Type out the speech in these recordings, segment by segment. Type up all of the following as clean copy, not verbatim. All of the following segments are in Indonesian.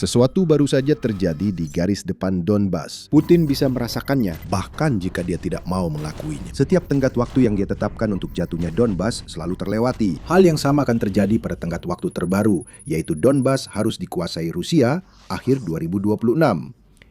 Sesuatu baru saja terjadi di garis depan Donbas. Putin bisa merasakannya, bahkan jika dia tidak mau mengakuinya. Setiap tenggat waktu yang dia tetapkan untuk jatuhnya Donbas selalu terlewati. Hal yang sama akan terjadi pada tenggat waktu terbaru, yaitu Donbas harus dikuasai Rusia akhir 2026.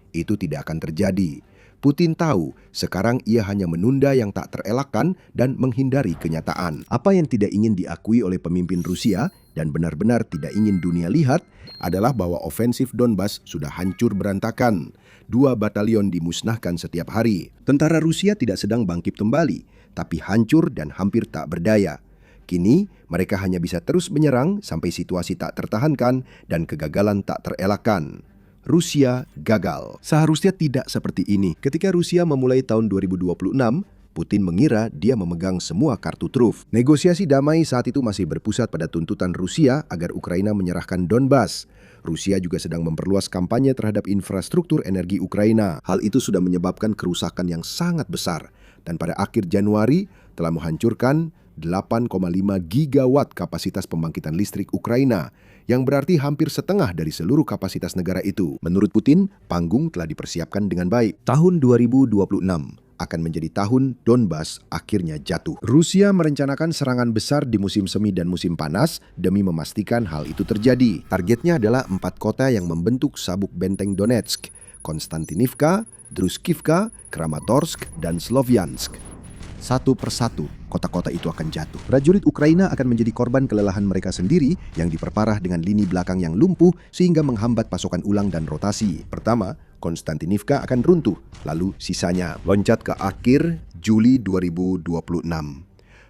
Itu tidak akan terjadi. Putin tahu sekarang ia hanya menunda yang tak terelakkan dan menghindari kenyataan. Apa yang tidak ingin diakui oleh pemimpin Rusia dan benar-benar tidak ingin dunia lihat adalah bahwa ofensif Donbas sudah hancur berantakan. 2 batalion dimusnahkan setiap hari. Tentara Rusia tidak sedang bangkit kembali, tapi hancur dan hampir tak berdaya. Kini, mereka hanya bisa terus menyerang sampai situasi tak tertahankan dan kegagalan tak terelakkan. Rusia gagal. Seharusnya tidak seperti ini. Ketika Rusia memulai tahun 2026, Putin mengira dia memegang semua kartu truf. Negosiasi damai saat itu masih berpusat pada tuntutan Rusia agar Ukraina menyerahkan Donbas. Rusia juga sedang memperluas kampanye terhadap infrastruktur energi Ukraina. Hal itu sudah menyebabkan kerusakan yang sangat besar dan pada akhir Januari telah menghancurkan 8,5 gigawatt kapasitas pembangkitan listrik Ukraina, yang berarti hampir setengah dari seluruh kapasitas negara itu. Menurut Putin, panggung telah dipersiapkan dengan baik. Tahun 2026 akan menjadi tahun Donbas akhirnya jatuh. Rusia merencanakan serangan besar di musim semi dan musim panas demi memastikan hal itu terjadi. Targetnya adalah 4 kota yang membentuk sabuk benteng Donetsk: Konstantinivka, Druskivka, Kramatorsk, dan Sloviansk. Satu persatu, kota-kota itu akan jatuh. Prajurit Ukraina akan menjadi korban kelelahan mereka sendiri yang diperparah dengan lini belakang yang lumpuh sehingga menghambat pasokan ulang dan rotasi. Pertama, Konstantinivka akan runtuh, lalu sisanya loncat ke akhir Juli 2026.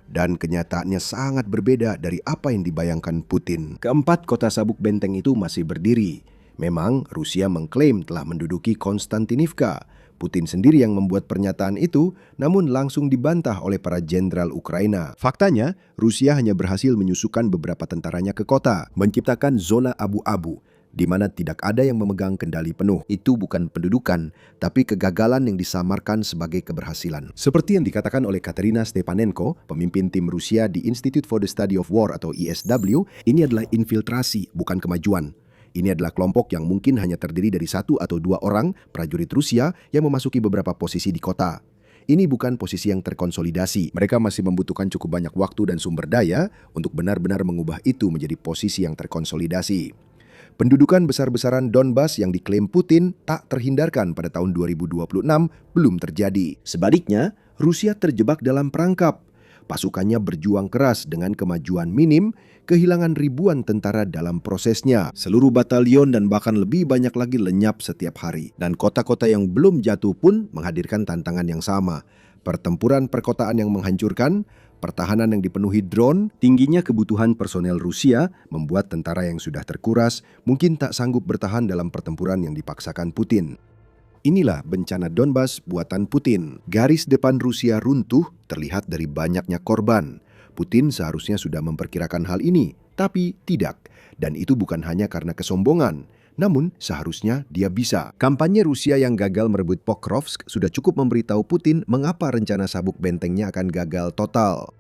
Dan kenyataannya sangat berbeda dari apa yang dibayangkan Putin. Keempat kota sabuk benteng itu masih berdiri. Memang Rusia mengklaim telah menduduki Konstantinivka. Putin sendiri yang membuat pernyataan itu, namun langsung dibantah oleh para jenderal Ukraina. Faktanya, Rusia hanya berhasil menyusukan beberapa tentaranya ke kota, menciptakan zona abu-abu, di mana tidak ada yang memegang kendali penuh. Itu bukan pendudukan, tapi kegagalan yang disamarkan sebagai keberhasilan. Seperti yang dikatakan oleh Katerina Stepanenko, pemimpin tim Rusia di Institute for the Study of War atau ISW, ini adalah infiltrasi, bukan kemajuan. Ini adalah kelompok yang mungkin hanya terdiri dari 1 atau 2 orang prajurit Rusia yang memasuki beberapa posisi di kota. Ini bukan posisi yang terkonsolidasi. Mereka masih membutuhkan cukup banyak waktu dan sumber daya untuk benar-benar mengubah itu menjadi posisi yang terkonsolidasi. Pendudukan besar-besaran Donbas yang diklaim Putin tak terhindarkan pada tahun 2026 belum terjadi. Sebaliknya, Rusia terjebak dalam perangkap. Pasukannya berjuang keras dengan kemajuan minim, kehilangan ribuan tentara dalam prosesnya. Seluruh batalion dan bahkan lebih banyak lagi lenyap setiap hari. Dan kota-kota yang belum jatuh pun menghadirkan tantangan yang sama. Pertempuran perkotaan yang menghancurkan, pertahanan yang dipenuhi drone, tingginya kebutuhan personel Rusia membuat tentara yang sudah terkuras mungkin tak sanggup bertahan dalam pertempuran yang dipaksakan Putin. Inilah bencana Donbas buatan Putin. Garis depan Rusia runtuh terlihat dari banyaknya korban. Putin seharusnya sudah memperkirakan hal ini, tapi tidak. Dan itu bukan hanya karena kesombongan, namun seharusnya dia bisa. Kampanye Rusia yang gagal merebut Pokrovsk sudah cukup memberitahu Putin mengapa rencana sabuk bentengnya akan gagal total.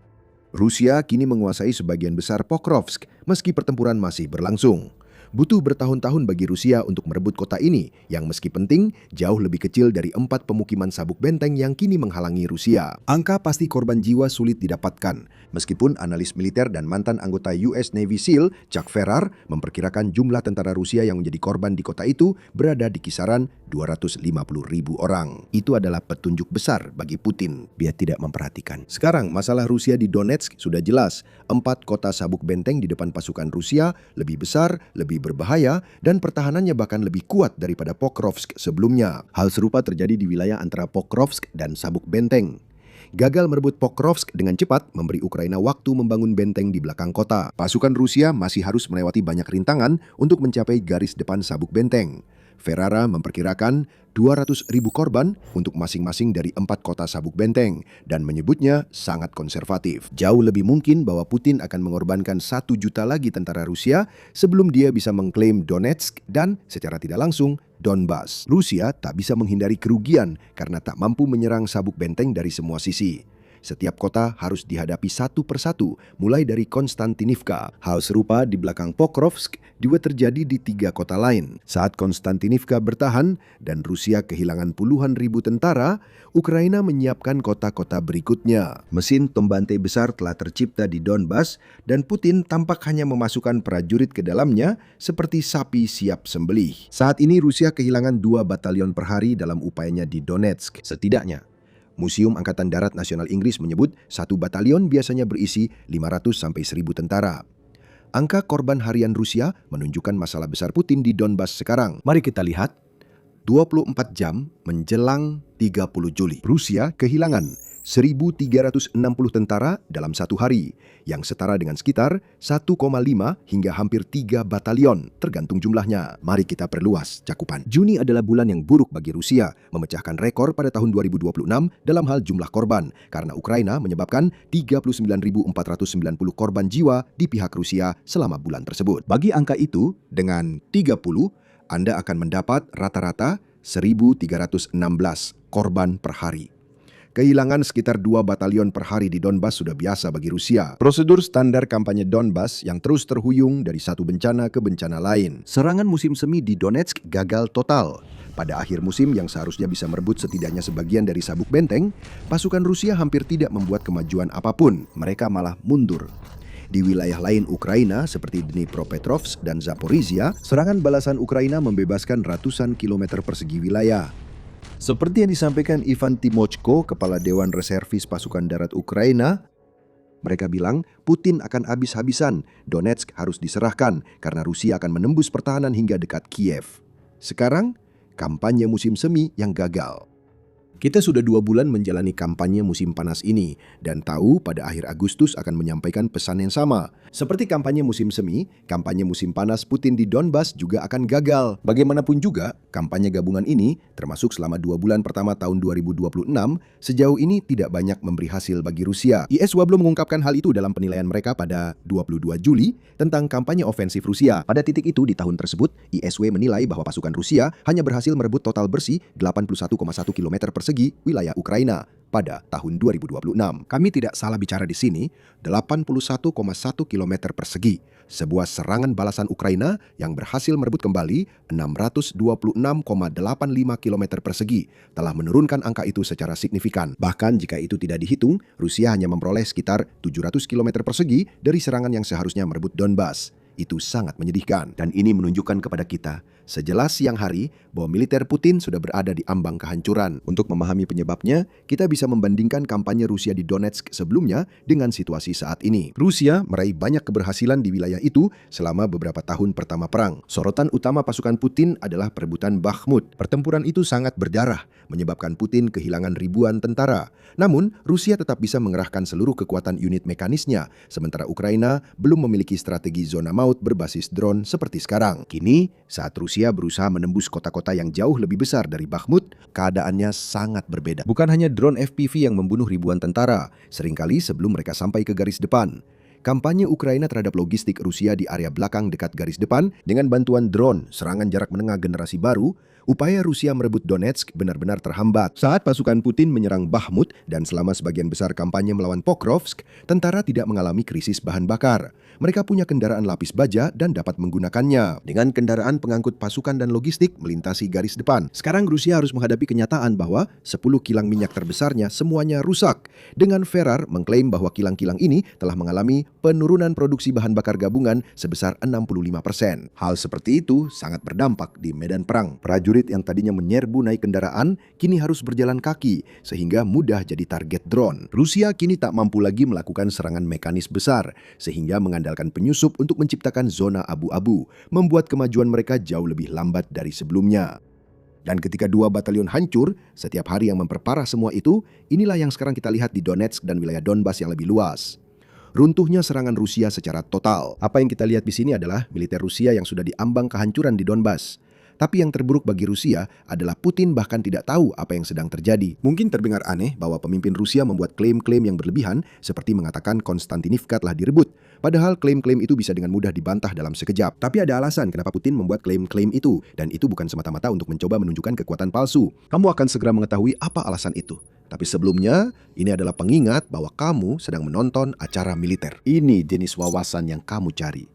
Rusia kini menguasai sebagian besar Pokrovsk, meski pertempuran masih berlangsung. Butuh bertahun-tahun bagi Rusia untuk merebut kota ini, yang meski penting, jauh lebih kecil dari 4 pemukiman sabuk benteng yang kini menghalangi Rusia. Angka pasti korban jiwa sulit didapatkan, meskipun analis militer dan mantan anggota US Navy SEAL, Chuck Ferrar, memperkirakan jumlah tentara Rusia yang menjadi korban di kota itu berada di kisaran 250.000 orang. Itu adalah petunjuk besar bagi Putin, biar tidak memperhatikan. Sekarang, masalah Rusia di Donetsk sudah jelas. 4 kota sabuk benteng di depan pasukan Rusia lebih besar, lebih berbahaya, dan pertahanannya bahkan lebih kuat daripada Pokrovsk sebelumnya. Hal serupa terjadi di wilayah antara Pokrovsk dan sabuk benteng. Gagal merebut Pokrovsk dengan cepat memberi Ukraina waktu membangun benteng di belakang kota. Pasukan Rusia masih harus melewati banyak rintangan untuk mencapai garis depan sabuk benteng. Ferrara memperkirakan 200.000 korban untuk masing-masing dari 4 kota sabuk benteng dan menyebutnya sangat konservatif. Jauh lebih mungkin bahwa Putin akan mengorbankan 1 juta lagi tentara Rusia sebelum dia bisa mengklaim Donetsk dan secara tidak langsung Donbas. Rusia tak bisa menghindari kerugian karena tak mampu menyerang sabuk benteng dari semua sisi. setiap kota harus dihadapi satu persatu, mulai dari Konstantinivka. Hal serupa di belakang Pokrovsk juga terjadi di 3 kota lain. Saat Konstantinivka bertahan dan Rusia kehilangan puluhan ribu tentara, Ukraina menyiapkan kota-kota berikutnya. Mesin pembantai besar telah tercipta di Donbas dan Putin tampak hanya memasukkan prajurit ke dalamnya seperti sapi siap sembelih. Saat ini Rusia kehilangan 2 batalion per hari dalam upayanya di Donetsk. Setidaknya, Museum Angkatan Darat Nasional Inggris menyebut 1 batalion biasanya berisi 500-1.000 tentara. Angka korban harian Rusia menunjukkan masalah besar Putin di Donbas sekarang. Mari kita lihat. 24 jam menjelang 30 Juli, Rusia kehilangan 1.360 tentara dalam 1 hari, yang setara dengan sekitar 1,5 hingga hampir 3 batalion, tergantung jumlahnya. Mari kita perluas cakupan. Juni adalah bulan yang buruk bagi Rusia, memecahkan rekor pada tahun 2026 dalam hal jumlah korban, karena Ukraina menyebabkan 39.490 korban jiwa di pihak Rusia selama bulan tersebut. Bagi angka itu, dengan 30, Anda akan mendapat rata-rata 1.316 korban per hari. Kehilangan sekitar 2 batalion per hari di Donbas sudah biasa bagi Rusia. Prosedur standar kampanye Donbas yang terus terhuyung dari satu bencana ke bencana lain. Serangan musim semi di Donetsk gagal total. Pada akhir musim yang seharusnya bisa merebut setidaknya sebagian dari sabuk benteng, pasukan Rusia hampir tidak membuat kemajuan apapun. Mereka malah mundur. Di wilayah lain Ukraina seperti Dnipropetrovsk dan Zaporizhia, serangan balasan Ukraina membebaskan ratusan kilometer persegi wilayah. Seperti yang disampaikan Ivan Timochko, Kepala Dewan Reservis Pasukan Darat Ukraina, mereka bilang Putin akan habis-habisan, Donetsk harus diserahkan karena Rusia akan menembus pertahanan hingga dekat Kiev. Sekarang, kampanye musim semi yang gagal. Kita sudah 2 bulan menjalani kampanye musim panas ini dan tahu pada akhir Agustus akan menyampaikan pesan yang sama. Seperti kampanye musim semi, kampanye musim panas Putin di Donbas juga akan gagal. Bagaimanapun juga, kampanye gabungan ini, termasuk selama 2 bulan pertama tahun 2026, sejauh ini tidak banyak memberi hasil bagi Rusia. ISW belum mengungkapkan hal itu dalam penilaian mereka pada 22 Juli tentang kampanye ofensif Rusia. Pada titik itu di tahun tersebut, ISW menilai bahwa pasukan Rusia hanya berhasil merebut total bersih 81,1 km persegi wilayah Ukraina pada tahun 2026. Kami tidak salah bicara di sini, 81,1 km persegi. Sebuah serangan balasan Ukraina yang berhasil merebut kembali 626,85 km persegi telah menurunkan angka itu secara signifikan. Bahkan jika itu tidak dihitung, Rusia hanya memperoleh sekitar 700 km persegi dari serangan yang seharusnya merebut Donbas. Itu sangat menyedihkan dan ini menunjukkan kepada kita sejelas siang hari bahwa militer Putin sudah berada di ambang kehancuran. Untuk memahami penyebabnya, kita bisa membandingkan kampanye Rusia di Donetsk sebelumnya dengan situasi saat ini. Rusia meraih banyak keberhasilan di wilayah itu selama beberapa tahun pertama perang. Sorotan utama pasukan Putin adalah perebutan Bakhmut. Pertempuran itu sangat berdarah, menyebabkan Putin kehilangan ribuan tentara. Namun, Rusia tetap bisa mengerahkan seluruh kekuatan unit mekanisnya, sementara Ukraina belum memiliki strategi zona maut berbasis drone seperti sekarang. Kini, saat Rusia berusaha menembus kota-kota yang jauh lebih besar dari Bakhmut, keadaannya sangat berbeda. Bukan hanya drone FPV yang membunuh ribuan tentara, seringkali sebelum mereka sampai ke garis depan. Kampanye Ukraina terhadap logistik Rusia di area belakang dekat garis depan dengan bantuan drone, serangan jarak menengah generasi baru, upaya Rusia merebut Donetsk benar-benar terhambat. Saat pasukan Putin menyerang Bakhmut dan selama sebagian besar kampanye melawan Pokrovsk, tentara tidak mengalami krisis bahan bakar. Mereka punya kendaraan lapis baja dan dapat menggunakannya. Dengan kendaraan pengangkut pasukan dan logistik melintasi garis depan. Sekarang Rusia harus menghadapi kenyataan bahwa 10 kilang minyak terbesarnya semuanya rusak. Dengan Ferrar mengklaim bahwa kilang-kilang ini telah mengalami penurunan produksi bahan bakar gabungan sebesar 65%. Hal seperti itu sangat berdampak di medan perang. Prajurit yang tadinya menyerbu naik kendaraan kini harus berjalan kaki sehingga mudah jadi target drone. Rusia kini tak mampu lagi melakukan serangan mekanis besar sehingga mengandalkan penyusup untuk menciptakan zona abu-abu, membuat kemajuan mereka jauh lebih lambat dari sebelumnya. Dan ketika 2 batalion hancur, setiap hari yang memperparah semua itu, inilah yang sekarang kita lihat di Donetsk dan wilayah Donbas yang lebih luas. Runtuhnya serangan Rusia secara total. Apa yang kita lihat di sini adalah militer Rusia yang sudah diambang kehancuran di Donbas. Tapi yang terburuk bagi Rusia adalah Putin bahkan tidak tahu apa yang sedang terjadi. Mungkin terdengar aneh bahwa pemimpin Rusia membuat klaim-klaim yang berlebihan seperti mengatakan Konstantinivka telah direbut. Padahal klaim-klaim itu bisa dengan mudah dibantah dalam sekejap. Tapi ada alasan kenapa Putin membuat klaim-klaim itu. Dan itu bukan semata-mata untuk mencoba menunjukkan kekuatan palsu. Kamu akan segera mengetahui apa alasan itu. Tapi sebelumnya, ini adalah pengingat bahwa kamu sedang menonton acara militer. Ini jenis wawasan yang kamu cari.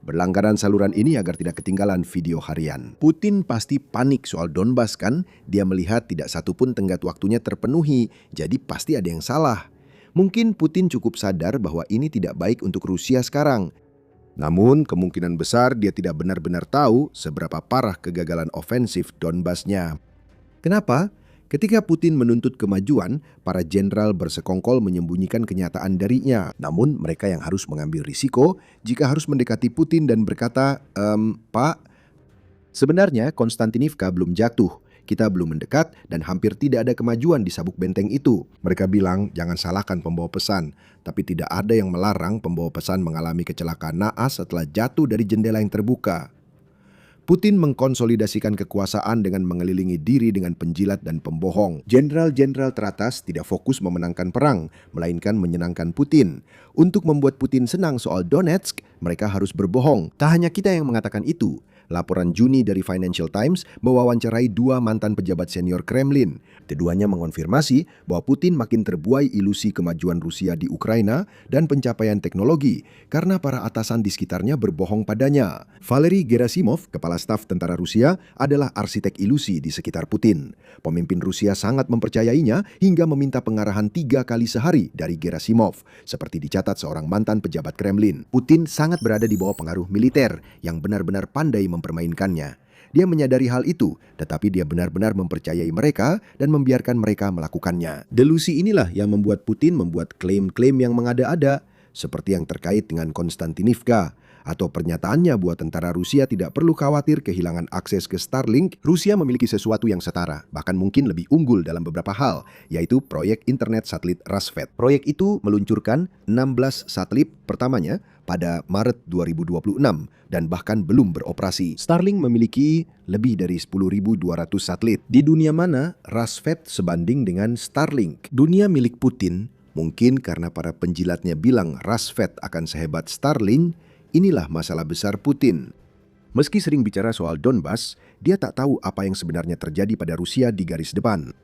Berlangganan saluran ini agar tidak ketinggalan video harian. Putin pasti panik soal Donbas kan? Dia melihat tidak satupun tenggat waktunya terpenuhi, jadi pasti ada yang salah. Mungkin Putin cukup sadar bahwa ini tidak baik untuk Rusia sekarang. Namun, kemungkinan besar dia tidak benar-benar tahu seberapa parah kegagalan ofensif Donbasnya. Kenapa? Ketika Putin menuntut kemajuan, para jenderal bersekongkol menyembunyikan kenyataan darinya. Namun, mereka yang harus mengambil risiko jika harus mendekati Putin dan berkata, Pak, sebenarnya Konstantinivka belum jatuh. Kita belum mendekat dan hampir tidak ada kemajuan di sabuk benteng itu. Mereka bilang jangan salahkan pembawa pesan, tapi tidak ada yang melarang pembawa pesan mengalami kecelakaan naas setelah jatuh dari jendela yang terbuka. Putin mengkonsolidasikan kekuasaan dengan mengelilingi diri dengan penjilat dan pembohong. Jenderal-jenderal teratas tidak fokus memenangkan perang, melainkan menyenangkan Putin. Untuk membuat Putin senang soal Donetsk, mereka harus berbohong. Tak hanya kita yang mengatakan itu. Laporan Juni dari Financial Times mewawancarai 2 mantan pejabat senior Kremlin. Keduanya mengonfirmasi bahwa Putin makin terbuai ilusi kemajuan Rusia di Ukraina dan pencapaian teknologi karena para atasan di sekitarnya berbohong padanya. Valery Gerasimov, kepala staf tentara Rusia, adalah arsitek ilusi di sekitar Putin. Pemimpin Rusia sangat mempercayainya hingga meminta pengarahan 3 kali sehari dari Gerasimov, seperti dicatat seorang mantan pejabat Kremlin. Putin sangat berada di bawah pengaruh militer yang benar-benar pandai mempermainkannya. Dia menyadari hal itu, tetapi dia benar-benar mempercayai mereka dan membiarkan mereka melakukannya. Delusi inilah yang membuat Putin membuat klaim-klaim yang mengada-ada, seperti yang terkait dengan Konstantinivka, atau pernyataannya bahwa tentara Rusia tidak perlu khawatir kehilangan akses ke Starlink. Rusia memiliki sesuatu yang setara, bahkan mungkin lebih unggul dalam beberapa hal, yaitu proyek internet satelit Rasvet. Proyek itu meluncurkan 16 satelit pertamanya pada Maret 2026 dan bahkan belum beroperasi. Starlink memiliki lebih dari 10.200 satelit. Di dunia mana Rasvet sebanding dengan Starlink? Dunia milik Putin, mungkin karena para penjilatnya bilang Rasvet akan sehebat Starlink. Inilah masalah besar Putin. Meski sering bicara soal Donbas, dia tak tahu apa yang sebenarnya terjadi pada Rusia di garis depan.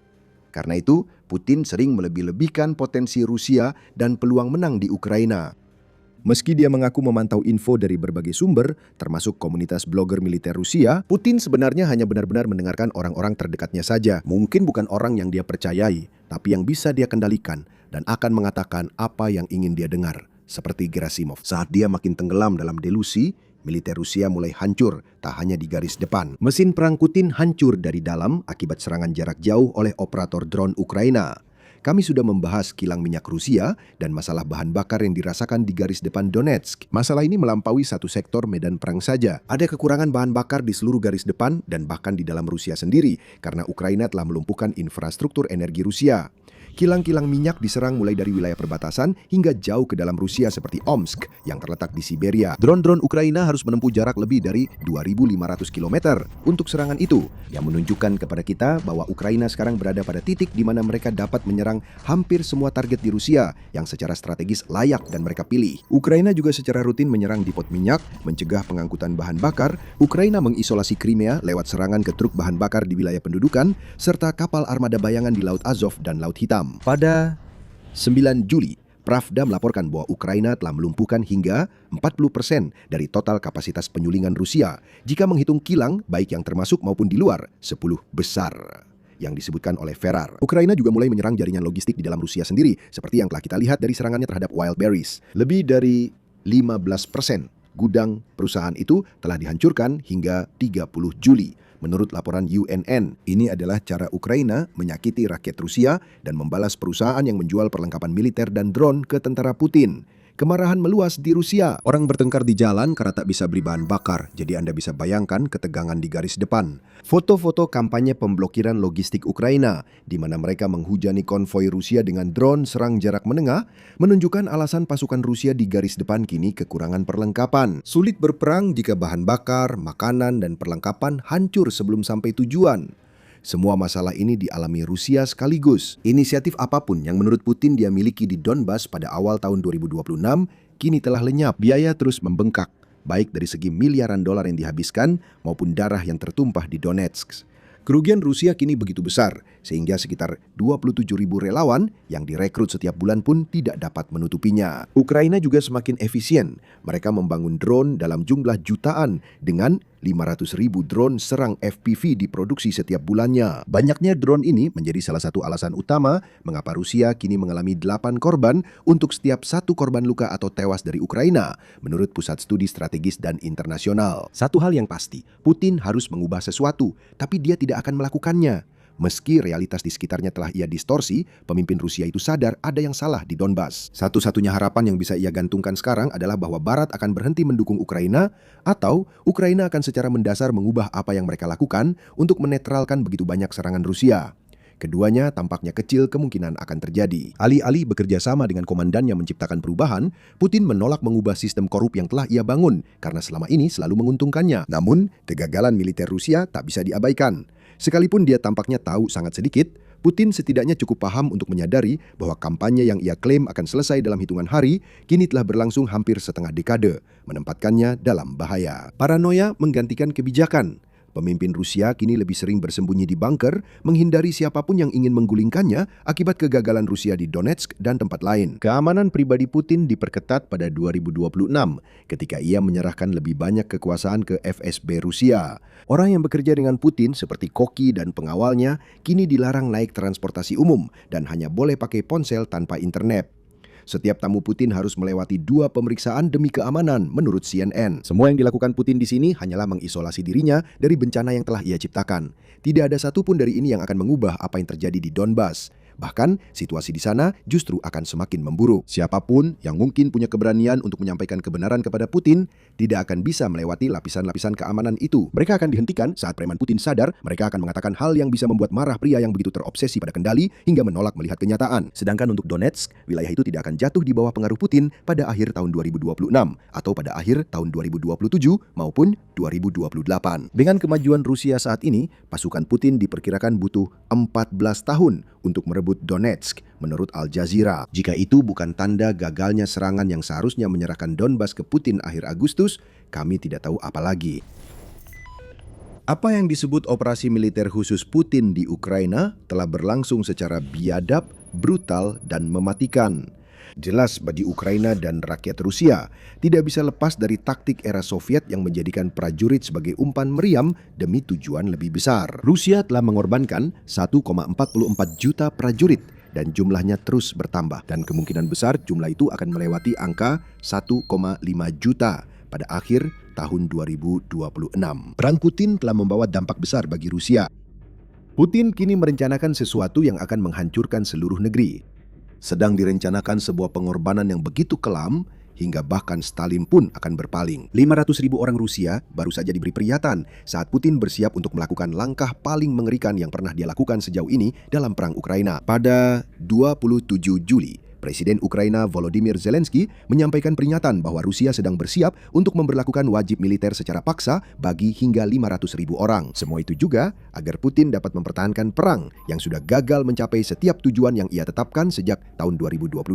Karena itu, Putin sering melebih-lebihkan potensi Rusia dan peluang menang di Ukraina. Meski dia mengaku memantau info dari berbagai sumber, termasuk komunitas blogger militer Rusia, Putin sebenarnya hanya benar-benar mendengarkan orang-orang terdekatnya saja. Mungkin bukan orang yang dia percayai, tapi yang bisa dia kendalikan dan akan mengatakan apa yang ingin dia dengar. Seperti Gerasimov. Saat dia makin tenggelam dalam delusi, militer Rusia mulai hancur, tak hanya di garis depan. Mesin perang Putin hancur dari dalam akibat serangan jarak jauh oleh operator drone Ukraina. Kami sudah membahas kilang minyak Rusia dan masalah bahan bakar yang dirasakan di garis depan Donetsk. Masalah ini melampaui satu sektor medan perang saja. Ada kekurangan bahan bakar di seluruh garis depan dan bahkan di dalam Rusia sendiri karena Ukraina telah melumpuhkan infrastruktur energi Rusia. Kilang-kilang minyak diserang mulai dari wilayah perbatasan hingga jauh ke dalam Rusia seperti Omsk yang terletak di Siberia. Drone-drone Ukraina harus menempuh jarak lebih dari 2.500 km untuk serangan itu, yang menunjukkan kepada kita bahwa Ukraina sekarang berada pada titik di mana mereka dapat menyerang hampir semua target di Rusia yang secara strategis layak dan mereka pilih. Ukraina juga secara rutin menyerang depot minyak, mencegah pengangkutan bahan bakar. Ukraina mengisolasi Crimea lewat serangan ke truk bahan bakar di wilayah pendudukan, serta kapal armada bayangan di Laut Azov dan Laut Hitam. Pada 9 Juli, Pravda melaporkan bahwa Ukraina telah melumpuhkan hingga 40% dari total kapasitas penyulingan Rusia jika menghitung kilang baik yang termasuk maupun di luar 10 besar yang disebutkan oleh Ferrar. Ukraina juga mulai menyerang jaringan logistik di dalam Rusia sendiri seperti yang telah kita lihat dari serangannya terhadap Wildberries. Lebih dari 15% gudang perusahaan itu telah dihancurkan hingga 30 Juli. Menurut laporan UNN, ini adalah cara Ukraina menyakiti rakyat Rusia dan membalas perusahaan yang menjual perlengkapan militer dan drone ke tentara Putin. Kemarahan meluas di Rusia. Orang bertengkar di jalan karena tak bisa beli bahan bakar, jadi Anda bisa bayangkan ketegangan di garis depan. Foto-foto kampanye pemblokiran logistik Ukraina, di mana mereka menghujani konvoi Rusia dengan drone serang jarak menengah, menunjukkan alasan pasukan Rusia di garis depan kini kekurangan perlengkapan. Sulit berperang jika bahan bakar, makanan, dan perlengkapan hancur sebelum sampai tujuan. Semua masalah ini dialami Rusia sekaligus. Inisiatif apapun yang menurut Putin dia miliki di Donbas pada awal tahun 2026 kini telah lenyap. Biaya terus membengkak, baik dari segi miliaran dolar yang dihabiskan maupun darah yang tertumpah di Donetsk. Kerugian Rusia kini begitu besar, sehingga sekitar 27.000 relawan yang direkrut setiap bulan pun tidak dapat menutupinya. Ukraina juga semakin efisien. Mereka membangun drone dalam jumlah jutaan dengan 500.000 drone serang FPV diproduksi setiap bulannya. Banyaknya drone ini menjadi salah satu alasan utama mengapa Rusia kini mengalami 8 korban untuk setiap 1 korban luka atau tewas dari Ukraina, menurut Pusat Studi Strategis dan Internasional. Satu hal yang pasti, Putin harus mengubah sesuatu, tapi dia tidak akan melakukannya. Meski realitas di sekitarnya telah ia distorsi, pemimpin Rusia itu sadar ada yang salah di Donbas. Satu-satunya harapan yang bisa ia gantungkan sekarang adalah bahwa Barat akan berhenti mendukung Ukraina, atau Ukraina akan secara mendasar mengubah apa yang mereka lakukan untuk menetralkan begitu banyak serangan Rusia. Keduanya tampaknya kecil kemungkinan akan terjadi. Alih-alih bekerja sama dengan komandan yang menciptakan perubahan, Putin menolak mengubah sistem korup yang telah ia bangun karena selama ini selalu menguntungkannya. Namun, kegagalan militer Rusia tak bisa diabaikan. Sekalipun dia tampaknya tahu sangat sedikit, Putin setidaknya cukup paham untuk menyadari bahwa kampanye yang ia klaim akan selesai dalam hitungan hari kini telah berlangsung hampir setengah dekade, menempatkannya dalam bahaya. Paranoia menggantikan kebijakan. Pemimpin Rusia kini lebih sering bersembunyi di bunker, menghindari siapapun yang ingin menggulingkannya akibat kegagalan Rusia di Donetsk dan tempat lain. Keamanan pribadi Putin diperketat pada 2026 ketika ia menyerahkan lebih banyak kekuasaan ke FSB Rusia. Orang yang bekerja dengan Putin seperti koki dan pengawalnya kini dilarang naik transportasi umum dan hanya boleh pakai ponsel tanpa internet. Setiap tamu Putin harus melewati 2 pemeriksaan demi keamanan, menurut CNN. Semua yang dilakukan Putin di sini hanyalah mengisolasi dirinya dari bencana yang telah ia ciptakan. Tidak ada satupun dari ini yang akan mengubah apa yang terjadi di Donbas. Bahkan, situasi di sana justru akan semakin memburuk. Siapapun yang mungkin punya keberanian untuk menyampaikan kebenaran kepada Putin tidak akan bisa melewati lapisan-lapisan keamanan itu. Mereka akan dihentikan saat preman Putin sadar mereka akan mengatakan hal yang bisa membuat marah pria yang begitu terobsesi pada kendali hingga menolak melihat kenyataan. Sedangkan untuk Donetsk, wilayah itu tidak akan jatuh di bawah pengaruh Putin pada akhir tahun 2026 atau pada akhir tahun 2027 maupun 2028. Dengan kemajuan Rusia saat ini, pasukan Putin diperkirakan butuh 14 tahun untuk merebut Donetsk, menurut Al Jazeera. Jika itu bukan tanda gagalnya serangan yang seharusnya menyerahkan Donbas ke Putin akhir Agustus, kami tidak tahu apa lagi. Apa yang disebut operasi militer khusus Putin di Ukraina telah berlangsung secara biadab, brutal, dan mematikan. Jelas bagi Ukraina dan rakyat Rusia tidak bisa lepas dari taktik era Soviet yang menjadikan prajurit sebagai umpan meriam demi tujuan lebih besar. Rusia telah mengorbankan 1,44 juta prajurit dan jumlahnya terus bertambah dan kemungkinan besar jumlah itu akan melewati angka 1,5 juta pada akhir tahun 2026. Perang Putin telah membawa dampak besar bagi Rusia. Putin kini merencanakan sesuatu yang akan menghancurkan seluruh negeri. Sedang direncanakan sebuah pengorbanan yang begitu kelam hingga bahkan Stalin pun akan berpaling. 500.000 orang Rusia baru saja diberi peringatan saat Putin bersiap untuk melakukan langkah paling mengerikan yang pernah dia lakukan sejauh ini dalam perang Ukraina. Pada 27 Juli, Presiden Ukraina Volodymyr Zelensky menyampaikan peringatan bahwa Rusia sedang bersiap untuk memberlakukan wajib militer secara paksa bagi hingga 500.000 orang. Semua itu juga agar Putin dapat mempertahankan perang yang sudah gagal mencapai setiap tujuan yang ia tetapkan sejak tahun 2022.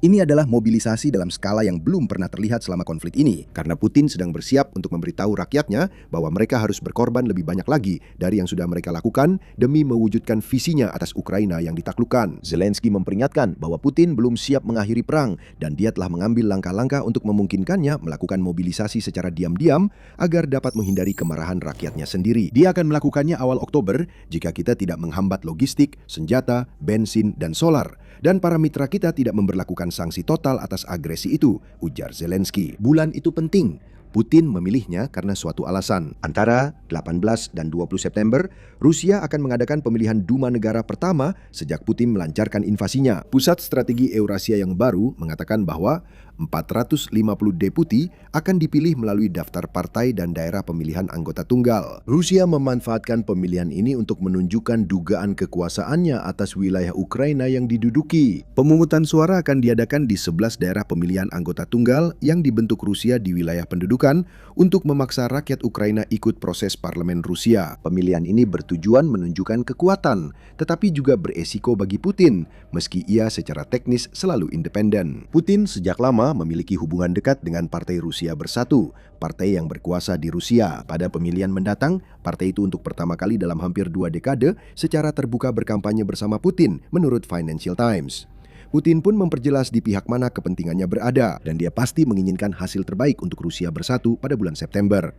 Ini adalah mobilisasi dalam skala yang belum pernah terlihat selama konflik ini, karena Putin sedang bersiap untuk memberitahu rakyatnya bahwa mereka harus berkorban lebih banyak lagi dari yang sudah mereka lakukan demi mewujudkan visinya atas Ukraina yang ditaklukkan. Zelensky memperingatkan bahwa Putin belum siap mengakhiri perang dan dia telah mengambil langkah-langkah untuk memungkinkannya melakukan mobilisasi secara diam-diam agar dapat menghindari kemarahan rakyatnya sendiri. Dia akan melakukannya awal Oktober jika kita tidak menghambat logistik, senjata, bensin, dan solar. Dan para mitra kita tidak memberlakukan sanksi total atas agresi itu, ujar Zelensky. Bulan itu penting. Putin memilihnya karena suatu alasan. Antara 18 dan 20 September, Rusia akan mengadakan pemilihan Duma negara pertama sejak Putin melancarkan invasinya. Pusat Strategi Eurasia yang baru mengatakan bahwa 450 deputi akan dipilih melalui daftar partai dan daerah pemilihan anggota tunggal. Rusia memanfaatkan pemilihan ini untuk menunjukkan dugaan kekuasaannya atas wilayah Ukraina yang diduduki. Pemungutan suara akan diadakan di 11 daerah pemilihan anggota tunggal yang dibentuk Rusia di wilayah pendudukan untuk memaksa rakyat Ukraina ikut proses parlemen Rusia. Pemilihan ini bertujuan menunjukkan kekuatan, tetapi juga beresiko bagi Putin, meski ia secara teknis selalu independen. Putin sejak lama pertama memiliki hubungan dekat dengan Partai Rusia Bersatu, partai yang berkuasa di Rusia. Pada pemilihan mendatang, partai itu untuk pertama kali dalam hampir 2 dekade secara terbuka berkampanye bersama Putin, menurut Financial Times. Putin pun memperjelas di pihak mana kepentingannya berada, dan dia pasti menginginkan hasil terbaik untuk Rusia Bersatu pada bulan September.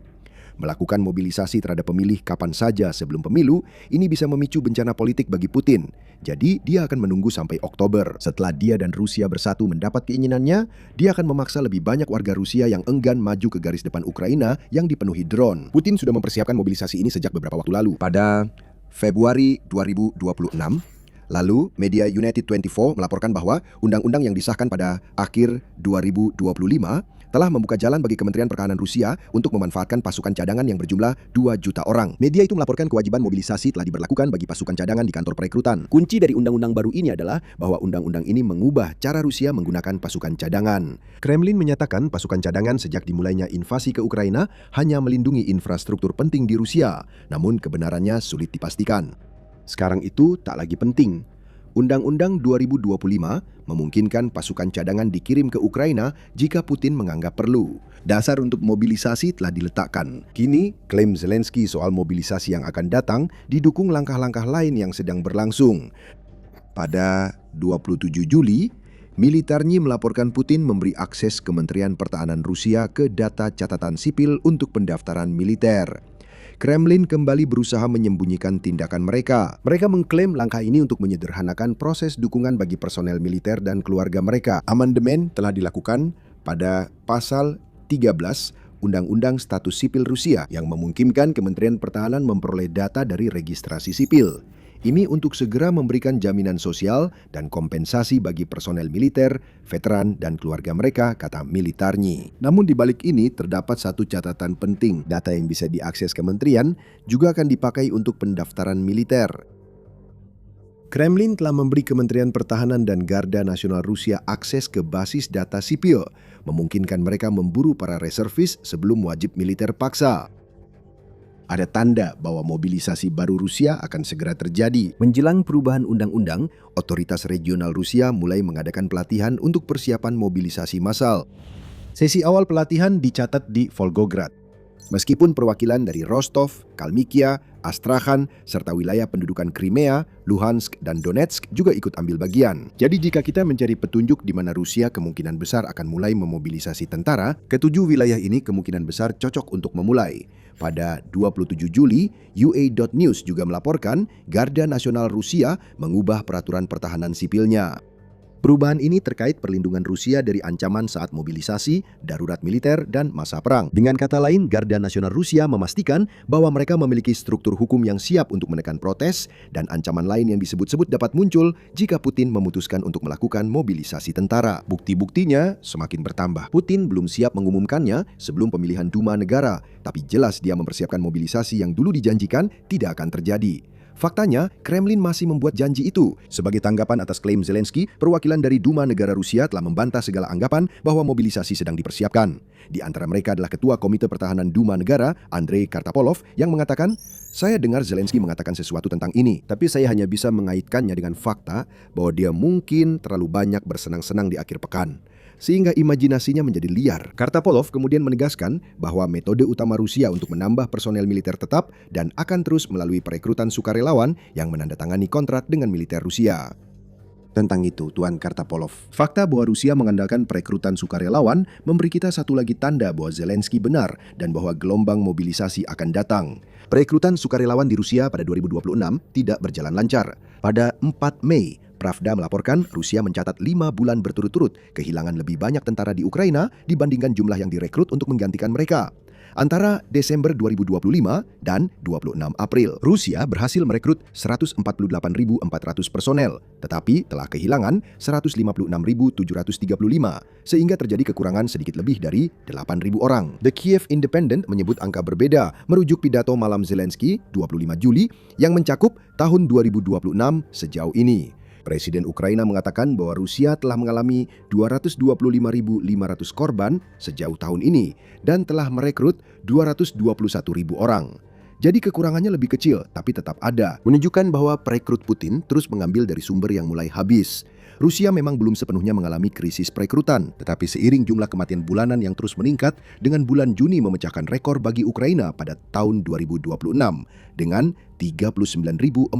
Melakukan mobilisasi terhadap pemilih kapan saja sebelum pemilu, ini bisa memicu bencana politik bagi Putin. Jadi, dia akan menunggu sampai Oktober. Setelah dia dan Rusia Bersatu mendapat keinginannya, dia akan memaksa lebih banyak warga Rusia yang enggan maju ke garis depan Ukraina yang dipenuhi drone. Putin sudah mempersiapkan mobilisasi ini sejak beberapa waktu lalu. Pada Februari 2026, lalu media United 24 melaporkan bahwa undang-undang yang disahkan pada akhir 2025 telah membuka jalan bagi Kementerian Pertahanan Rusia untuk memanfaatkan pasukan cadangan yang berjumlah 2 juta orang. Media itu melaporkan kewajiban mobilisasi telah diberlakukan bagi pasukan cadangan di kantor perekrutan. Kunci dari undang-undang baru ini adalah bahwa undang-undang ini mengubah cara Rusia menggunakan pasukan cadangan. Kremlin menyatakan pasukan cadangan sejak dimulainya invasi ke Ukraina hanya melindungi infrastruktur penting di Rusia, namun kebenarannya sulit dipastikan. Sekarang itu tak lagi penting. Undang-Undang 2025 memungkinkan pasukan cadangan dikirim ke Ukraina jika Putin menganggap perlu. Dasar untuk mobilisasi telah diletakkan. Kini, klaim Zelensky soal mobilisasi yang akan datang didukung langkah-langkah lain yang sedang berlangsung. Pada 27 Juli, Militarnyi melaporkan Putin memberi akses Kementerian Pertahanan Rusia ke data catatan sipil untuk pendaftaran militer. Kremlin kembali berusaha menyembunyikan tindakan mereka. Mereka mengklaim langkah ini untuk menyederhanakan proses dukungan bagi personel militer dan keluarga mereka. Amandemen telah dilakukan pada pasal 13 Undang-Undang Status Sipil Rusia yang memungkinkan Kementerian Pertahanan memperoleh data dari registrasi sipil. Ini untuk segera memberikan jaminan sosial dan kompensasi bagi personel militer, veteran, dan keluarga mereka, kata Militarnyi. Namun di balik ini terdapat satu catatan penting. Data yang bisa diakses kementerian juga akan dipakai untuk pendaftaran militer. Kremlin telah memberi Kementerian Pertahanan dan Garda Nasional Rusia akses ke basis data sipil, memungkinkan mereka memburu para reservis sebelum wajib militer paksa. Ada tanda bahwa mobilisasi baru Rusia akan segera terjadi. Menjelang perubahan undang-undang, otoritas regional Rusia mulai mengadakan pelatihan untuk persiapan mobilisasi massal. Sesi awal pelatihan dicatat di Volgograd. Meskipun perwakilan dari Rostov, Kalmykia, Astrakhan, serta wilayah pendudukan Crimea, Luhansk, dan Donetsk juga ikut ambil bagian. Jadi jika kita mencari petunjuk di mana Rusia kemungkinan besar akan mulai memobilisasi tentara, ketujuh wilayah ini kemungkinan besar cocok untuk memulai. Pada 27 Juli, UA.News juga melaporkan Garda Nasional Rusia mengubah peraturan pertahanan sipilnya. Perubahan ini terkait perlindungan Rusia dari ancaman saat mobilisasi, darurat militer, dan masa perang. Dengan kata lain, Garda Nasional Rusia memastikan bahwa mereka memiliki struktur hukum yang siap untuk menekan protes dan ancaman lain yang disebut-sebut dapat muncul jika Putin memutuskan untuk melakukan mobilisasi tentara. Bukti-buktinya semakin bertambah. Putin belum siap mengumumkannya sebelum pemilihan Duma negara, tapi jelas dia mempersiapkan mobilisasi yang dulu dijanjikan tidak akan terjadi. Faktanya, Kremlin masih membuat janji itu. Sebagai tanggapan atas klaim Zelensky, perwakilan dari Duma negara Rusia telah membantah segala anggapan bahwa mobilisasi sedang dipersiapkan. Di antara mereka adalah Ketua Komite Pertahanan Duma Negara, Andrei Kartapolov, yang mengatakan, "Saya dengar Zelensky mengatakan sesuatu tentang ini, tapi saya hanya bisa mengaitkannya dengan fakta bahwa dia mungkin terlalu banyak bersenang-senang di akhir pekan, sehingga imajinasinya menjadi liar." Kartapolov kemudian menegaskan bahwa metode utama Rusia untuk menambah personel militer tetap dan akan terus melalui perekrutan sukarelawan yang menandatangani kontrak dengan militer Rusia. Tentang itu, Tuan Kartapolov, fakta bahwa Rusia mengandalkan perekrutan sukarelawan memberi kita satu lagi tanda bahwa Zelensky benar dan bahwa gelombang mobilisasi akan datang. Perekrutan sukarelawan di Rusia pada 2026 tidak berjalan lancar. Pada 4 Mei, Pravda melaporkan Rusia mencatat 5 bulan berturut-turut kehilangan lebih banyak tentara di Ukraina dibandingkan jumlah yang direkrut untuk menggantikan mereka. Antara Desember 2025 dan 26 April, Rusia berhasil merekrut 148.400 personel, tetapi telah kehilangan 156.735, sehingga terjadi kekurangan sedikit lebih dari 8.000 orang. The Kiev Independent menyebut angka berbeda, merujuk pidato malam Zelensky 25 Juli yang mencakup tahun 2026 sejauh ini. Presiden Ukraina mengatakan bahwa Rusia telah mengalami 225.500 korban sejauh tahun ini dan telah merekrut 221.000 orang. Jadi kekurangannya lebih kecil, tapi tetap ada, menunjukkan bahwa perekrut Putin terus mengambil dari sumber yang mulai habis. Rusia memang belum sepenuhnya mengalami krisis perekrutan, tetapi seiring jumlah kematian bulanan yang terus meningkat dengan bulan Juni memecahkan rekor bagi Ukraina pada tahun 2026 dengan 39.490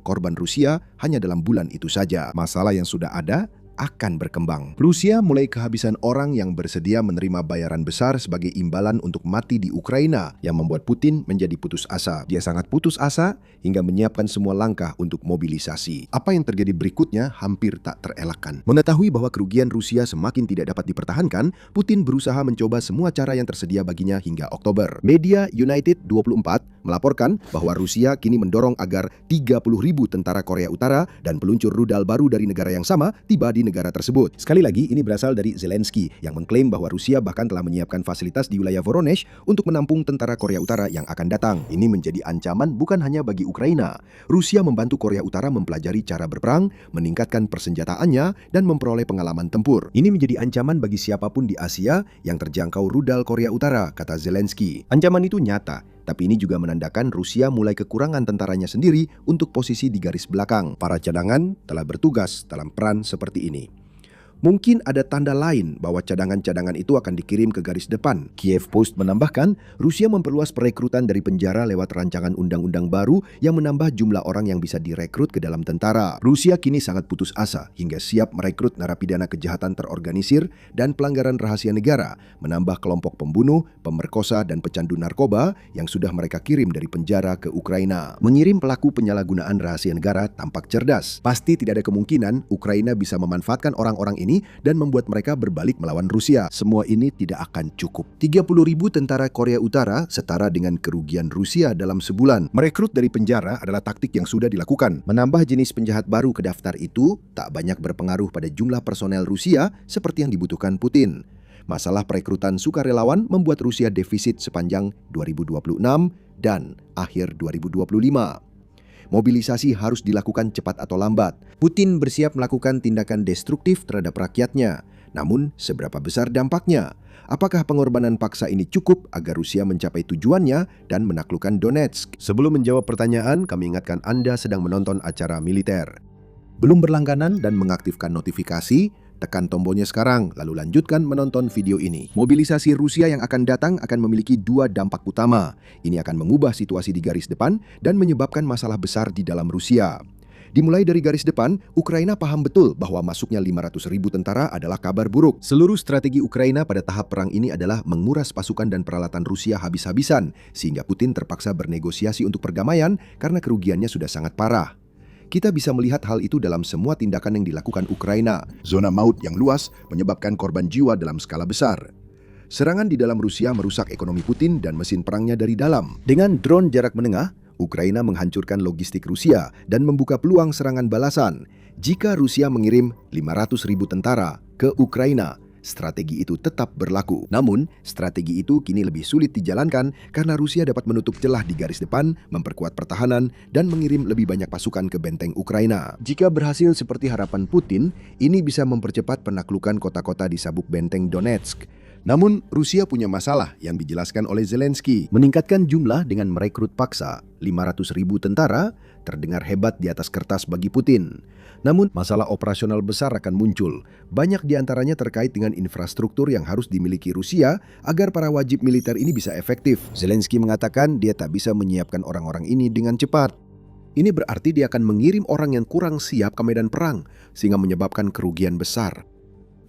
korban Rusia hanya dalam bulan itu saja. Masalah yang sudah ada akan berkembang. Rusia mulai kehabisan orang yang bersedia menerima bayaran besar sebagai imbalan untuk mati di Ukraina yang membuat Putin menjadi putus asa. Dia sangat putus asa hingga menyiapkan semua langkah untuk mobilisasi. Apa yang terjadi berikutnya hampir tak terelakkan. Mengetahui bahwa kerugian Rusia semakin tidak dapat dipertahankan, Putin berusaha mencoba semua cara yang tersedia baginya hingga Oktober. Media United 24 melaporkan bahwa Rusia kini mendorong agar 30.000 tentara Korea Utara dan peluncur rudal baru dari negara yang sama tiba di negara tersebut. Sekali lagi, ini berasal dari Zelensky yang mengklaim bahwa Rusia bahkan telah menyiapkan fasilitas di wilayah Voronezh untuk menampung tentara Korea Utara yang akan datang. Ini menjadi ancaman bukan hanya bagi Ukraina. Rusia membantu Korea Utara mempelajari cara berperang, meningkatkan persenjataannya, dan memperoleh pengalaman tempur. Ini menjadi ancaman bagi siapapun di Asia yang terjangkau rudal Korea Utara, kata Zelensky. Ancaman itu nyata, tapi ini juga menandakan Rusia mulai kekurangan tentaranya sendiri untuk posisi di garis belakang. Para cadangan telah bertugas dalam peran seperti ini. Mungkin ada tanda lain bahwa cadangan-cadangan itu akan dikirim ke garis depan. Kiev Post menambahkan, Rusia memperluas perekrutan dari penjara lewat rancangan undang-undang baru yang menambah jumlah orang yang bisa direkrut ke dalam tentara. Rusia kini sangat putus asa hingga siap merekrut narapidana kejahatan terorganisir dan pelanggaran rahasia negara, menambah kelompok pembunuh, pemerkosa, dan pecandu narkoba yang sudah mereka kirim dari penjara ke Ukraina. Mengirim pelaku penyalahgunaan rahasia negara tampak cerdas. Pasti tidak ada kemungkinan Ukraina bisa memanfaatkan orang-orang ini dan membuat mereka berbalik melawan Rusia. Semua ini tidak akan cukup. 30.000 tentara Korea Utara setara dengan kerugian Rusia dalam sebulan. Merekrut dari penjara adalah taktik yang sudah dilakukan. Menambah jenis penjahat baru ke daftar itu tak banyak berpengaruh pada jumlah personel Rusia seperti yang dibutuhkan Putin. Masalah perekrutan sukarelawan membuat Rusia defisit sepanjang 2026 dan akhir 2025. Mobilisasi harus dilakukan cepat atau lambat. Putin bersiap melakukan tindakan destruktif terhadap rakyatnya. Namun, seberapa besar dampaknya? Apakah pengorbanan paksa ini cukup agar Rusia mencapai tujuannya dan menaklukkan Donetsk? Sebelum menjawab pertanyaan, kami ingatkan Anda sedang menonton acara militer. Belum berlangganan dan mengaktifkan notifikasi? Tekan tombolnya sekarang, lalu lanjutkan menonton video ini. Mobilisasi Rusia yang akan datang akan memiliki dua dampak utama. Ini akan mengubah situasi di garis depan dan menyebabkan masalah besar di dalam Rusia. Dimulai dari garis depan, Ukraina paham betul bahwa masuknya 500.000 tentara adalah kabar buruk. Seluruh strategi Ukraina pada tahap perang ini adalah menguras pasukan dan peralatan Rusia habis-habisan, sehingga Putin terpaksa bernegosiasi untuk perdamaian karena kerugiannya sudah sangat parah. Kita bisa melihat hal itu dalam semua tindakan yang dilakukan Ukraina. Zona maut yang luas menyebabkan korban jiwa dalam skala besar. Serangan di dalam Rusia merusak ekonomi Putin dan mesin perangnya dari dalam. Dengan drone jarak menengah, Ukraina menghancurkan logistik Rusia dan membuka peluang serangan balasan. Jika Rusia mengirim 500.000 tentara ke Ukraina, strategi itu tetap berlaku. Namun, strategi itu kini lebih sulit dijalankan karena Rusia dapat menutup celah di garis depan, memperkuat pertahanan, dan mengirim lebih banyak pasukan ke benteng Ukraina. Jika berhasil seperti harapan Putin, ini bisa mempercepat penaklukan kota-kota di sabuk benteng Donetsk. Namun, Rusia punya masalah yang dijelaskan oleh Zelensky. Meningkatkan jumlah dengan merekrut paksa 500.000 tentara terdengar hebat di atas kertas bagi Putin. Namun, masalah operasional besar akan muncul. Banyak di antaranya terkait dengan infrastruktur yang harus dimiliki Rusia agar para wajib militer ini bisa efektif. Zelensky mengatakan dia tak bisa menyiapkan orang-orang ini dengan cepat. Ini berarti dia akan mengirim orang yang kurang siap ke medan perang, sehingga menyebabkan kerugian besar.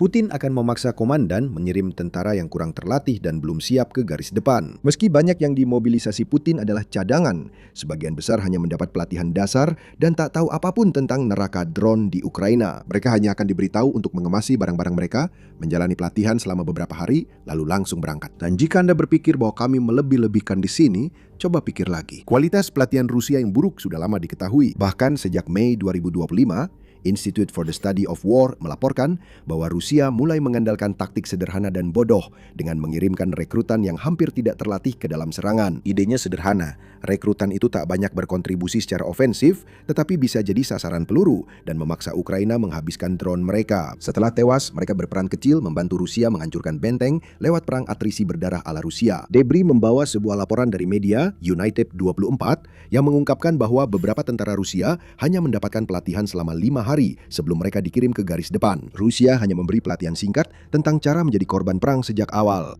Putin akan memaksa komandan mengirim tentara yang kurang terlatih dan belum siap ke garis depan. Meski banyak yang dimobilisasi Putin adalah cadangan, sebagian besar hanya mendapat pelatihan dasar dan tak tahu apapun tentang neraka drone di Ukraina. Mereka hanya akan diberitahu untuk mengemasi barang-barang mereka, menjalani pelatihan selama beberapa hari, lalu langsung berangkat. Dan jika Anda berpikir bahwa kami melebih-lebihkan di sini, coba pikir lagi. Kualitas pelatihan Rusia yang buruk sudah lama diketahui. Bahkan sejak Mei 2025, Institute for the Study of War melaporkan bahwa Rusia mulai mengandalkan taktik sederhana dan bodoh dengan mengirimkan rekrutan yang hampir tidak terlatih ke dalam serangan. Idenya sederhana, rekrutan itu tak banyak berkontribusi secara ofensif, tetapi bisa jadi sasaran peluru dan memaksa Ukraina menghabiskan drone mereka. Setelah tewas, mereka berperan kecil membantu Rusia menghancurkan benteng lewat perang atrisi berdarah ala Rusia. Debris membawa sebuah laporan dari media United 24 yang mengungkapkan bahwa beberapa tentara Rusia hanya mendapatkan pelatihan selama 5 hari hari sebelum mereka dikirim ke garis depan. Rusia hanya memberi pelatihan singkat tentang cara menjadi korban perang sejak awal.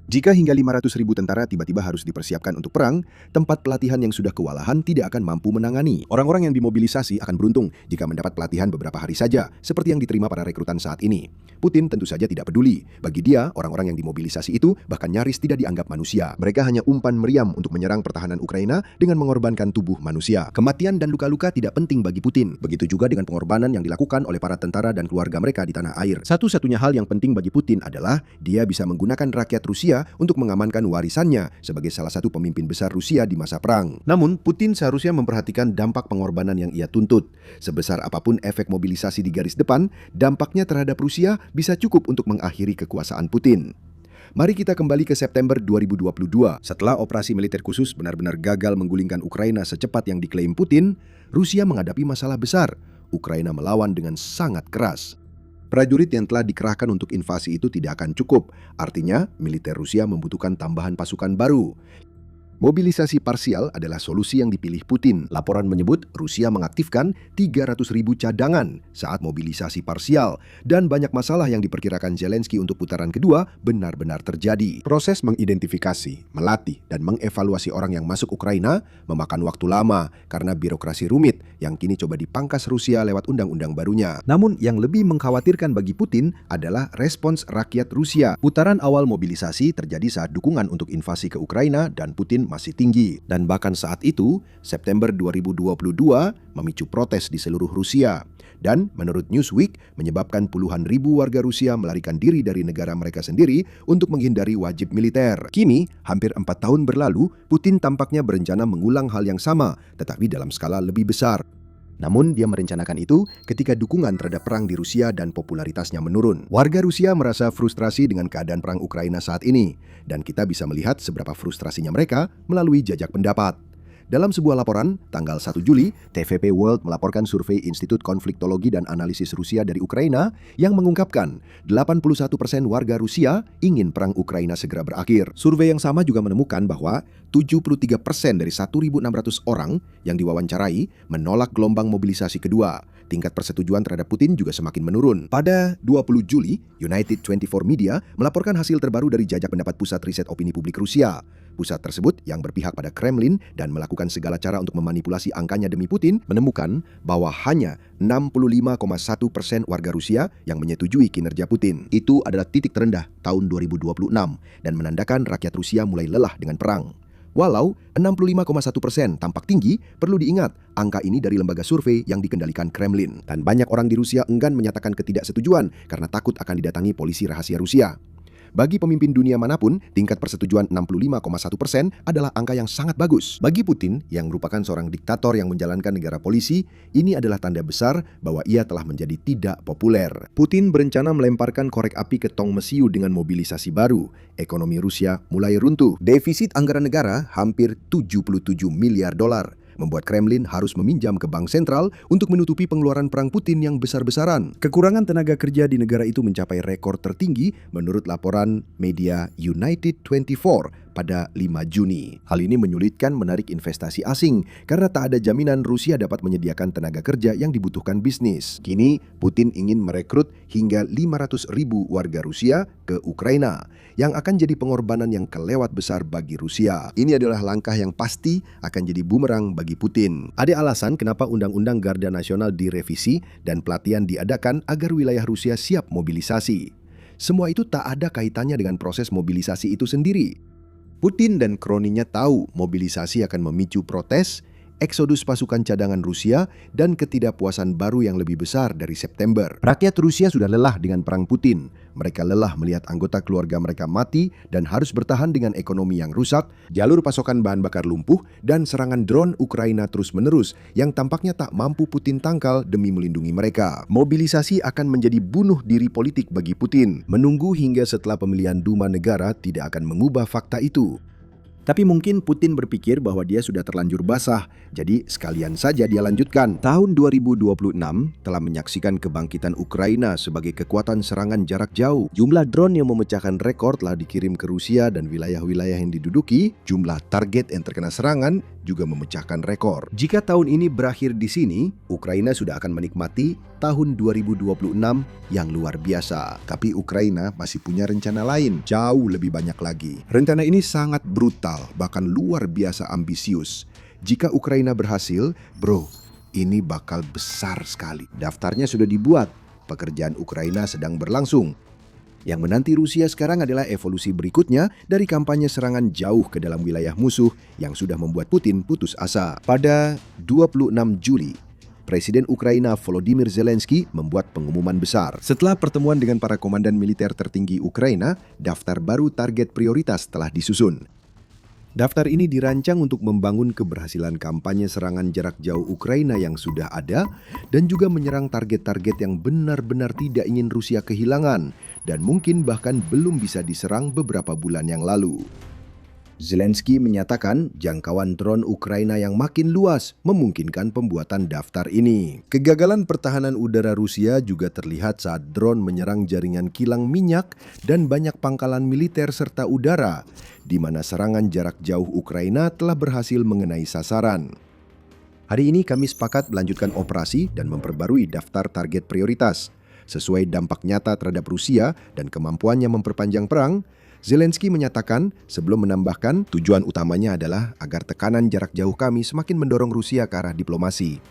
Jika hingga 500.000 tentara tiba-tiba harus dipersiapkan untuk perang, tempat pelatihan yang sudah kewalahan tidak akan mampu menangani. Orang-orang yang dimobilisasi akan beruntung jika mendapat pelatihan beberapa hari saja, seperti yang diterima para rekrutan saat ini. Putin tentu saja tidak peduli. Bagi dia, orang-orang yang dimobilisasi itu bahkan nyaris tidak dianggap manusia. Mereka hanya umpan meriam untuk menyerang pertahanan Ukraina dengan mengorbankan tubuh manusia. Kematian dan luka-luka tidak penting bagi Putin. Begitu juga dengan pengorbanan yang dilakukan oleh para tentara dan keluarga mereka di tanah air. Satu-satunya hal yang penting bagi Putin adalah dia bisa menggunakan rakyat Rusia untuk mengamankan warisannya sebagai salah satu pemimpin besar Rusia di masa perang. Namun, Putin seharusnya memperhatikan dampak pengorbanan yang ia tuntut. Sebesar apapun efek mobilisasi di garis depan, dampaknya terhadap Rusia bisa cukup untuk mengakhiri kekuasaan Putin. Mari kita kembali ke September 2022. Setelah operasi militer khusus benar-benar gagal menggulingkan Ukraina secepat yang diklaim Putin, Rusia menghadapi masalah besar. Ukraina melawan dengan sangat keras. Prajurit yang telah dikerahkan untuk invasi itu tidak akan cukup. Artinya, militer Rusia membutuhkan tambahan pasukan baru. Mobilisasi parsial adalah solusi yang dipilih Putin. Laporan menyebut Rusia mengaktifkan 300.000 cadangan saat mobilisasi parsial, dan banyak masalah yang diperkirakan Zelensky untuk putaran kedua benar-benar terjadi. Proses mengidentifikasi, melatih, dan mengevaluasi orang yang masuk Ukraina memakan waktu lama karena birokrasi rumit yang kini coba dipangkas Rusia lewat undang-undang barunya. Namun yang lebih mengkhawatirkan bagi Putin adalah respons rakyat Rusia. Putaran awal mobilisasi terjadi saat dukungan untuk invasi ke Ukraina dan Putin masih tinggi. Dan bahkan saat itu, September 2022 memicu protes di seluruh Rusia. Dan menurut Newsweek, menyebabkan puluhan ribu warga Rusia melarikan diri dari negara mereka sendiri untuk menghindari wajib militer. Kini, hampir 4 tahun berlalu, Putin tampaknya berencana mengulang hal yang sama, tetapi dalam skala lebih besar. Namun dia merencanakan itu ketika dukungan terhadap perang di Rusia dan popularitasnya menurun. Warga Rusia merasa frustrasi dengan keadaan perang Ukraina saat ini, dan kita bisa melihat seberapa frustrasinya mereka melalui jajak pendapat. Dalam sebuah laporan, tanggal 1 Juli, TVP World melaporkan survei Institut Konfliktologi dan Analisis Rusia dari Ukraina yang mengungkapkan 81% warga Rusia ingin perang Ukraina segera berakhir. Survei yang sama juga menemukan bahwa 73% dari 1.600 orang yang diwawancarai menolak gelombang mobilisasi kedua. Tingkat persetujuan terhadap Putin juga semakin menurun. Pada 20 Juli, United 24 Media melaporkan hasil terbaru dari jajak pendapat Pusat Riset Opini Publik Rusia. Pusat tersebut yang berpihak pada Kremlin dan melakukan segala cara untuk memanipulasi angkanya demi Putin menemukan bahwa hanya 65,1% warga Rusia yang menyetujui kinerja Putin. Itu adalah titik terendah tahun 2026 dan menandakan rakyat Rusia mulai lelah dengan perang. Walau 65,1% tampak tinggi, perlu diingat angka ini dari lembaga survei yang dikendalikan Kremlin. Dan banyak orang di Rusia enggan menyatakan ketidaksetujuan karena takut akan didatangi polisi rahasia Rusia. Bagi pemimpin dunia manapun, tingkat persetujuan 65,1% adalah angka yang sangat bagus. Bagi Putin, yang merupakan seorang diktator yang menjalankan negara polisi, ini adalah tanda besar bahwa ia telah menjadi tidak populer. Putin berencana melemparkan korek api ke tong mesiu dengan mobilisasi baru. Ekonomi Rusia mulai runtuh. Defisit anggaran negara hampir 77 miliar dolar. Membuat Kremlin harus meminjam ke bank sentral untuk menutupi pengeluaran perang Putin yang besar-besaran. Kekurangan tenaga kerja di negara itu mencapai rekor tertinggi menurut laporan media United 24 pada 5 Juni. Hal ini menyulitkan menarik investasi asing karena tak ada jaminan Rusia dapat menyediakan tenaga kerja yang dibutuhkan bisnis. Kini, Putin ingin merekrut hingga 500.000 warga Rusia ke Ukraina yang akan jadi pengorbanan yang kelewat besar bagi Rusia. Ini adalah langkah yang pasti akan jadi bumerang bagi Putin. Ada alasan kenapa Undang-Undang Garda Nasional direvisi dan pelatihan diadakan agar wilayah Rusia siap mobilisasi. Semua itu tak ada kaitannya dengan proses mobilisasi itu sendiri. Putin dan kroninya tahu mobilisasi akan memicu protes, eksodus pasukan cadangan Rusia, dan ketidakpuasan baru yang lebih besar dari September. Rakyat Rusia sudah lelah dengan perang Putin. Mereka lelah melihat anggota keluarga mereka mati dan harus bertahan dengan ekonomi yang rusak, jalur pasokan bahan bakar lumpuh, dan serangan drone Ukraina terus-menerus yang tampaknya tak mampu Putin tangkal demi melindungi mereka. Mobilisasi akan menjadi bunuh diri politik bagi Putin. Menunggu hingga setelah pemilihan Duma negara tidak akan mengubah fakta itu. Tapi mungkin Putin berpikir bahwa dia sudah terlanjur basah, jadi sekalian saja dia lanjutkan. Tahun 2026 telah menyaksikan kebangkitan Ukraina sebagai kekuatan serangan jarak jauh. Jumlah drone yang memecahkan rekor telah dikirim ke Rusia dan wilayah-wilayah yang diduduki. Jumlah target yang terkena serangan juga memecahkan rekor. Jika tahun ini berakhir di sini, Ukraina sudah akan menikmati tahun 2026 yang luar biasa. Tapi Ukraina masih punya rencana lain, jauh lebih banyak lagi. Rencana ini sangat brutal, bahkan luar biasa ambisius. Jika Ukraina berhasil, bro, ini bakal besar sekali. Daftarnya sudah dibuat, pekerjaan Ukraina sedang berlangsung. Yang menanti Rusia sekarang adalah evolusi berikutnya dari kampanye serangan jauh ke dalam wilayah musuh yang sudah membuat Putin putus asa. Pada 26 Juli, Presiden Ukraina Volodymyr Zelensky membuat pengumuman besar. Setelah pertemuan dengan para komandan militer tertinggi Ukraina, daftar baru target prioritas telah disusun. Daftar ini dirancang untuk membangun keberhasilan kampanye serangan jarak jauh Ukraina yang sudah ada dan juga menyerang target-target yang benar-benar tidak ingin Rusia kehilangan dan mungkin bahkan belum bisa diserang beberapa bulan yang lalu. Zelensky menyatakan jangkauan drone Ukraina yang makin luas memungkinkan pembuatan daftar ini. Kegagalan pertahanan udara Rusia juga terlihat saat drone menyerang jaringan kilang minyak dan banyak pangkalan militer serta udara, di mana serangan jarak jauh Ukraina telah berhasil mengenai sasaran. Hari ini kami sepakat melanjutkan operasi dan memperbarui daftar target prioritas. Sesuai dampak nyata terhadap Rusia dan kemampuannya memperpanjang perang, Zelensky menyatakan sebelum menambahkan tujuan utamanya adalah agar tekanan jarak jauh kami semakin mendorong Rusia ke arah diplomasi.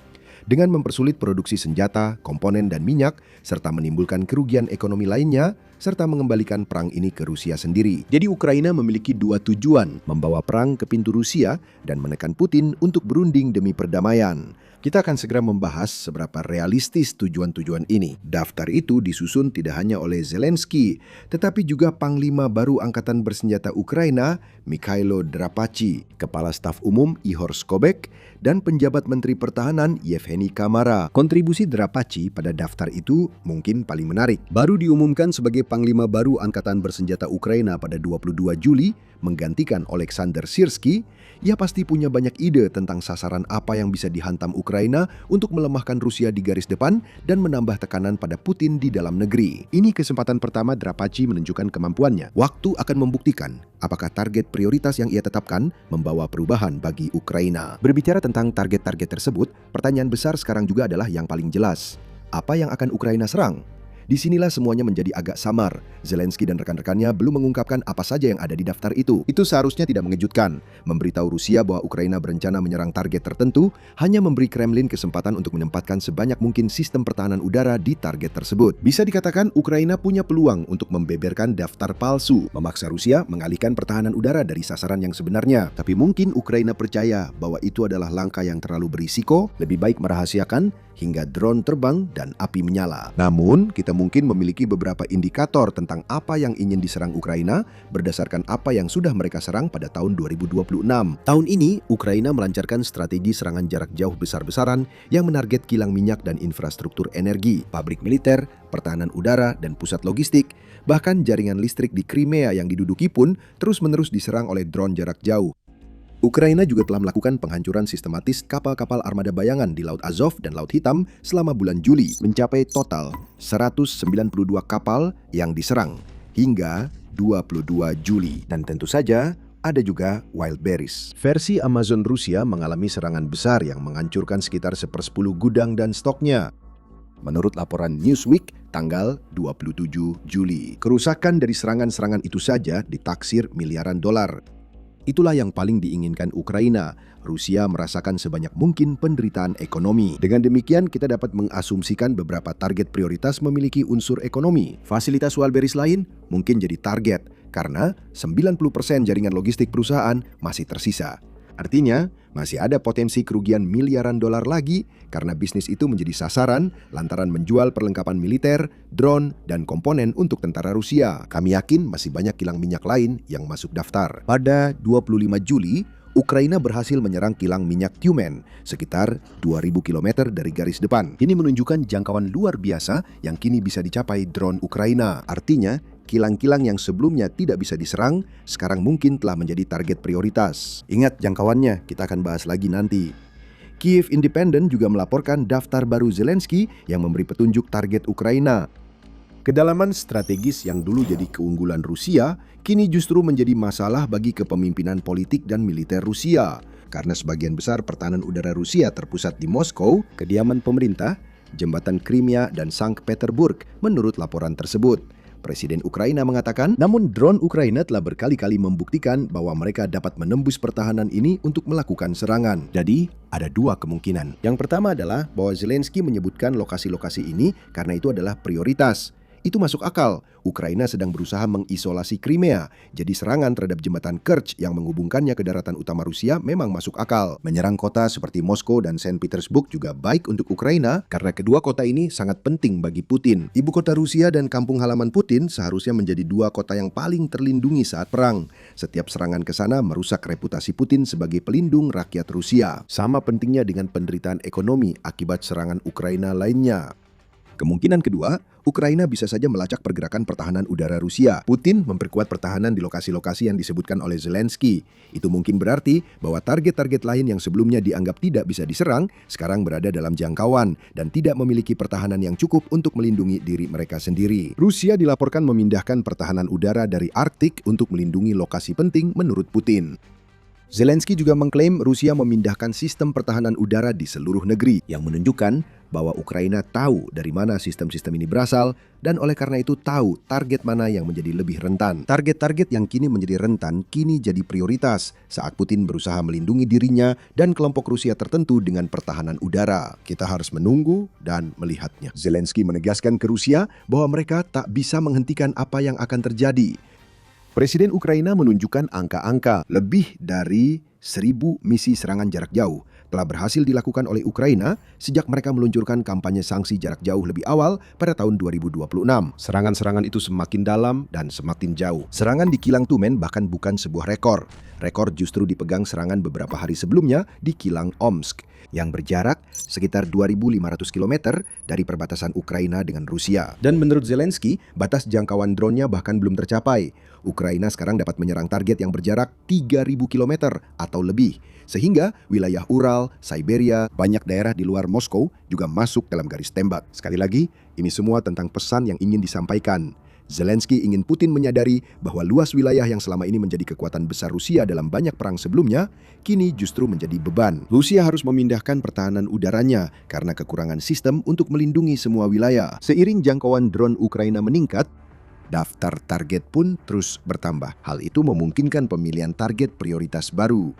Dengan mempersulit produksi senjata, komponen dan minyak, serta menimbulkan kerugian ekonomi lainnya, serta mengembalikan perang ini ke Rusia sendiri. Jadi Ukraina memiliki dua tujuan, membawa perang ke pintu Rusia dan menekan Putin untuk berunding demi perdamaian. Kita akan segera membahas seberapa realistis tujuan-tujuan ini. Daftar itu disusun tidak hanya oleh Zelensky, tetapi juga Panglima baru Angkatan Bersenjata Ukraina, Mikhailo Drapachy, Kepala Staf Umum Ihor Skobek, dan penjabat Menteri Pertahanan Yevgeny Kamara. Kontribusi Drapachy pada daftar itu mungkin paling menarik. Baru diumumkan sebagai Panglima baru Angkatan Bersenjata Ukraina pada 22 Juli, menggantikan Oleksandr Syrskyi, ia pasti punya banyak ide tentang sasaran apa yang bisa dihantam Ukraina untuk melemahkan Rusia di garis depan dan menambah tekanan pada Putin di dalam negeri. Ini kesempatan pertama Drapachy menunjukkan kemampuannya. Waktu akan membuktikan apakah target prioritas yang ia tetapkan membawa perubahan bagi Ukraina. Berbicara tentang target-target tersebut, pertanyaan besar sekarang juga adalah yang paling jelas. Apa yang akan Ukraina serang? Disinilah semuanya menjadi agak samar. Zelensky dan rekan-rekannya belum mengungkapkan apa saja yang ada di daftar itu. Itu seharusnya tidak mengejutkan. Memberitahu Rusia bahwa Ukraina berencana menyerang target tertentu hanya memberi Kremlin kesempatan untuk menempatkan sebanyak mungkin sistem pertahanan udara di target tersebut. Bisa dikatakan Ukraina punya peluang untuk membeberkan daftar palsu, memaksa Rusia mengalihkan pertahanan udara dari sasaran yang sebenarnya. Tapi mungkin Ukraina percaya bahwa itu adalah langkah yang terlalu berisiko, lebih baik merahasiakan hingga drone terbang dan api menyala. Namun, kita mungkin memiliki beberapa indikator tentang apa yang ingin diserang Ukraina berdasarkan apa yang sudah mereka serang pada tahun 2026. Tahun ini, Ukraina melancarkan strategi serangan jarak jauh besar-besaran yang menarget kilang minyak dan infrastruktur energi, pabrik militer, pertahanan udara, dan pusat logistik. Bahkan jaringan listrik di Crimea yang diduduki pun terus-menerus diserang oleh drone jarak jauh. Ukraina juga telah melakukan penghancuran sistematis kapal-kapal armada bayangan di Laut Azov dan Laut Hitam selama bulan Juli, mencapai total 192 kapal yang diserang hingga 22 Juli. Dan tentu saja ada juga Wildberries. Versi Amazon Rusia mengalami serangan besar yang menghancurkan sekitar 1/10 gudang dan stoknya. Menurut laporan Newsweek, tanggal 27 Juli. Kerusakan dari serangan-serangan itu saja ditaksir miliaran dolar. Itulah yang paling diinginkan Ukraina. Rusia merasakan sebanyak mungkin penderitaan ekonomi. Dengan demikian, kita dapat mengasumsikan beberapa target prioritas memiliki unsur ekonomi. Fasilitas Wildberries lain mungkin jadi target, karena 90% jaringan logistik perusahaan masih tersisa. Artinya, masih ada potensi kerugian miliaran dolar lagi karena bisnis itu menjadi sasaran lantaran menjual perlengkapan militer, drone, dan komponen untuk tentara Rusia. Kami yakin masih banyak kilang minyak lain yang masuk daftar. Pada 25 Juli, Ukraina berhasil menyerang kilang minyak Tyumen, sekitar 2.000 km dari garis depan. Ini menunjukkan jangkauan luar biasa yang kini bisa dicapai drone Ukraina. Artinya, Kilang-kilang yang sebelumnya tidak bisa diserang, sekarang mungkin telah menjadi target prioritas. Ingat jangkauannya, kita akan bahas lagi nanti. Kiev Independent juga melaporkan daftar baru Zelensky yang memberi petunjuk target Ukraina. Kedalaman strategis yang dulu jadi keunggulan Rusia, kini justru menjadi masalah bagi kepemimpinan politik dan militer Rusia. Karena sebagian besar pertahanan udara Rusia terpusat di Moskow, kediaman pemerintah, jembatan Crimea, dan Sankt Petersburg, menurut laporan tersebut. Presiden Ukraina mengatakan, namun drone Ukraina telah berkali-kali membuktikan bahwa mereka dapat menembus pertahanan ini untuk melakukan serangan. Jadi, ada dua kemungkinan. Yang pertama adalah bahwa Zelensky menyebutkan lokasi-lokasi ini karena itu adalah prioritas. Itu masuk akal. Ukraina sedang berusaha mengisolasi Crimea, jadi serangan terhadap jembatan Kerch yang menghubungkannya ke daratan utama Rusia memang masuk akal. Menyerang kota seperti Moskow dan Saint Petersburg juga baik untuk Ukraina karena kedua kota ini sangat penting bagi Putin. Ibu kota Rusia dan kampung halaman Putin seharusnya menjadi dua kota yang paling terlindungi saat perang. Setiap serangan ke sana merusak reputasi Putin sebagai pelindung rakyat Rusia. Sama pentingnya dengan penderitaan ekonomi akibat serangan Ukraina lainnya. Kemungkinan kedua, Ukraina bisa saja melacak pergerakan pertahanan udara Rusia. Putin memperkuat pertahanan di lokasi-lokasi yang disebutkan oleh Zelensky. Itu mungkin berarti bahwa target-target lain yang sebelumnya dianggap tidak bisa diserang, sekarang berada dalam jangkauan dan tidak memiliki pertahanan yang cukup untuk melindungi diri mereka sendiri. Rusia dilaporkan memindahkan pertahanan udara dari Arktik untuk melindungi lokasi penting menurut Putin. Zelensky juga mengklaim Rusia memindahkan sistem pertahanan udara di seluruh negeri yang menunjukkan bahwa Ukraina tahu dari mana sistem-sistem ini berasal dan oleh karena itu tahu target mana yang menjadi lebih rentan. Target-target yang kini menjadi rentan kini jadi prioritas saat Putin berusaha melindungi dirinya dan kelompok Rusia tertentu dengan pertahanan udara. Kita harus menunggu dan melihatnya. Zelensky menegaskan ke Rusia bahwa mereka tak bisa menghentikan apa yang akan terjadi. Presiden Ukraina menunjukkan angka-angka lebih dari 1.000 misi serangan jarak jauh telah berhasil dilakukan oleh Ukraina sejak mereka meluncurkan kampanye sanksi jarak jauh lebih awal pada tahun 2026. Serangan-serangan itu semakin dalam dan semakin jauh. Serangan di Kilang Tumen bahkan bukan sebuah rekor. Rekor justru dipegang serangan beberapa hari sebelumnya di Kilang Omsk yang berjarak sekitar 2.500 km dari perbatasan Ukraina dengan Rusia. Dan menurut Zelensky, batas jangkauan drone-nya bahkan belum tercapai. Ukraina sekarang dapat menyerang target yang berjarak 3.000 km atau lebih. Sehingga wilayah Ural, Siberia, banyak daerah di luar Moskow juga masuk dalam garis tembak. Sekali lagi, ini semua tentang pesan yang ingin disampaikan. Zelensky ingin Putin menyadari bahwa luas wilayah yang selama ini menjadi kekuatan besar Rusia dalam banyak perang sebelumnya, kini justru menjadi beban. Rusia harus memindahkan pertahanan udaranya karena kekurangan sistem untuk melindungi semua wilayah. Seiring jangkauan drone Ukraina meningkat, daftar target pun terus bertambah. Hal itu memungkinkan pemilihan target prioritas baru.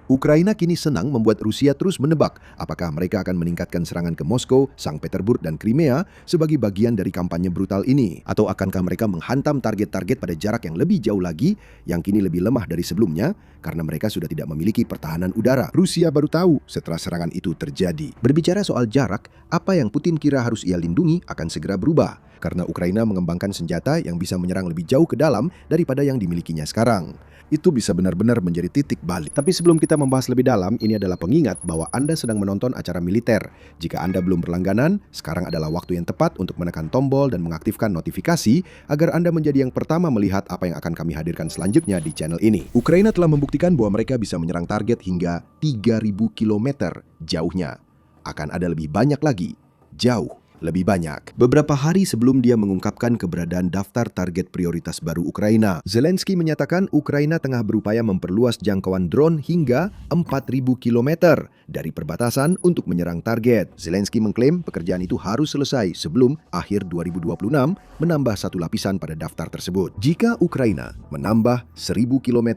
Ukraina kini senang membuat Rusia terus menebak apakah mereka akan meningkatkan serangan ke Moskow, Sankt Petersburg, dan Crimea sebagai bagian dari kampanye brutal ini. Atau akankah mereka menghantam target-target pada jarak yang lebih jauh lagi, yang kini lebih lemah dari sebelumnya, karena mereka sudah tidak memiliki pertahanan udara. Rusia baru tahu setelah serangan itu terjadi. Berbicara soal jarak, apa yang Putin kira harus ia lindungi akan segera berubah, karena Ukraina mengembangkan senjata yang bisa menyerang lebih jauh ke dalam daripada yang dimilikinya sekarang. Itu bisa benar-benar menjadi titik balik. Tapi sebelum kita membahas lebih dalam, ini adalah pengingat bahwa Anda sedang menonton acara militer. Jika Anda belum berlangganan, sekarang adalah waktu yang tepat untuk menekan tombol dan mengaktifkan notifikasi agar Anda menjadi yang pertama melihat apa yang akan kami hadirkan selanjutnya di channel ini. Ukraina telah membuktikan bahwa mereka bisa menyerang target hingga 3.000 km jauhnya. Akan ada lebih banyak lagi, jauh lebih banyak. Beberapa hari sebelum dia mengungkapkan keberadaan daftar target prioritas baru Ukraina, Zelensky menyatakan Ukraina tengah berupaya memperluas jangkauan drone hingga 4.000 km dari perbatasan untuk menyerang target. Zelensky mengklaim pekerjaan itu harus selesai sebelum akhir 2026 menambah satu lapisan pada daftar tersebut. Jika Ukraina menambah 1.000 km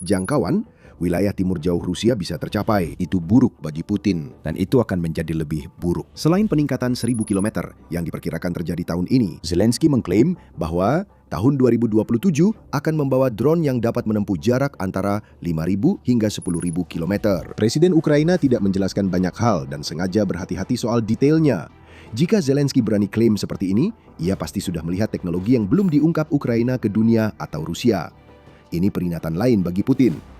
jangkauan, wilayah timur jauh Rusia bisa tercapai. Itu buruk bagi Putin, dan itu akan menjadi lebih buruk. Selain peningkatan 1.000 km yang diperkirakan terjadi tahun ini, Zelensky mengklaim bahwa tahun 2027 akan membawa drone yang dapat menempuh jarak antara 5.000 hingga 10.000 km. Presiden Ukraina tidak menjelaskan banyak hal dan sengaja berhati-hati soal detailnya. Jika Zelensky berani klaim seperti ini, ia pasti sudah melihat teknologi yang belum diungkap Ukraina ke dunia atau Rusia. Ini peringatan lain bagi Putin.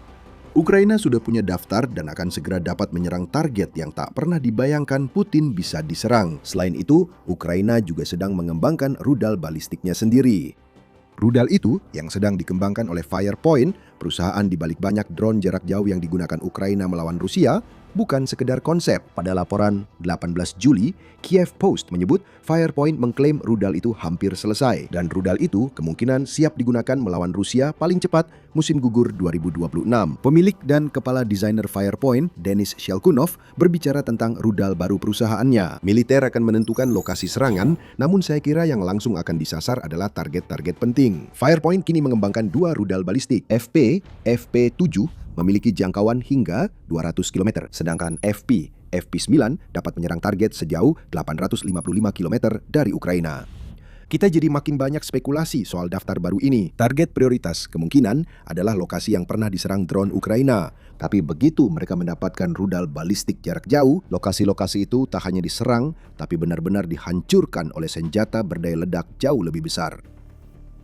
Ukraina sudah punya daftar dan akan segera dapat menyerang target yang tak pernah dibayangkan Putin bisa diserang. Selain itu, Ukraina juga sedang mengembangkan rudal balistiknya sendiri. Rudal itu yang sedang dikembangkan oleh Firepoint, perusahaan di balik banyak drone jarak jauh yang digunakan Ukraina melawan Rusia, bukan sekedar konsep. Pada laporan 18 Juli, Kiev Post menyebut Firepoint mengklaim rudal itu hampir selesai dan rudal itu kemungkinan siap digunakan melawan Rusia paling cepat musim gugur 2026. Pemilik dan kepala desainer Firepoint, Denis Shelkunov, berbicara tentang rudal baru perusahaannya. Militer akan menentukan lokasi serangan, namun saya kira yang langsung akan disasar adalah target-target penting. Firepoint kini mengembangkan dua rudal balistik, FP7 memiliki jangkauan hingga 200 km, sedangkan FP9 dapat menyerang target sejauh 855 km dari Ukraina. Kita jadi makin banyak spekulasi soal daftar baru ini. Target prioritas kemungkinan adalah lokasi yang pernah diserang drone Ukraina. Tapi begitu mereka mendapatkan rudal balistik jarak jauh, lokasi-lokasi itu tak hanya diserang, tapi benar-benar dihancurkan oleh senjata berdaya ledak jauh lebih besar.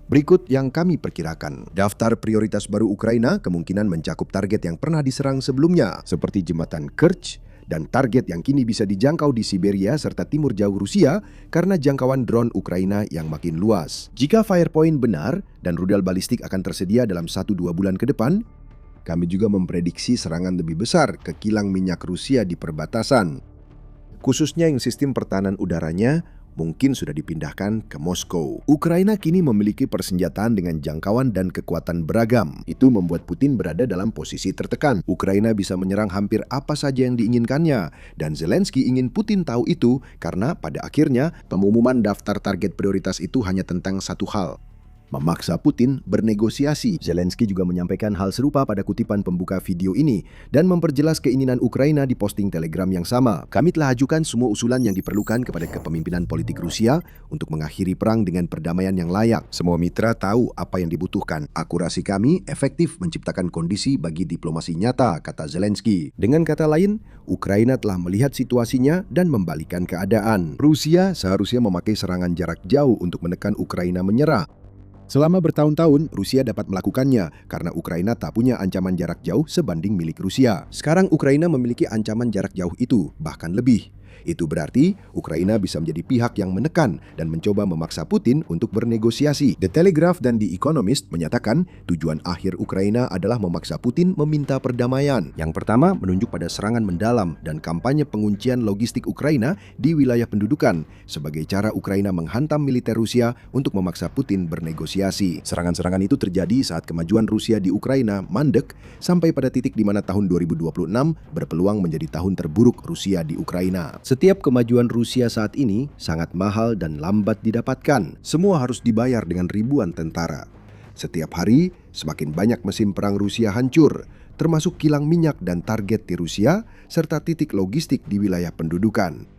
Berikut yang kami perkirakan. Daftar prioritas baru Ukraina kemungkinan mencakup target yang pernah diserang sebelumnya, seperti jembatan Kerch, dan target yang kini bisa dijangkau di Siberia serta timur jauh Rusia karena jangkauan drone Ukraina yang makin luas. Jika Firepoint benar dan rudal balistik akan tersedia dalam 1-2 bulan ke depan, kami juga memprediksi serangan lebih besar ke kilang minyak Rusia di perbatasan. Khususnya yang sistem pertahanan udaranya mungkin sudah dipindahkan ke Moskow. Ukraina kini memiliki persenjataan dengan jangkauan dan kekuatan beragam. Itu membuat Putin berada dalam posisi tertekan. Ukraina bisa menyerang hampir apa saja yang diinginkannya, dan Zelensky ingin Putin tahu itu karena pada akhirnya pengumuman daftar target prioritas itu hanya tentang satu hal: memaksa Putin bernegosiasi. Zelensky juga menyampaikan hal serupa pada kutipan pembuka video ini dan memperjelas keinginan Ukraina di posting Telegram yang sama. Kami telah ajukan semua usulan yang diperlukan kepada kepemimpinan politik Rusia untuk mengakhiri perang dengan perdamaian yang layak. Semua mitra tahu apa yang dibutuhkan. Akurasi kami efektif menciptakan kondisi bagi diplomasi nyata, kata Zelensky. Dengan kata lain, Ukraina telah melihat situasinya dan membalikkan keadaan. Rusia seharusnya memakai serangan jarak jauh untuk menekan Ukraina menyerah. Selama bertahun-tahun, Rusia dapat melakukannya karena Ukraina tak punya ancaman jarak jauh sebanding milik Rusia. Sekarang Ukraina memiliki ancaman jarak jauh itu, bahkan lebih. Itu berarti Ukraina bisa menjadi pihak yang menekan dan mencoba memaksa Putin untuk bernegosiasi. The Telegraph dan The Economist menyatakan tujuan akhir Ukraina adalah memaksa Putin meminta perdamaian. Yang pertama menunjuk pada serangan mendalam dan kampanye penguncian logistik Ukraina di wilayah pendudukan sebagai cara Ukraina menghantam militer Rusia untuk memaksa Putin bernegosiasi. Serangan-serangan itu terjadi saat kemajuan Rusia di Ukraina mandek sampai pada titik di mana tahun 2026 berpeluang menjadi tahun terburuk Rusia di Ukraina. Setiap kemajuan Rusia saat ini sangat mahal dan lambat didapatkan. Semua harus dibayar dengan ribuan tentara. Setiap hari, semakin banyak mesin perang Rusia hancur, termasuk kilang minyak dan target di Rusia, serta titik logistik di wilayah pendudukan.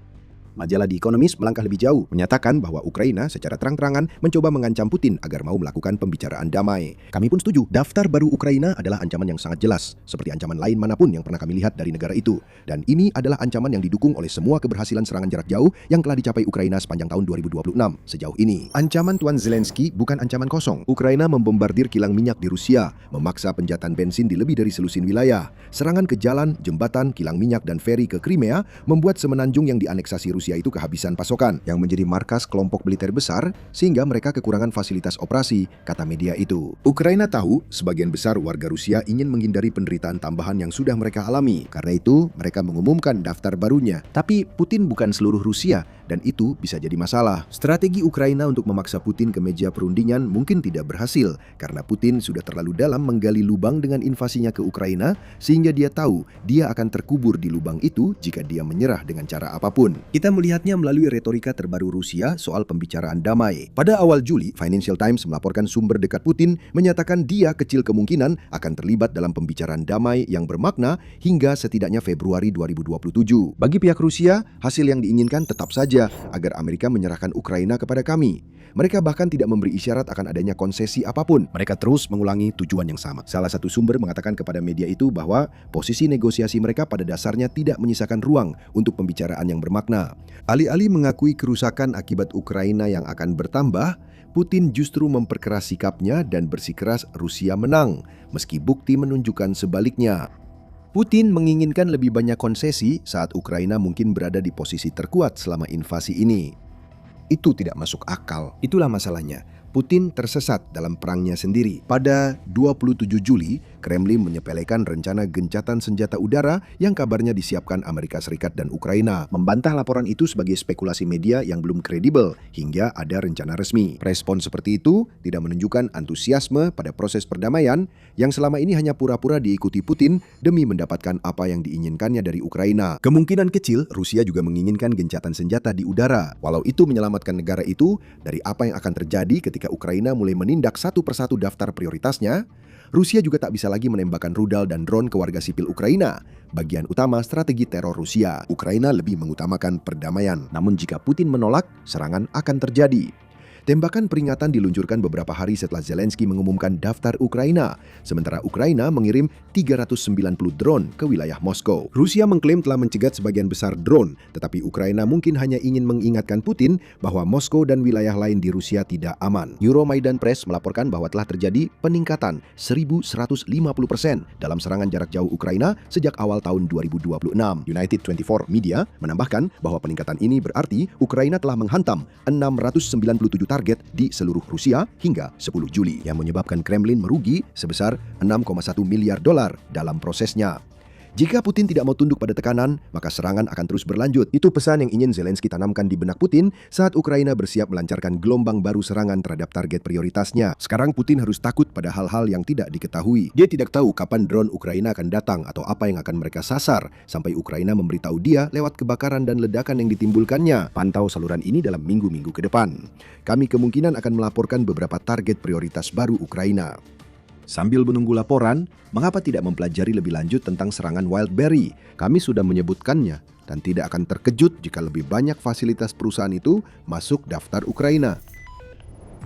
Majalah The Economist melangkah lebih jauh, menyatakan bahwa Ukraina secara terang-terangan mencoba mengancam Putin agar mau melakukan pembicaraan damai. Kami pun setuju, daftar baru Ukraina adalah ancaman yang sangat jelas, seperti ancaman lain manapun yang pernah kami lihat dari negara itu. Dan ini adalah ancaman yang didukung oleh semua keberhasilan serangan jarak jauh yang telah dicapai Ukraina sepanjang tahun 2026 sejauh ini. Ancaman Tuan Zelensky bukan ancaman kosong. Ukraina membombardir kilang minyak di Rusia, memaksa penjatan bensin di lebih dari selusin wilayah. Serangan ke jalan, jembatan, kilang minyak, dan feri ke Crimea membuat semenanjung yang dianeksasi Rusia itu kehabisan pasokan yang menjadi markas kelompok militer besar sehingga mereka kekurangan fasilitas operasi, kata media itu. Ukraina tahu sebagian besar warga Rusia ingin menghindari penderitaan tambahan yang sudah mereka alami. Karena itu, mereka mengumumkan daftar barunya. Tapi Putin bukan seluruh Rusia dan itu bisa jadi masalah. Strategi Ukraina untuk memaksa Putin ke meja perundingan mungkin tidak berhasil karena Putin sudah terlalu dalam menggali lubang dengan invasinya ke Ukraina sehingga dia tahu dia akan terkubur di lubang itu jika dia menyerah dengan cara apapun. Kita melihatnya melalui retorika terbaru Rusia soal pembicaraan damai. Pada awal Juli, Financial Times melaporkan sumber dekat Putin menyatakan dia kecil kemungkinan akan terlibat dalam pembicaraan damai yang bermakna hingga setidaknya Februari 2027. Bagi pihak Rusia, hasil yang diinginkan tetap saja agar Amerika menyerahkan Ukraina kepada kami. Mereka bahkan tidak memberi isyarat akan adanya konsesi apapun. Mereka terus mengulangi tujuan yang sama. Salah satu sumber mengatakan kepada media itu bahwa posisi negosiasi mereka pada dasarnya tidak menyisakan ruang untuk pembicaraan yang bermakna. Alih-alih mengakui kerusakan akibat Ukraina yang akan bertambah, Putin justru memperkeras sikapnya dan bersikeras Rusia menang, meski bukti menunjukkan sebaliknya. Putin menginginkan lebih banyak konsesi saat Ukraina mungkin berada di posisi terkuat selama invasi ini. Itu tidak masuk akal. Itulah masalahnya. Putin tersesat dalam perangnya sendiri. Pada 27 Juli, Kremlin menyepelekan rencana gencatan senjata udara yang kabarnya disiapkan Amerika Serikat dan Ukraina. Membantah laporan itu sebagai spekulasi media yang belum kredibel hingga ada rencana resmi. Respon seperti itu tidak menunjukkan antusiasme pada proses perdamaian yang selama ini hanya pura-pura diikuti Putin demi mendapatkan apa yang diinginkannya dari Ukraina. Kemungkinan kecil Rusia juga menginginkan gencatan senjata di udara. Walau itu menyelamatkan negara itu dari apa yang akan terjadi ketika Ukraina mulai menindak satu persatu daftar prioritasnya, Rusia juga tak bisa lagi menembakkan rudal dan drone ke warga sipil Ukraina, bagian utama strategi teror Rusia. Ukraina lebih mengutamakan perdamaian. Namun jika Putin menolak, serangan akan terjadi. Tembakan peringatan diluncurkan beberapa hari setelah Zelensky mengumumkan daftar Ukraina, sementara Ukraina mengirim 390 drone ke wilayah Moskow. Rusia mengklaim telah mencegat sebagian besar drone, tetapi Ukraina mungkin hanya ingin mengingatkan Putin bahwa Moskow dan wilayah lain di Rusia tidak aman. Euromaidan Press melaporkan bahwa telah terjadi peningkatan 1.150% dalam serangan jarak jauh Ukraina sejak awal tahun 2026. United 24 Media menambahkan bahwa peningkatan ini berarti Ukraina telah menghantam 697 target di seluruh Rusia hingga 10 Juli yang menyebabkan Kremlin merugi sebesar 6,1 miliar dolar dalam prosesnya. Jika Putin tidak mau tunduk pada tekanan, maka serangan akan terus berlanjut. Itu pesan yang ingin Zelensky tanamkan di benak Putin saat Ukraina bersiap melancarkan gelombang baru serangan terhadap target prioritasnya. Sekarang Putin harus takut pada hal-hal yang tidak diketahui. Dia tidak tahu kapan drone Ukraina akan datang atau apa yang akan mereka sasar, sampai Ukraina memberitahu dia lewat kebakaran dan ledakan yang ditimbulkannya. Pantau saluran ini dalam minggu-minggu ke depan. Kami kemungkinan akan melaporkan beberapa target prioritas baru Ukraina. Sambil menunggu laporan, mengapa tidak mempelajari lebih lanjut tentang serangan Wildberry? Kami sudah menyebutkannya dan tidak akan terkejut jika lebih banyak fasilitas perusahaan itu masuk daftar Ukraina.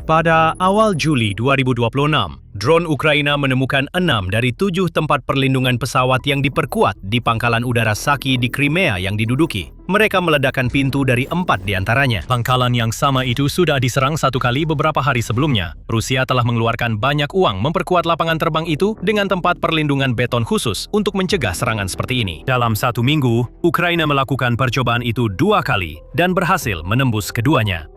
Pada awal Juli 2026, drone Ukraina menemukan 6 dari 7 tempat perlindungan pesawat yang diperkuat di pangkalan udara Saki di Crimea yang diduduki. Mereka meledakkan pintu dari 4 diantaranya. Pangkalan yang sama itu sudah diserang 1 kali beberapa hari sebelumnya. Rusia telah mengeluarkan banyak uang memperkuat lapangan terbang itu dengan tempat perlindungan beton khusus untuk mencegah serangan seperti ini. Dalam 1 minggu, Ukraina melakukan percobaan itu 2 kali dan berhasil menembus keduanya.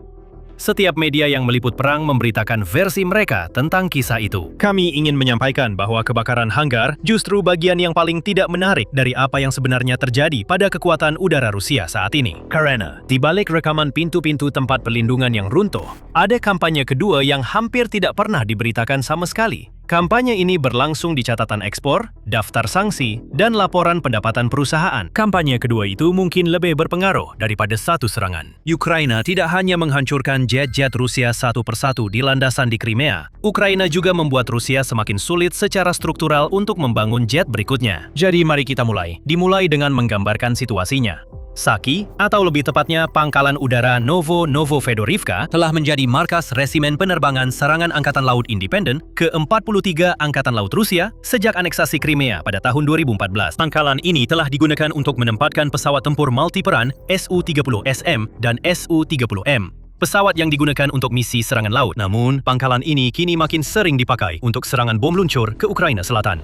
Setiap media yang meliput perang memberitakan versi mereka tentang kisah itu. Kami ingin menyampaikan bahwa kebakaran hanggar justru bagian yang paling tidak menarik dari apa yang sebenarnya terjadi pada kekuatan udara Rusia saat ini. Karena di balik rekaman pintu-pintu tempat perlindungan yang runtuh, ada kampanye kedua yang hampir tidak pernah diberitakan sama sekali. Kampanye ini berlangsung di catatan ekspor, daftar sanksi, dan laporan pendapatan perusahaan. Kampanye kedua itu mungkin lebih berpengaruh daripada satu serangan. Ukraina tidak hanya menghancurkan jet-jet Rusia satu persatu di landasan di Crimea, Ukraina juga membuat Rusia semakin sulit secara struktural untuk membangun jet berikutnya. Jadi mari kita mulai. Dimulai dengan menggambarkan situasinya. Saki, atau lebih tepatnya Pangkalan Udara Novo-Fedorivka, telah menjadi markas resimen penerbangan serangan Angkatan Laut Independen ke-43 Angkatan Laut Rusia sejak aneksasi Crimea pada tahun 2014. Pangkalan ini telah digunakan untuk menempatkan pesawat tempur multiperan Su-30SM dan Su-30M. Pesawat yang digunakan untuk misi serangan laut. Namun, pangkalan ini kini makin sering dipakai untuk serangan bom luncur ke Ukraina Selatan.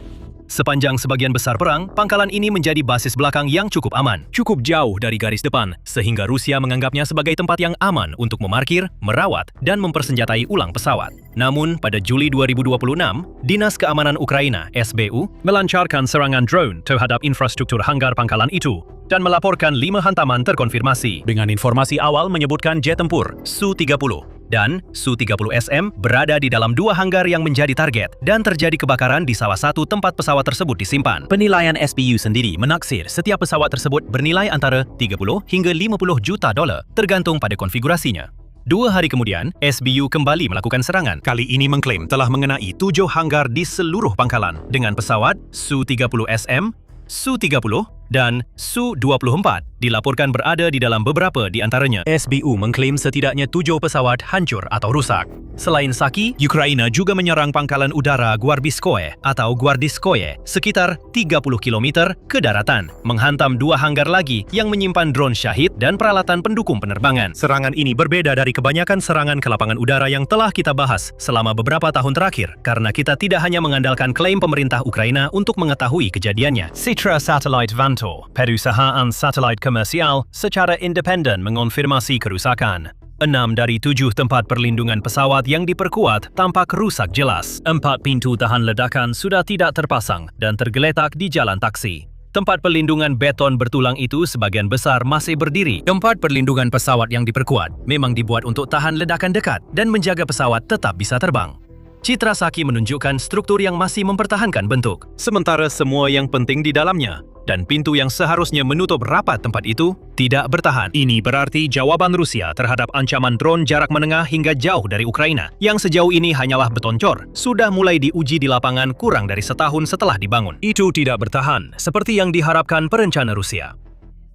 Sepanjang sebagian besar perang, pangkalan ini menjadi basis belakang yang cukup aman, cukup jauh dari garis depan, sehingga Rusia menganggapnya sebagai tempat yang aman untuk memarkir, merawat, dan mempersenjatai ulang pesawat. Namun, pada Juli 2026, Dinas Keamanan Ukraina (SBU) melancarkan serangan drone terhadap infrastruktur hanggar pangkalan itu dan melaporkan 5 hantaman terkonfirmasi. Dengan informasi awal menyebutkan jet tempur Su-30 dan Su-30SM berada di dalam 2 hanggar yang menjadi target dan terjadi kebakaran di salah satu tempat pesawat tersebut disimpan. Penilaian SBU sendiri menaksir setiap pesawat tersebut bernilai antara 30 hingga 50 juta dolar tergantung pada konfigurasinya. 2 hari kemudian, SBU kembali melakukan serangan. Kali ini mengklaim telah mengenai 7 hanggar di seluruh pangkalan dengan pesawat Su-30SM, Su-30, dan Su-24 dilaporkan berada di dalam beberapa di antaranya. SBU mengklaim setidaknya 7 pesawat hancur atau rusak. Selain Saki, Ukraina juga menyerang pangkalan udara Gwarbiskoye atau Gwardiskoye sekitar 30 km ke daratan, menghantam 2 hanggar lagi yang menyimpan drone Shahid dan peralatan pendukung penerbangan. Serangan ini berbeda dari kebanyakan serangan ke lapangan udara yang telah kita bahas selama beberapa tahun terakhir, karena kita tidak hanya mengandalkan klaim pemerintah Ukraina untuk mengetahui kejadiannya. Citra Satellite Vanto, perusahaan satelit komersial, secara independen mengonfirmasi kerusakan. 6 dari 7 tempat perlindungan pesawat yang diperkuat tampak rusak jelas. 4 pintu tahan ledakan sudah tidak terpasang dan tergeletak di jalan taksi. Tempat perlindungan beton bertulang itu sebagian besar masih berdiri. Tempat perlindungan pesawat yang diperkuat memang dibuat untuk tahan ledakan dekat dan menjaga pesawat tetap bisa terbang. Citra Saki menunjukkan struktur yang masih mempertahankan bentuk, sementara semua yang penting di dalamnya dan pintu yang seharusnya menutup rapat tempat itu tidak bertahan. Ini berarti jawaban Rusia terhadap ancaman drone jarak menengah hingga jauh dari Ukraina, yang sejauh ini hanyalah beton cor, sudah mulai diuji di lapangan kurang dari setahun setelah dibangun. Itu tidak bertahan, seperti yang diharapkan perencana Rusia.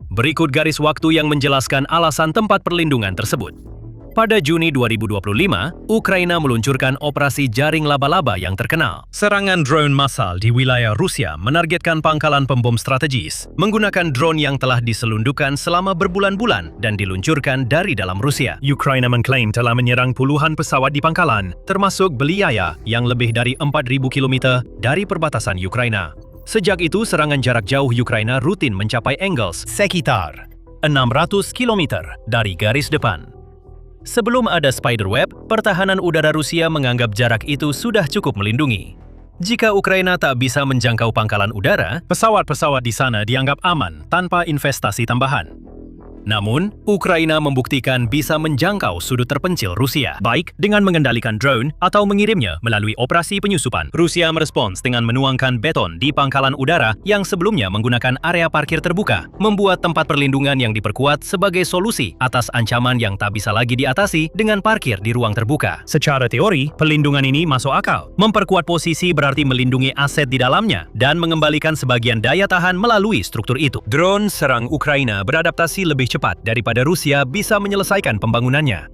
Berikut garis waktu yang menjelaskan alasan tempat perlindungan tersebut. Pada Juni 2025, Ukraina meluncurkan operasi jaring laba-laba yang terkenal. Serangan drone massal di wilayah Rusia menargetkan pangkalan pembom strategis menggunakan drone yang telah diselundupkan selama berbulan-bulan dan diluncurkan dari dalam Rusia. Ukraina mengklaim telah menyerang puluhan pesawat di pangkalan, termasuk Belyaya yang lebih dari 4.000 km dari perbatasan Ukraina. Sejak itu, serangan jarak jauh Ukraina rutin mencapai Engels sekitar 600 km dari garis depan. Sebelum ada spiderweb, pertahanan udara Rusia menganggap jarak itu sudah cukup melindungi. Jika Ukraina tak bisa menjangkau pangkalan udara, pesawat-pesawat di sana dianggap aman tanpa investasi tambahan. Namun, Ukraina membuktikan bisa menjangkau sudut terpencil Rusia, baik dengan mengendalikan drone atau mengirimnya melalui operasi penyusupan. Rusia merespons dengan menuangkan beton di pangkalan udara yang sebelumnya menggunakan area parkir terbuka, membuat tempat perlindungan yang diperkuat sebagai solusi atas ancaman yang tak bisa lagi diatasi dengan parkir di ruang terbuka. Secara teori, pelindungan ini masuk akal. Memperkuat posisi berarti melindungi aset di dalamnya dan mengembalikan sebagian daya tahan melalui struktur itu. Drone serang Ukraina beradaptasi lebih cepat daripada Rusia bisa menyelesaikan pembangunannya.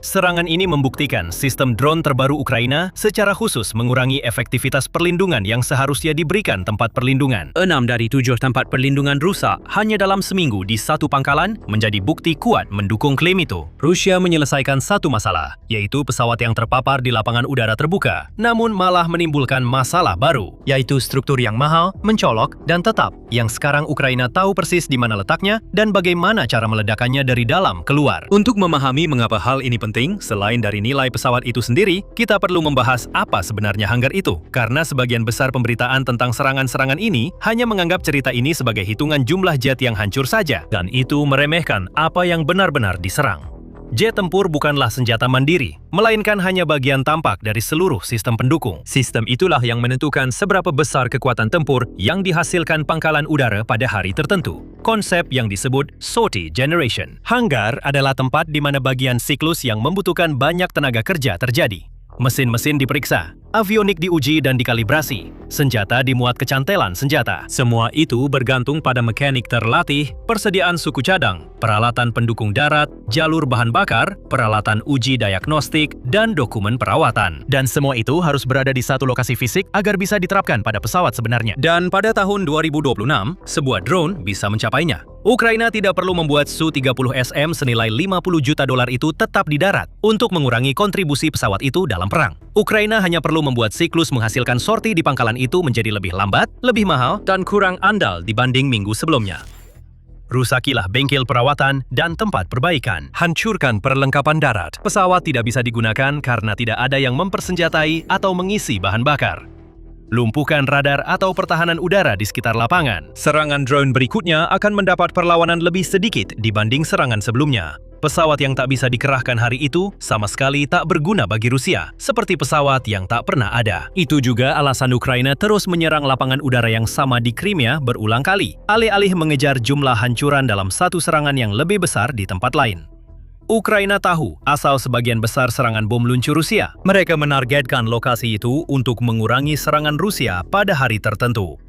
Serangan ini membuktikan sistem drone terbaru Ukraina secara khusus mengurangi efektivitas perlindungan yang seharusnya diberikan tempat perlindungan. 6 dari 7 tempat perlindungan rusak hanya dalam seminggu di satu pangkalan menjadi bukti kuat mendukung klaim itu. Rusia menyelesaikan satu masalah, yaitu pesawat yang terpapar di lapangan udara terbuka, namun malah menimbulkan masalah baru, yaitu struktur yang mahal, mencolok, dan tetap, yang sekarang Ukraina tahu persis di mana letaknya dan bagaimana cara meledakannya dari dalam keluar. Untuk memahami mengapa hal ini penting, selain dari nilai pesawat itu sendiri, kita perlu membahas apa sebenarnya hanggar itu. Karena sebagian besar pemberitaan tentang serangan-serangan ini hanya menganggap cerita ini sebagai hitungan jumlah jet yang hancur saja, dan itu meremehkan apa yang benar-benar diserang. Jet tempur bukanlah senjata mandiri, melainkan hanya bagian tampak dari seluruh sistem pendukung. Sistem itulah yang menentukan seberapa besar kekuatan tempur yang dihasilkan pangkalan udara pada hari tertentu. Konsep yang disebut sortie generation. Hanggar adalah tempat di mana bagian siklus yang membutuhkan banyak tenaga kerja terjadi. Mesin-mesin diperiksa, avionik diuji dan dikalibrasi, senjata dimuat kecantelan senjata. Semua itu bergantung pada mekanik terlatih, persediaan suku cadang, peralatan pendukung darat, jalur bahan bakar, peralatan uji diagnostik, dan dokumen perawatan. Dan semua itu harus berada di satu lokasi fisik agar bisa diterapkan pada pesawat sebenarnya. Dan pada tahun 2026, sebuah drone bisa mencapainya. Ukraina tidak perlu membuat Su-30SM senilai $50 juta itu tetap di darat untuk mengurangi kontribusi pesawat itu dalam perang. Ukraina hanya perlu membuat siklus menghasilkan sorti di pangkalan itu menjadi lebih lambat, lebih mahal, dan kurang andal dibanding minggu sebelumnya. Rusakilah bengkel perawatan dan tempat perbaikan. Hancurkan perlengkapan darat. Pesawat tidak bisa digunakan karena tidak ada yang mempersenjatai atau mengisi bahan bakar. Lumpuhkan radar atau pertahanan udara di sekitar lapangan. Serangan drone berikutnya akan mendapat perlawanan lebih sedikit dibanding serangan sebelumnya. Pesawat yang tak bisa dikerahkan hari itu sama sekali tak berguna bagi Rusia, seperti pesawat yang tak pernah ada. Itu juga alasan Ukraina terus menyerang lapangan udara yang sama di Crimea berulang kali, alih-alih mengejar jumlah hancuran dalam satu serangan yang lebih besar di tempat lain. Ukraina tahu asal sebagian besar serangan bom luncur Rusia. Mereka menargetkan lokasi itu untuk mengurangi serangan Rusia pada hari tertentu.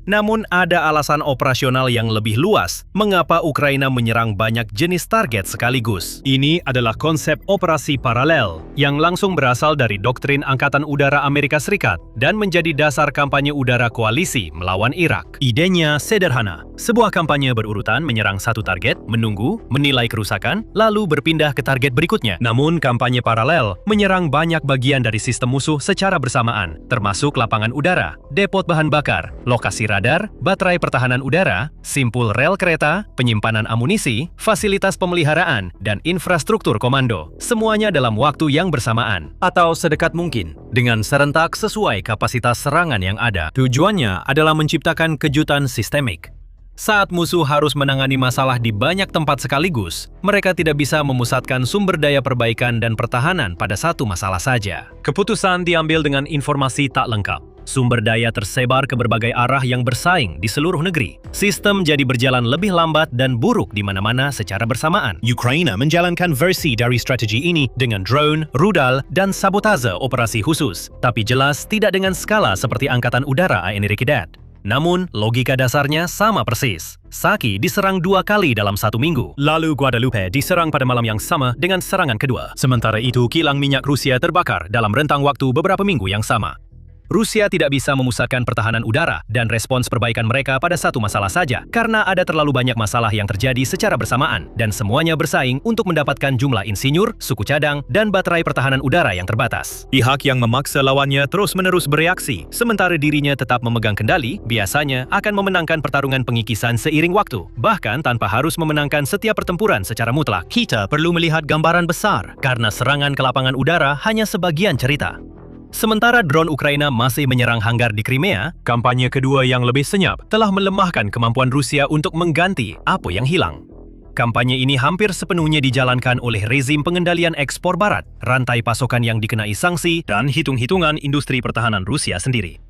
Namun ada alasan operasional yang lebih luas mengapa Ukraina menyerang banyak jenis target sekaligus. Ini adalah konsep operasi paralel yang langsung berasal dari doktrin Angkatan Udara Amerika Serikat dan menjadi dasar kampanye udara koalisi melawan Irak. Idenya sederhana. Sebuah kampanye berurutan menyerang satu target, menunggu, menilai kerusakan, lalu berpindah ke target berikutnya. Namun kampanye paralel menyerang banyak bagian dari sistem musuh secara bersamaan, termasuk lapangan udara, depot bahan bakar, lokasi radar, radar, baterai pertahanan udara, simpul rel kereta, penyimpanan amunisi, fasilitas pemeliharaan, dan infrastruktur komando. Semuanya dalam waktu yang bersamaan, atau sedekat mungkin, dengan serentak sesuai kapasitas serangan yang ada. Tujuannya adalah menciptakan kejutan sistemik. Saat musuh harus menangani masalah di banyak tempat sekaligus, mereka tidak bisa memusatkan sumber daya perbaikan dan pertahanan pada satu masalah saja. Keputusan diambil dengan informasi tak lengkap. Sumber daya tersebar ke berbagai arah yang bersaing di seluruh negeri. Sistem jadi berjalan lebih lambat dan buruk di mana-mana secara bersamaan. Ukraina menjalankan versi dari strategi ini dengan drone, rudal, dan sabotase operasi khusus. Tapi jelas tidak dengan skala seperti Angkatan Udara Aenerikidad. Namun, logika dasarnya sama persis. Saki diserang 2 kali dalam 1 minggu. Lalu Guadalupe diserang pada malam yang sama dengan serangan kedua. Sementara itu, kilang minyak Rusia terbakar dalam rentang waktu beberapa minggu yang sama. Rusia tidak bisa memusatkan pertahanan udara dan respons perbaikan mereka pada satu masalah saja karena ada terlalu banyak masalah yang terjadi secara bersamaan dan semuanya bersaing untuk mendapatkan jumlah insinyur, suku cadang, dan baterai pertahanan udara yang terbatas. Pihak yang memaksa lawannya terus-menerus bereaksi, sementara dirinya tetap memegang kendali, biasanya akan memenangkan pertarungan pengikisan seiring waktu, bahkan tanpa harus memenangkan setiap pertempuran secara mutlak. Kita perlu melihat gambaran besar karena serangan ke lapangan udara hanya sebagian cerita. Sementara drone Ukraina masih menyerang hanggar di Crimea, kampanye kedua yang lebih senyap telah melemahkan kemampuan Rusia untuk mengganti apa yang hilang. Kampanye ini hampir sepenuhnya dijalankan oleh rezim pengendalian ekspor barat, rantai pasokan yang dikenai sanksi, dan hitung-hitungan industri pertahanan Rusia sendiri.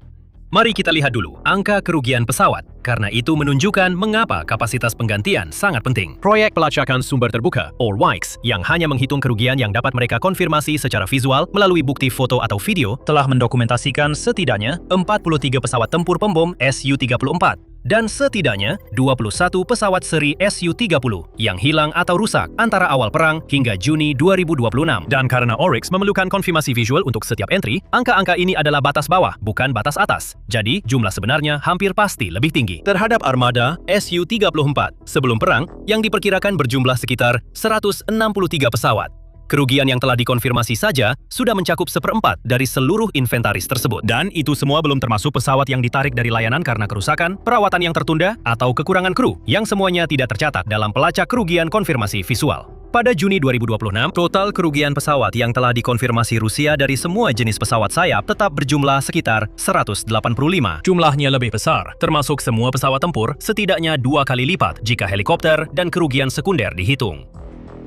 Mari kita lihat dulu angka kerugian pesawat, karena itu menunjukkan mengapa kapasitas penggantian sangat penting. Proyek pelacakan sumber terbuka, or WICS, yang hanya menghitung kerugian yang dapat mereka konfirmasi secara visual melalui bukti foto atau video, telah mendokumentasikan setidaknya 43 pesawat tempur pembom Su-34 dan setidaknya 21 pesawat seri Su-30 yang hilang atau rusak antara awal perang hingga Juni 2026. Dan karena Oryx memerlukan konfirmasi visual untuk setiap entry, angka-angka ini adalah batas bawah, bukan batas atas. Jadi, jumlah sebenarnya hampir pasti lebih tinggi. Terhadap armada Su-34 sebelum perang, yang diperkirakan berjumlah sekitar 163 pesawat. Kerugian yang telah dikonfirmasi saja sudah mencakup 1/4 dari seluruh inventaris tersebut. Dan itu semua belum termasuk pesawat yang ditarik dari layanan karena kerusakan, perawatan yang tertunda, atau kekurangan kru, yang semuanya tidak tercatat dalam pelacak kerugian konfirmasi visual. Pada Juni 2026, total kerugian pesawat yang telah dikonfirmasi Rusia dari semua jenis pesawat sayap tetap berjumlah sekitar 185. Jumlahnya lebih besar, termasuk semua pesawat tempur, setidaknya 2 kali lipat jika helikopter dan kerugian sekunder dihitung.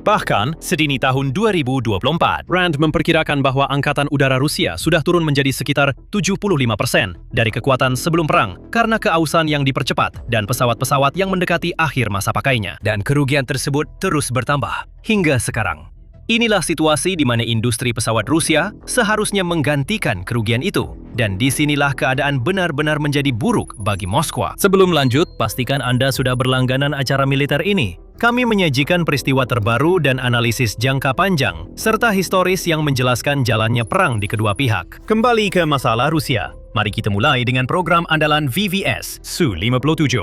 Bahkan, sedini tahun 2024, RAND memperkirakan bahwa Angkatan Udara Rusia sudah turun menjadi sekitar 75% dari kekuatan sebelum perang karena keausan yang dipercepat dan pesawat-pesawat yang mendekati akhir masa pakainya. Dan kerugian tersebut terus bertambah hingga sekarang. Inilah situasi di mana industri pesawat Rusia seharusnya menggantikan kerugian itu. Dan disinilah keadaan benar-benar menjadi buruk bagi Moskwa. Sebelum lanjut, pastikan Anda sudah berlangganan acara militer ini. Kami menyajikan peristiwa terbaru dan analisis jangka panjang, serta historis yang menjelaskan jalannya perang di kedua pihak. Kembali ke masalah Rusia. Mari kita mulai dengan program andalan VVS Su-57.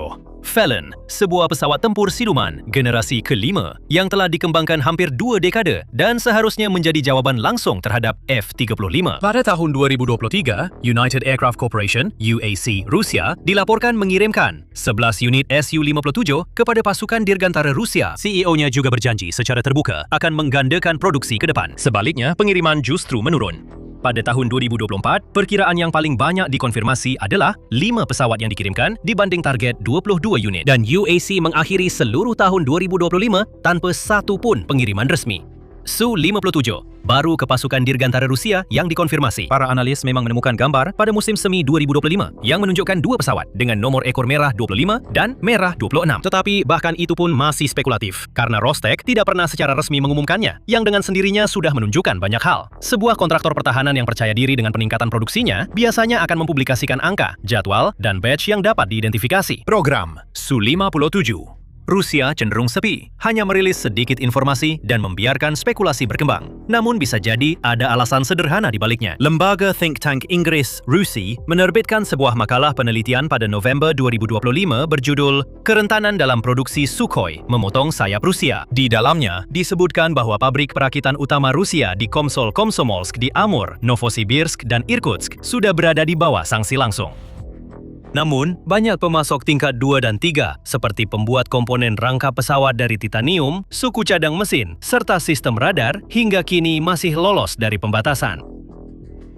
Felon, sebuah pesawat tempur siluman generasi kelima yang telah dikembangkan hampir 2 dekade dan seharusnya menjadi jawaban langsung terhadap F-35. Pada tahun 2023, United Aircraft Corporation (UAC) Rusia dilaporkan mengirimkan 11 unit Su-57 kepada pasukan Dirgantara Rusia. CEO-nya juga berjanji secara terbuka akan menggandakan produksi ke depan. Sebaliknya, pengiriman justru menurun. Pada tahun 2024, perkiraan yang paling banyak dikonfirmasi adalah 5 pesawat yang dikirimkan dibanding target 22 unit. Dan UAC mengakhiri seluruh tahun 2025 tanpa satu pun pengiriman resmi. Su-57 baru ke pasukan Dirgantara Rusia yang dikonfirmasi. Para analis memang menemukan gambar pada musim semi 2025 yang menunjukkan 2 pesawat dengan nomor ekor merah 25 dan merah 26. Tetapi bahkan itu pun masih spekulatif karena Rostec tidak pernah secara resmi mengumumkannya, yang dengan sendirinya sudah menunjukkan banyak hal. Sebuah kontraktor pertahanan yang percaya diri dengan peningkatan produksinya biasanya akan mempublikasikan angka, jadwal, dan batch yang dapat diidentifikasi. Program Su-57. Rusia cenderung sepi, hanya merilis sedikit informasi dan membiarkan spekulasi berkembang. Namun bisa jadi ada alasan sederhana di baliknya. Lembaga think tank Inggris, RUSI, menerbitkan sebuah makalah penelitian pada November 2025 berjudul Kerentanan dalam Produksi Sukhoi Memotong Sayap Rusia. Di dalamnya disebutkan bahwa pabrik perakitan utama Rusia di Komsomolsk di Amur, Novosibirsk, dan Irkutsk sudah berada di bawah sanksi langsung. Namun, banyak pemasok tingkat 2 dan 3 seperti pembuat komponen rangka pesawat dari titanium, suku cadang mesin, serta sistem radar hingga kini masih lolos dari pembatasan.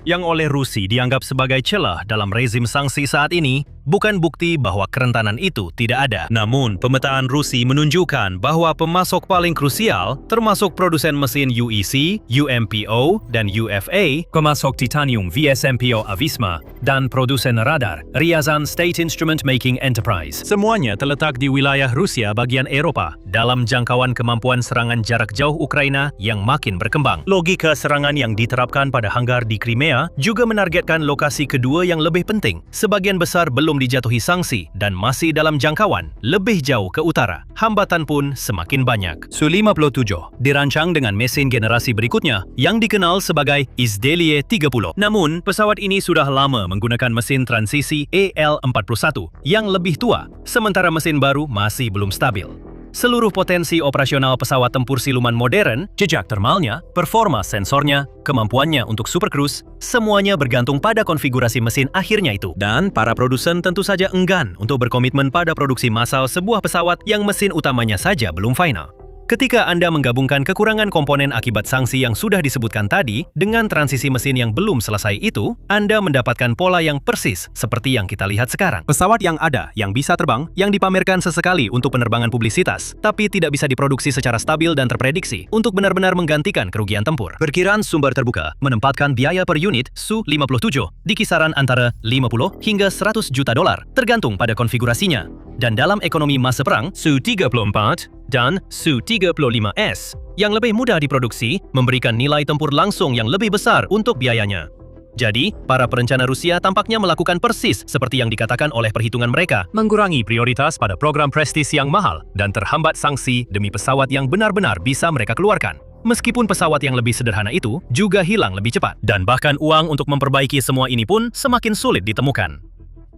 Yang oleh Rusia dianggap sebagai celah dalam rezim sanksi saat ini, bukan bukti bahwa kerentanan itu tidak ada. Namun, pemetaan Rusia menunjukkan bahwa pemasok paling krusial, termasuk produsen mesin UEC, UMPO, dan UFA, pemasok titanium VSMPO Avisma, dan produsen radar, Ryazan State Instrument Making Enterprise. Semuanya terletak di wilayah Rusia bagian Eropa, dalam jangkauan kemampuan serangan jarak jauh Ukraina yang makin berkembang. Logika serangan yang diterapkan pada hanggar di Crimea juga menargetkan lokasi kedua yang lebih penting. Sebagian besar belum dijatuhi sanksi dan masih dalam jangkauan lebih jauh ke utara. Hambatan pun semakin banyak. Su-57 dirancang dengan mesin generasi berikutnya yang dikenal sebagai Izdelie 30. Namun, pesawat ini sudah lama menggunakan mesin transisi EL-41 yang lebih tua, sementara mesin baru masih belum stabil. Seluruh potensi operasional pesawat tempur siluman modern, jejak termalnya, performa sensornya, kemampuannya untuk supercruise, semuanya bergantung pada konfigurasi mesin akhirnya itu. Dan para produsen tentu saja enggan untuk berkomitmen pada produksi massal sebuah pesawat yang mesin utamanya saja belum final. Ketika Anda menggabungkan kekurangan komponen akibat sanksi yang sudah disebutkan tadi dengan transisi mesin yang belum selesai itu, Anda mendapatkan pola yang persis seperti yang kita lihat sekarang. Pesawat yang ada, yang bisa terbang, yang dipamerkan sesekali untuk penerbangan publisitas, tapi tidak bisa diproduksi secara stabil dan terprediksi untuk benar-benar menggantikan kerugian tempur. Perkiraan sumber terbuka menempatkan biaya per unit Su-57 di kisaran antara 50 hingga 100 juta dolar, tergantung pada konfigurasinya. Dan dalam ekonomi masa perang, Su-34 dan Su-35S yang lebih mudah diproduksi memberikan nilai tempur langsung yang lebih besar untuk biayanya. Jadi, para perencana Rusia tampaknya melakukan persis seperti yang dikatakan oleh perhitungan mereka, mengurangi prioritas pada program prestis yang mahal dan terhambat sanksi demi pesawat yang benar-benar bisa mereka keluarkan. Meskipun pesawat yang lebih sederhana itu juga hilang lebih cepat. Dan bahkan uang untuk memperbaiki semua ini pun semakin sulit ditemukan.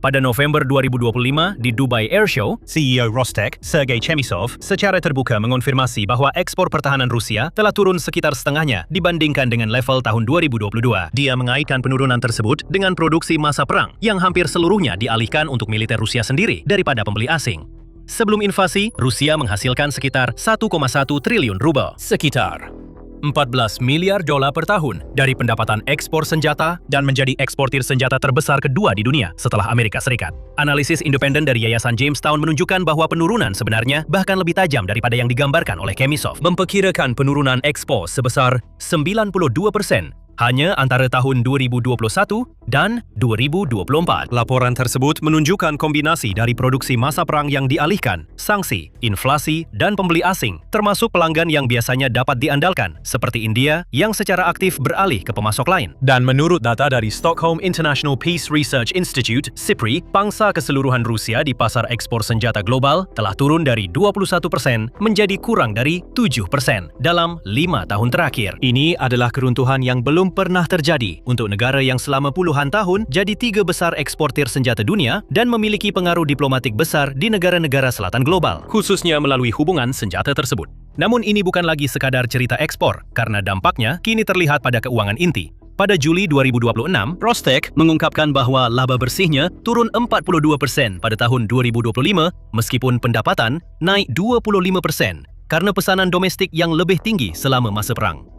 Pada November 2025 di Dubai Air Show, CEO Rostec, Sergei Chemysov, secara terbuka mengonfirmasi bahwa ekspor pertahanan Rusia telah turun sekitar setengahnya dibandingkan dengan level tahun 2022. Dia mengaitkan penurunan tersebut dengan produksi masa perang yang hampir seluruhnya dialihkan untuk militer Rusia sendiri daripada pembeli asing. Sebelum invasi, Rusia menghasilkan sekitar 1,1 triliun rubel, sekitar 14 miliar dolar per tahun dari pendapatan ekspor senjata dan menjadi eksportir senjata terbesar kedua di dunia setelah Amerika Serikat. Analisis independen dari Yayasan Jamestown menunjukkan bahwa penurunan sebenarnya bahkan lebih tajam daripada yang digambarkan oleh Chemysov. Memperkirakan penurunan ekspor sebesar 92% hanya antara tahun 2021 dan 2024. Laporan tersebut menunjukkan kombinasi dari produksi masa perang yang dialihkan, sanksi, inflasi, dan pembeli asing, termasuk pelanggan yang biasanya dapat diandalkan, seperti India yang secara aktif beralih ke pemasok lain. Dan menurut data dari Stockholm International Peace Research Institute, SIPRI, pangsa keseluruhan Rusia di pasar ekspor senjata global telah turun dari 21% menjadi kurang dari 7% dalam 5 tahun terakhir. Ini adalah keruntuhan yang belum pernah terjadi untuk negara yang selama puluhan tahun jadi 3 besar eksportir senjata dunia dan memiliki pengaruh diplomatik besar di negara-negara selatan global, khususnya melalui hubungan senjata tersebut. Namun ini bukan lagi sekadar cerita ekspor, karena dampaknya kini terlihat pada keuangan inti. Pada Juli 2026, Rostec mengungkapkan bahwa laba bersihnya turun 42% pada tahun 2025 meskipun pendapatan naik 25% karena pesanan domestik yang lebih tinggi selama masa perang.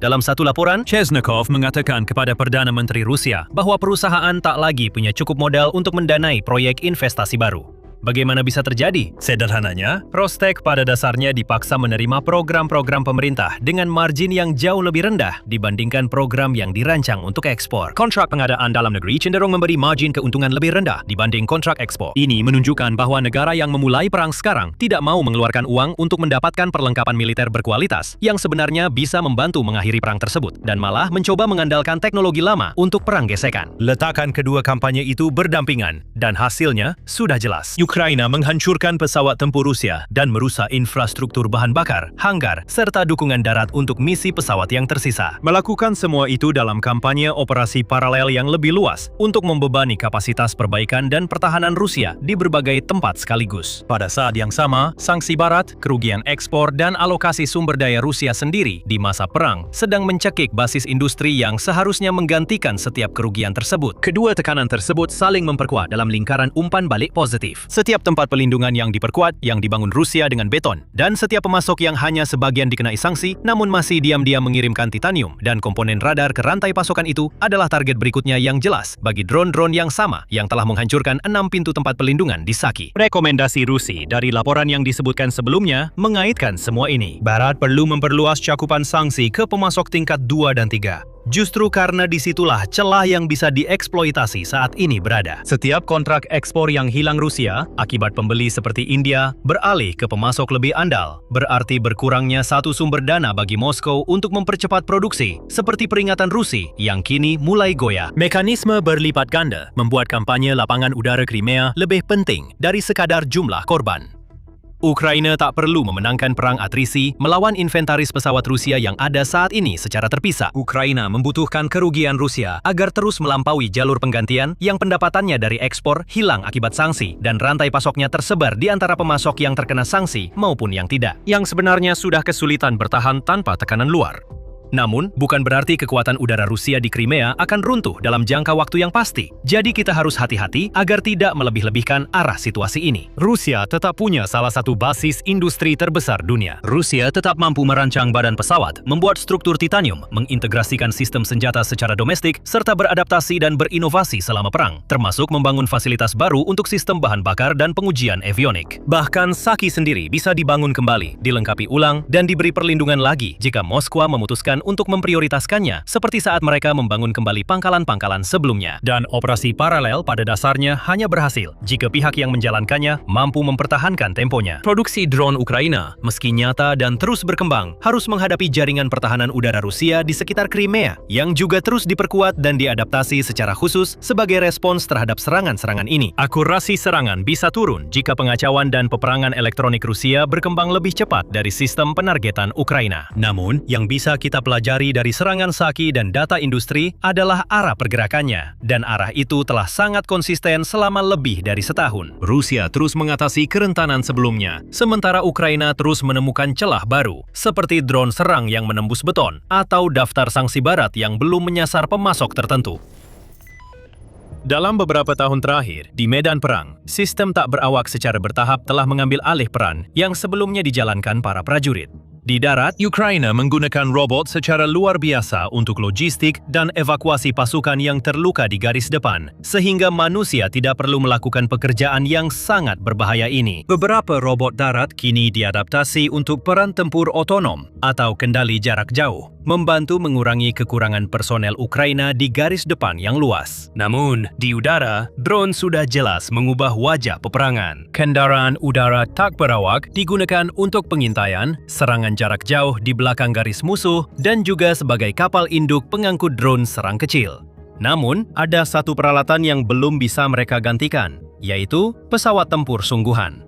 Dalam satu laporan, Chesnokov mengatakan kepada Perdana Menteri Rusia bahwa perusahaan tak lagi punya cukup modal untuk mendanai proyek investasi baru. Bagaimana bisa terjadi? Sederhananya, Rostec pada dasarnya dipaksa menerima program-program pemerintah dengan margin yang jauh lebih rendah dibandingkan program yang dirancang untuk ekspor. Kontrak pengadaan dalam negeri cenderung memberi margin keuntungan lebih rendah dibanding kontrak ekspor. Ini menunjukkan bahwa negara yang memulai perang sekarang tidak mau mengeluarkan uang untuk mendapatkan perlengkapan militer berkualitas yang sebenarnya bisa membantu mengakhiri perang tersebut dan malah mencoba mengandalkan teknologi lama untuk perang gesekan. Letakkan kedua kampanye itu berdampingan dan hasilnya sudah jelas. Ukraina menghancurkan pesawat tempur Rusia dan merusak infrastruktur bahan bakar, hanggar, serta dukungan darat untuk misi pesawat yang tersisa. Melakukan semua itu dalam kampanye operasi paralel yang lebih luas untuk membebani kapasitas perbaikan dan pertahanan Rusia di berbagai tempat sekaligus. Pada saat yang sama, sanksi Barat, kerugian ekspor, dan alokasi sumber daya Rusia sendiri di masa perang sedang mencekik basis industri yang seharusnya menggantikan setiap kerugian tersebut. Kedua tekanan tersebut saling memperkuat dalam lingkaran umpan balik positif. Setiap tempat pelindungan yang diperkuat, yang dibangun Rusia dengan beton, dan setiap pemasok yang hanya sebagian dikenai sanksi, namun masih diam-diam mengirimkan titanium dan komponen radar ke rantai pasokan itu adalah target berikutnya yang jelas bagi drone-drone yang sama yang telah menghancurkan 6 pintu tempat pelindungan di Saki. Rekomendasi Rusi dari laporan yang disebutkan sebelumnya mengaitkan semua ini. Barat perlu memperluas cakupan sanksi ke pemasok tingkat 2 dan 3. Justru karena disitulah celah yang bisa dieksploitasi saat ini berada. Setiap kontrak ekspor yang hilang Rusia akibat pembeli seperti India beralih ke pemasok lebih andal, berarti berkurangnya satu sumber dana bagi Moskow untuk mempercepat produksi, seperti peringatan Rusi yang kini mulai goyah. Mekanisme berlipat ganda membuat kampanye lapangan udara Crimea lebih penting dari sekadar jumlah korban. Ukraina tak perlu memenangkan perang atrisi melawan inventaris pesawat Rusia yang ada saat ini secara terpisah. Ukraina membutuhkan kerugian Rusia agar terus melampaui jalur penggantian yang pendapatannya dari ekspor hilang akibat sanksi dan rantai pasoknya tersebar di antara pemasok yang terkena sanksi maupun yang tidak, yang sebenarnya sudah kesulitan bertahan tanpa tekanan luar. Namun, bukan berarti kekuatan udara Rusia di Crimea akan runtuh dalam jangka waktu yang pasti. Jadi kita harus hati-hati agar tidak melebih-lebihkan arah situasi ini. Rusia tetap punya salah satu basis industri terbesar dunia. Rusia tetap mampu merancang badan pesawat, membuat struktur titanium, mengintegrasikan sistem senjata secara domestik, serta beradaptasi dan berinovasi selama perang, termasuk membangun fasilitas baru untuk sistem bahan bakar dan pengujian avionik. Bahkan Saki sendiri bisa dibangun kembali, dilengkapi ulang, dan diberi perlindungan lagi jika Moskwa memutuskan untuk memprioritaskannya, seperti saat mereka membangun kembali pangkalan-pangkalan sebelumnya. Dan operasi paralel pada dasarnya hanya berhasil jika pihak yang menjalankannya mampu mempertahankan temponya. Produksi drone Ukraina, meski nyata dan terus berkembang, harus menghadapi jaringan pertahanan udara Rusia di sekitar Crimea, yang juga terus diperkuat dan diadaptasi secara khusus sebagai respons terhadap serangan-serangan ini. Akurasi serangan bisa turun jika pengacauan dan peperangan elektronik Rusia berkembang lebih cepat dari sistem penargetan Ukraina. Namun, yang bisa kita pelajari dari serangan Saki dan data industri adalah arah pergerakannya, dan arah itu telah sangat konsisten selama lebih dari setahun. Rusia terus mengatasi kerentanan sebelumnya, sementara Ukraina terus menemukan celah baru, seperti drone serang yang menembus beton, atau daftar sanksi Barat yang belum menyasar pemasok tertentu. Dalam beberapa tahun terakhir, di medan perang, sistem tak berawak secara bertahap telah mengambil alih peran yang sebelumnya dijalankan para prajurit. Di darat, Ukraina menggunakan robot secara luar biasa untuk logistik dan evakuasi pasukan yang terluka di garis depan, sehingga manusia tidak perlu melakukan pekerjaan yang sangat berbahaya ini. Beberapa robot darat kini diadaptasi untuk peran tempur otonom atau kendali jarak jauh, membantu mengurangi kekurangan personel Ukraina di garis depan yang luas. Namun, di udara, drone sudah jelas mengubah wajah peperangan. Kendaraan udara tak berawak digunakan untuk pengintaian, serangan jarak jauh di belakang garis musuh, dan juga sebagai kapal induk pengangkut drone serang kecil. Namun, ada satu peralatan yang belum bisa mereka gantikan, yaitu pesawat tempur sungguhan.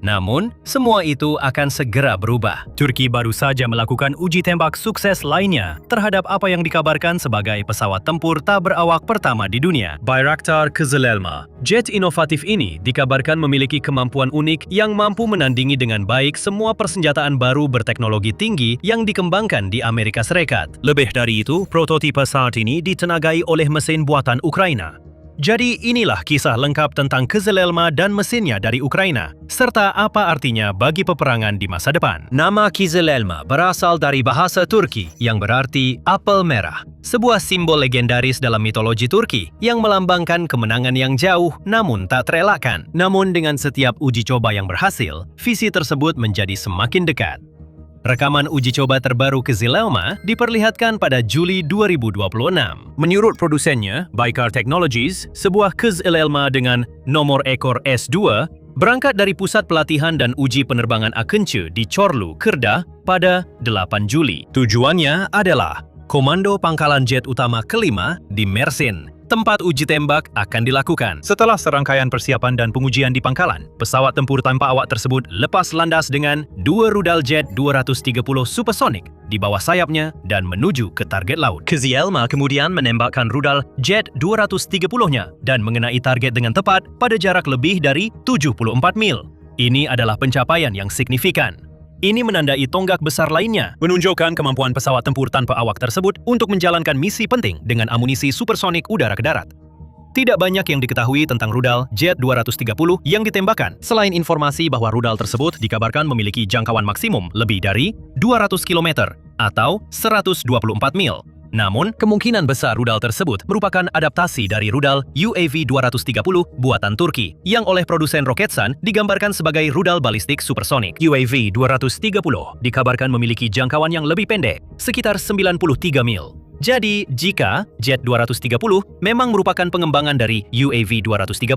Namun, semua itu akan segera berubah. Turki baru saja melakukan uji tembak sukses lainnya terhadap apa yang dikabarkan sebagai pesawat tempur tak berawak pertama di dunia, Bayraktar Kızıl Elma. Jet inovatif ini dikabarkan memiliki kemampuan unik yang mampu menandingi dengan baik semua persenjataan baru berteknologi tinggi yang dikembangkan di Amerika Serikat. Lebih dari itu, prototipe saat ini ditenagai oleh mesin buatan Ukraina. Jadi inilah kisah lengkap tentang Kızıl Elma dan mesinnya dari Ukraina, serta apa artinya bagi peperangan di masa depan. Nama Kızıl Elma berasal dari bahasa Turki yang berarti apel merah, sebuah simbol legendaris dalam mitologi Turki yang melambangkan kemenangan yang jauh namun tak terelakkan. Namun dengan setiap uji coba yang berhasil, visi tersebut menjadi semakin dekat. Rekaman uji coba terbaru Kızıl Elma diperlihatkan pada Juli 2026. Menurut produsennya, Baykar Technologies, sebuah Kızıl Elma dengan nomor ekor S2 berangkat dari pusat pelatihan dan uji penerbangan Akıncı di Çorlu, Kırda pada 8 Juli. Tujuannya adalah Komando Pangkalan Jet Utama kelima di Mersin, tempat uji tembak akan dilakukan. Setelah serangkaian persiapan dan pengujian di pangkalan, pesawat tempur tanpa awak tersebut lepas landas dengan 2 rudal jet 230 supersonik di bawah sayapnya dan menuju ke target laut. Kizil Elma kemudian menembakkan rudal jet 230-nya dan mengenai target dengan tepat pada jarak lebih dari 74 mil. Ini adalah pencapaian yang signifikan. Ini menandai tonggak besar lainnya, menunjukkan kemampuan pesawat tempur tanpa awak tersebut untuk menjalankan misi penting dengan amunisi supersonik udara ke darat. Tidak banyak yang diketahui tentang rudal Jet 230 yang ditembakkan, selain informasi bahwa rudal tersebut dikabarkan memiliki jangkauan maksimum lebih dari 200 km atau 124 mil. Namun, kemungkinan besar rudal tersebut merupakan adaptasi dari rudal UAV 230 buatan Turki yang oleh produsen Roketsan digambarkan sebagai rudal balistik supersonik. UAV 230 dikabarkan memiliki jangkauan yang lebih pendek, sekitar 93 mil. Jadi, jika Jet 230 memang merupakan pengembangan dari UAV 230,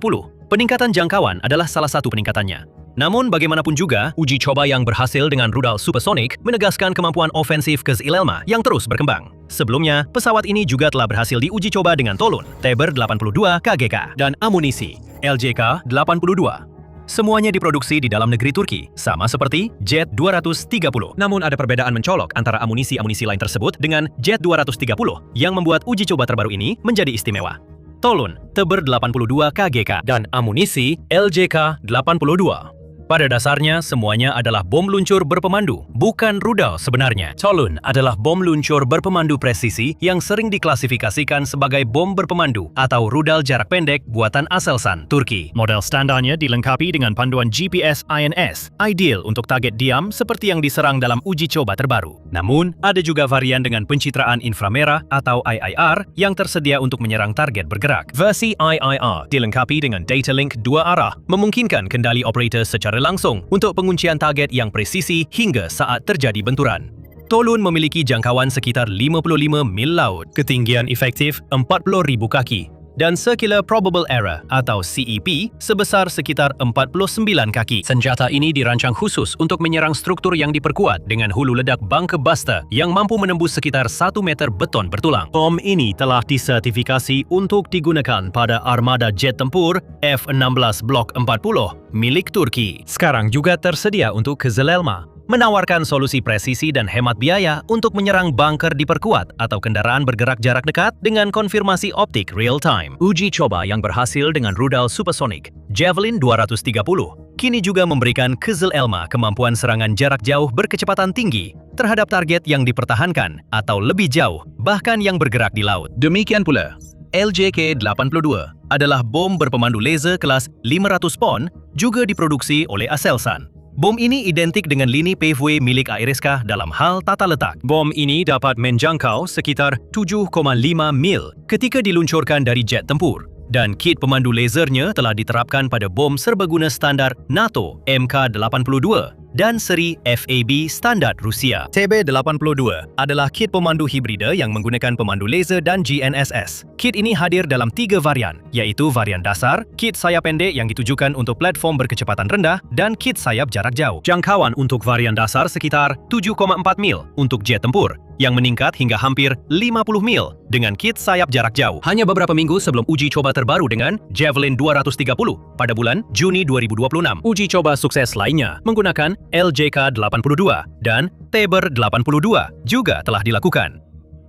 peningkatan jangkauan adalah salah satu peningkatannya. Namun, bagaimanapun juga, uji coba yang berhasil dengan rudal supersonik menegaskan kemampuan ofensif Kizil Elma yang terus berkembang. Sebelumnya, pesawat ini juga telah berhasil diuji coba dengan Tolun, Teber 82 KGK, dan amunisi LJK 82. Semuanya diproduksi di dalam negeri Turki, sama seperti Jet 230. Namun ada perbedaan mencolok antara amunisi-amunisi lain tersebut dengan Jet 230 yang membuat uji coba terbaru ini menjadi istimewa. Tolun, Teber 82 KGK, dan amunisi LJK 82. Pada dasarnya, semuanya adalah bom luncur berpemandu, bukan rudal sebenarnya. Tolun adalah bom luncur berpemandu presisi yang sering diklasifikasikan sebagai bom berpemandu atau rudal jarak pendek buatan Aselsan, Turki. Model standarnya dilengkapi dengan panduan GPS INS, ideal untuk target diam seperti yang diserang dalam uji coba terbaru. Namun, ada juga varian dengan pencitraan inframerah atau IIR yang tersedia untuk menyerang target bergerak. Versi IIR dilengkapi dengan data link 2 arah, memungkinkan kendali operator secara langsung untuk penguncian target yang presisi hingga saat terjadi benturan. Tolun memiliki jangkauan sekitar 55 mil laut, ketinggian efektif 40.000 kaki, dan Circular Probable Error atau CEP sebesar sekitar 49 kaki. Senjata ini dirancang khusus untuk menyerang struktur yang diperkuat dengan hulu ledak bunker buster yang mampu menembus sekitar 1 meter beton bertulang. Bom ini telah disertifikasi untuk digunakan pada armada jet tempur F-16 Block 40 milik Turki. Sekarang juga tersedia untuk Kizil Elma, menawarkan solusi presisi dan hemat biaya untuk menyerang bunker diperkuat atau kendaraan bergerak jarak dekat dengan konfirmasi optik real-time. Uji coba yang berhasil dengan rudal supersonik Javelin 230 kini juga memberikan Kizil Elma kemampuan serangan jarak jauh berkecepatan tinggi terhadap target yang dipertahankan atau lebih jauh, bahkan yang bergerak di laut. Demikian pula, LJK-82 adalah bom berpemandu laser kelas 500 pon juga diproduksi oleh Aselsan. Bom ini identik dengan lini PVW milik ARSK dalam hal tata letak. Bom ini dapat menjangkau sekitar 7,5 mil ketika diluncurkan dari jet tempur. Dan kit pemandu lasernya telah diterapkan pada bom serbaguna standar NATO Mk-82 dan seri FAB standar Rusia. TB-82 adalah kit pemandu hibrida yang menggunakan pemandu laser dan GNSS. Kit ini hadir dalam 3 varian, yaitu varian dasar, kit sayap pendek yang ditujukan untuk platform berkecepatan rendah, dan kit sayap jarak jauh. Jangkauan untuk varian dasar sekitar 7,4 mil untuk jet tempur, yang meningkat hingga hampir 50 mil dengan kit sayap jarak jauh. Hanya beberapa minggu sebelum uji coba terbaru dengan Javelin 230 pada bulan Juni 2026. Uji coba sukses lainnya menggunakan LJK-82 dan Teber-82 juga telah dilakukan.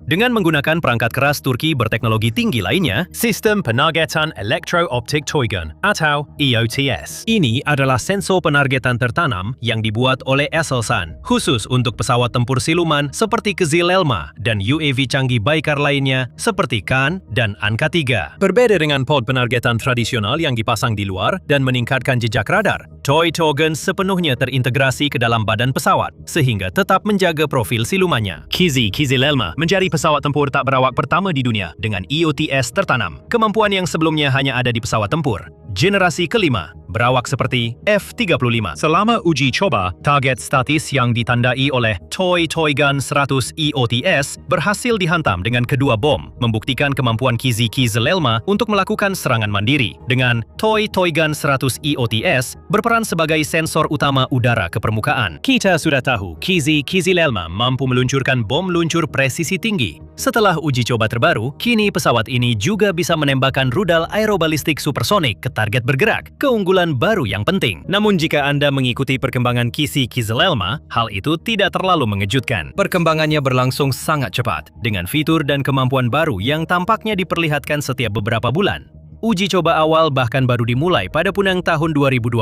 Dengan menggunakan perangkat keras Turki berteknologi tinggi lainnya, Sistem Penargetan Elektro-Optik Toygun atau EOTS. Ini adalah sensor penargetan tertanam yang dibuat oleh Aselsan, khusus untuk pesawat tempur siluman seperti Kizil Elma dan UAV canggih Baykar lainnya seperti Kan dan Anka-3. Berbeda dengan pod penargetan tradisional yang dipasang di luar dan meningkatkan jejak radar, Toy Togun sepenuhnya terintegrasi ke dalam badan pesawat, sehingga tetap menjaga profil silumannya. Kizil Elma menjadi pesawat tempur tak berawak pertama di dunia dengan EOTS tertanam, kemampuan yang sebelumnya hanya ada di pesawat tempur generasi kelima, berawak seperti F-35. Selama uji coba, target statis yang ditandai oleh Toy Gun 100 EOTS berhasil dihantam dengan kedua bom, membuktikan kemampuan Kizi-Kizil Elma untuk melakukan serangan mandiri. Dengan Toy Gun 100 EOTS berperan sebagai sensor utama udara ke permukaan. Kita sudah tahu Kizi-Kizil Elma mampu meluncurkan bom luncur presisi tinggi. Setelah uji coba terbaru, kini pesawat ini juga bisa menembakkan rudal aerobalistik supersonik ke target bergerak, keunggulan baru yang penting. Namun jika Anda mengikuti perkembangan Kizi-Kizil Elma, hal itu tidak terlalu mengejutkan. Perkembangannya berlangsung sangat cepat, dengan fitur dan kemampuan baru yang tampaknya diperlihatkan setiap beberapa bulan. Uji coba awal bahkan baru dimulai pada punang tahun 2022.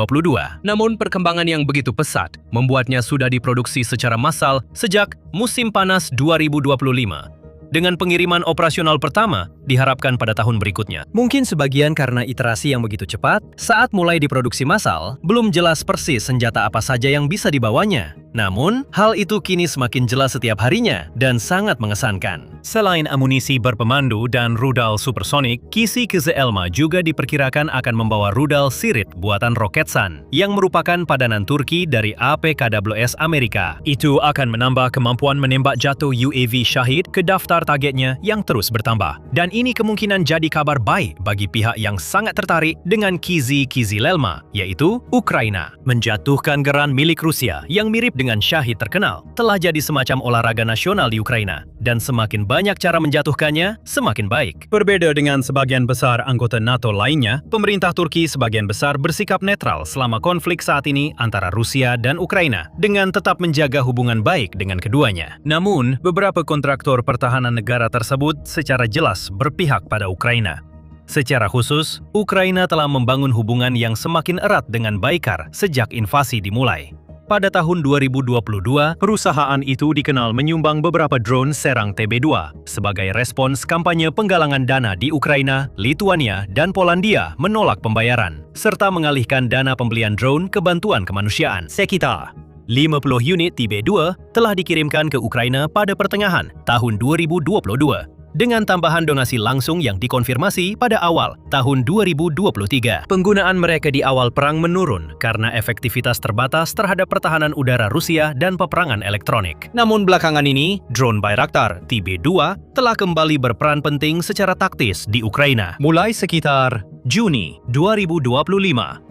Namun perkembangan yang begitu pesat membuatnya sudah diproduksi secara massal sejak musim panas 2025. Dengan pengiriman operasional pertama diharapkan pada tahun berikutnya. Mungkin sebagian karena iterasi yang begitu cepat, saat mulai diproduksi massal, belum jelas persis senjata apa saja yang bisa dibawanya. Namun, hal itu kini semakin jelas setiap harinya dan sangat mengesankan. Selain amunisi berpemandu dan rudal supersonik, Kizi-Kizil Elma juga diperkirakan akan membawa rudal Sirit buatan Roketsan, yang merupakan padanan Turki dari APKWS Amerika. Itu akan menambah kemampuan menembak jatuh UAV Shahid ke daftar targetnya yang terus bertambah. Dan ini kemungkinan jadi kabar baik bagi pihak yang sangat tertarik dengan Kizi-Kizil Elma, yaitu Ukraina. Menjatuhkan geran milik Rusia yang mirip dengan Shahid terkenal telah jadi semacam olahraga nasional di Ukraina, dan semakin banyak cara menjatuhkannya, semakin baik. Berbeda dengan sebagian besar anggota NATO lainnya, pemerintah Turki sebagian besar bersikap netral selama konflik saat ini antara Rusia dan Ukraina, dengan tetap menjaga hubungan baik dengan keduanya. Namun, beberapa kontraktor pertahanan negara tersebut secara jelas berpihak pada Ukraina. Secara khusus, Ukraina telah membangun hubungan yang semakin erat dengan Baykar sejak invasi dimulai. Pada tahun 2022, perusahaan itu dikenal menyumbang beberapa drone serang TB2 sebagai respons kampanye penggalangan dana di Ukraina, Lituania, dan Polandia menolak pembayaran, serta mengalihkan dana pembelian drone ke bantuan kemanusiaan. Sekitar 50 unit TB2 telah dikirimkan ke Ukraina pada pertengahan tahun 2022. Dengan tambahan donasi langsung yang dikonfirmasi pada awal tahun 2023. Penggunaan mereka di awal perang menurun karena efektivitas terbatas terhadap pertahanan udara Rusia dan peperangan elektronik. Namun belakangan ini, drone Bayraktar TB2 telah kembali berperan penting secara taktis di Ukraina. Mulai sekitar Juni 2025.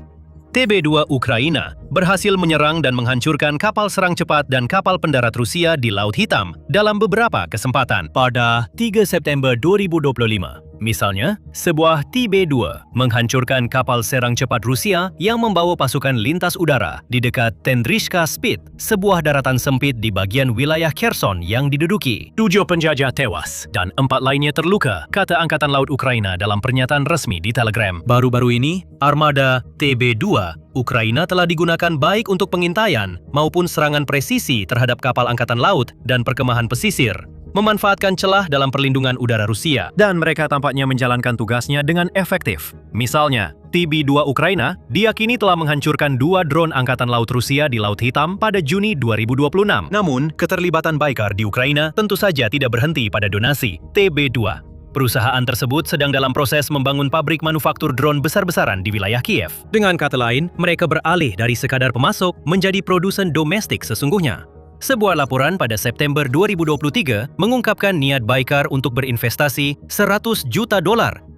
TB2 Ukraina berhasil menyerang dan menghancurkan kapal serang cepat dan kapal pendarat Rusia di Laut Hitam dalam beberapa kesempatan. Pada 3 September 2025, misalnya, sebuah TB2 menghancurkan kapal serang cepat Rusia yang membawa pasukan lintas udara di dekat Tendrishka Spit, sebuah daratan sempit di bagian wilayah Kherson yang diduduki. 7 penjajah tewas dan 4 lainnya terluka, kata Angkatan Laut Ukraina dalam pernyataan resmi di Telegram. Baru-baru ini, armada TB2 Ukraina telah digunakan baik untuk pengintaian maupun serangan presisi terhadap kapal angkatan laut dan perkemahan pesisir, memanfaatkan celah dalam perlindungan udara Rusia, dan mereka tampaknya menjalankan tugasnya dengan efektif. Misalnya, TB2 Ukraina diyakini telah menghancurkan 2 drone angkatan laut Rusia di Laut Hitam pada Juni 2026. Namun, keterlibatan Baykar di Ukraina tentu saja tidak berhenti pada donasi TB2. Perusahaan tersebut sedang dalam proses membangun pabrik manufaktur drone besar-besaran di wilayah Kiev. Dengan kata lain, mereka beralih dari sekadar pemasok menjadi produsen domestik sesungguhnya. Sebuah laporan pada September 2023 mengungkapkan niat Baykar untuk berinvestasi $100 juta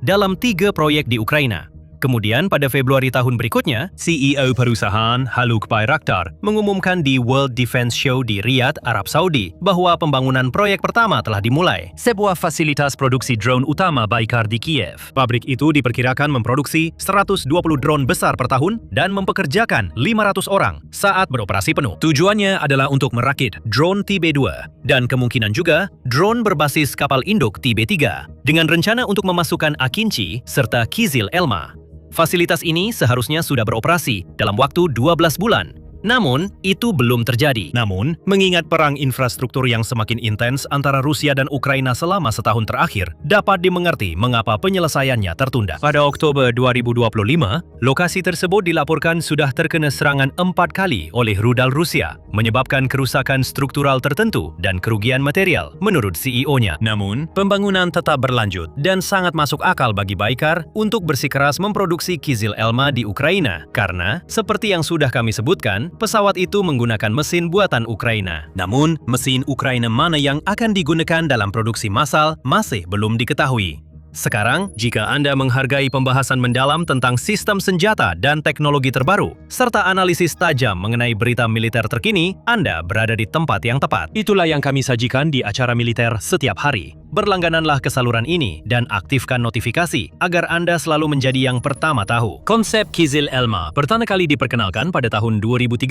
dalam 3 proyek di Ukraina. Kemudian pada Februari tahun berikutnya, CEO perusahaan Haluk Bayraktar mengumumkan di World Defense Show di Riyadh, Arab Saudi, bahwa pembangunan proyek pertama telah dimulai. Sebuah fasilitas produksi drone utama Baykar di Kiev. Pabrik itu diperkirakan memproduksi 120 drone besar per tahun dan mempekerjakan 500 orang saat beroperasi penuh. Tujuannya adalah untuk merakit drone TB2 dan kemungkinan juga drone berbasis kapal induk TB3 dengan rencana untuk memasukkan Akinci serta Kizil Elma. Fasilitas ini seharusnya sudah beroperasi dalam waktu 12 bulan. Namun, itu belum terjadi. Namun, mengingat perang infrastruktur yang semakin intens antara Rusia dan Ukraina selama setahun terakhir, dapat dimengerti mengapa penyelesaiannya tertunda. Pada Oktober 2025, lokasi tersebut dilaporkan sudah terkena serangan 4 kali oleh rudal Rusia, menyebabkan kerusakan struktural tertentu dan kerugian material, menurut CEO-nya. Namun, pembangunan tetap berlanjut dan sangat masuk akal bagi Baykar untuk bersikeras memproduksi Kizil Elma di Ukraina, karena, seperti yang sudah kami sebutkan, pesawat itu menggunakan mesin buatan Ukraina. Namun, mesin Ukraina mana yang akan digunakan dalam produksi massal masih belum diketahui. Sekarang, jika Anda menghargai pembahasan mendalam tentang sistem senjata dan teknologi terbaru, serta analisis tajam mengenai berita militer terkini, Anda berada di tempat yang tepat. Itulah yang kami sajikan di acara militer setiap hari. Berlanggananlah ke saluran ini dan aktifkan notifikasi agar Anda selalu menjadi yang pertama tahu. Konsep Kizil Elma pertama kali diperkenalkan pada tahun 2013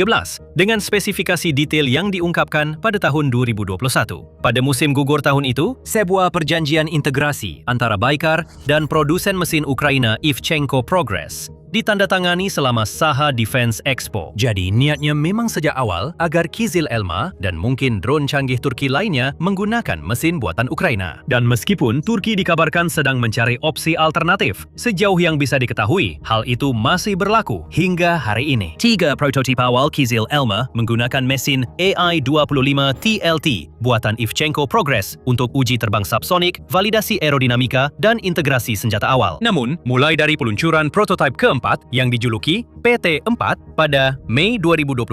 dengan spesifikasi detail yang diungkapkan pada tahun 2021. Pada musim gugur tahun itu, sebuah perjanjian integrasi antara Baykar dan produsen mesin Ukraina Ivchenko Progress ditandatangani selama Saha Defense Expo. Jadi niatnya memang sejak awal agar Kizil Elma dan mungkin drone canggih Turki lainnya menggunakan mesin buatan Ukraina. Dan meskipun Turki dikabarkan sedang mencari opsi alternatif, sejauh yang bisa diketahui, hal itu masih berlaku hingga hari ini. 3 prototip awal Kizil Elma menggunakan mesin AI-25 TLT buatan Ivchenko Progress untuk uji terbang subsonik, validasi aerodinamika, dan integrasi senjata awal. Namun, mulai dari peluncuran prototipe keempat yang dijuluki PT-4 pada Mei 2025,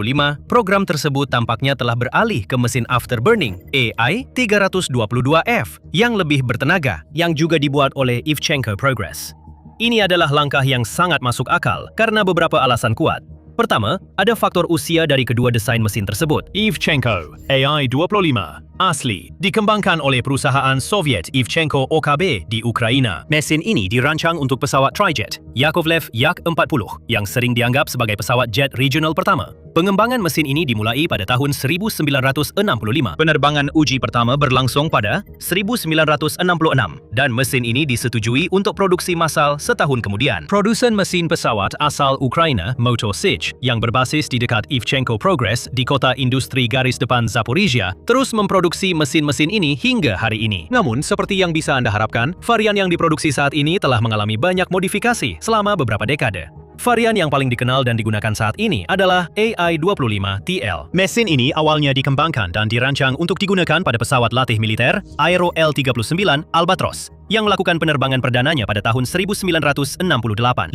program tersebut tampaknya telah beralih ke mesin afterburning AI-322F yang lebih bertenaga, yang juga dibuat oleh Ivchenko Progress. Ini adalah langkah yang sangat masuk akal karena beberapa alasan kuat. Pertama, ada faktor usia dari kedua desain mesin tersebut. Ivchenko AI-25 asli dikembangkan oleh perusahaan Soviet Ivchenko OKB di Ukraina. Mesin ini dirancang untuk pesawat trijet Yakovlev Yak-40 yang sering dianggap sebagai pesawat jet regional pertama. Pengembangan mesin ini dimulai pada tahun 1965. Penerbangan uji pertama berlangsung pada 1966 dan mesin ini disetujui untuk produksi massal setahun kemudian. Produsen mesin pesawat asal Ukraina, Motor Sich, yang berbasis di dekat Ivchenko Progress di kota industri garis depan Zaporizhia, terus memproduksi mesin-mesin ini hingga hari ini. Namun, seperti yang bisa Anda harapkan, varian yang diproduksi saat ini telah mengalami banyak modifikasi selama beberapa dekade. Varian yang paling dikenal dan digunakan saat ini adalah AI-25TL. Mesin ini awalnya dikembangkan dan dirancang untuk digunakan pada pesawat latih militer Aero L-39 Albatros yang melakukan penerbangan perdananya pada tahun 1968.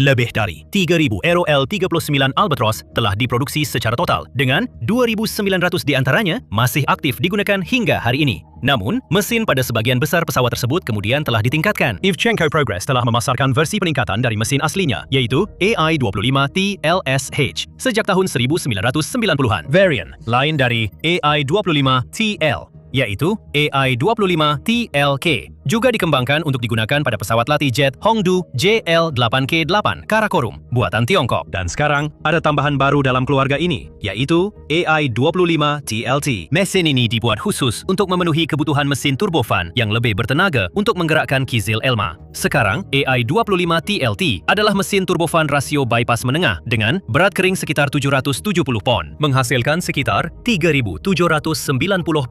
Lebih dari 3.000 Aero L-39 Albatros telah diproduksi secara total, dengan 2.900 diantaranya masih aktif digunakan hingga hari ini. Namun, mesin pada sebagian besar pesawat tersebut kemudian telah ditingkatkan. Ivchenko Progress telah memasarkan versi peningkatan dari mesin aslinya, yaitu AI-25TLSH, sejak tahun 1990-an. Varian lain dari AI-25TL, yaitu AI-25TLK, juga dikembangkan untuk digunakan pada pesawat latih jet Hongdu JL-8K8 Karakorum, buatan Tiongkok. Dan sekarang, ada tambahan baru dalam keluarga ini, yaitu AI-25TLT. Mesin ini dibuat khusus untuk memenuhi kebutuhan mesin turbofan yang lebih bertenaga untuk menggerakkan Kizil Elma. Sekarang, AI-25TLT adalah mesin turbofan rasio bypass menengah dengan berat kering sekitar 770 pon, menghasilkan sekitar 3.790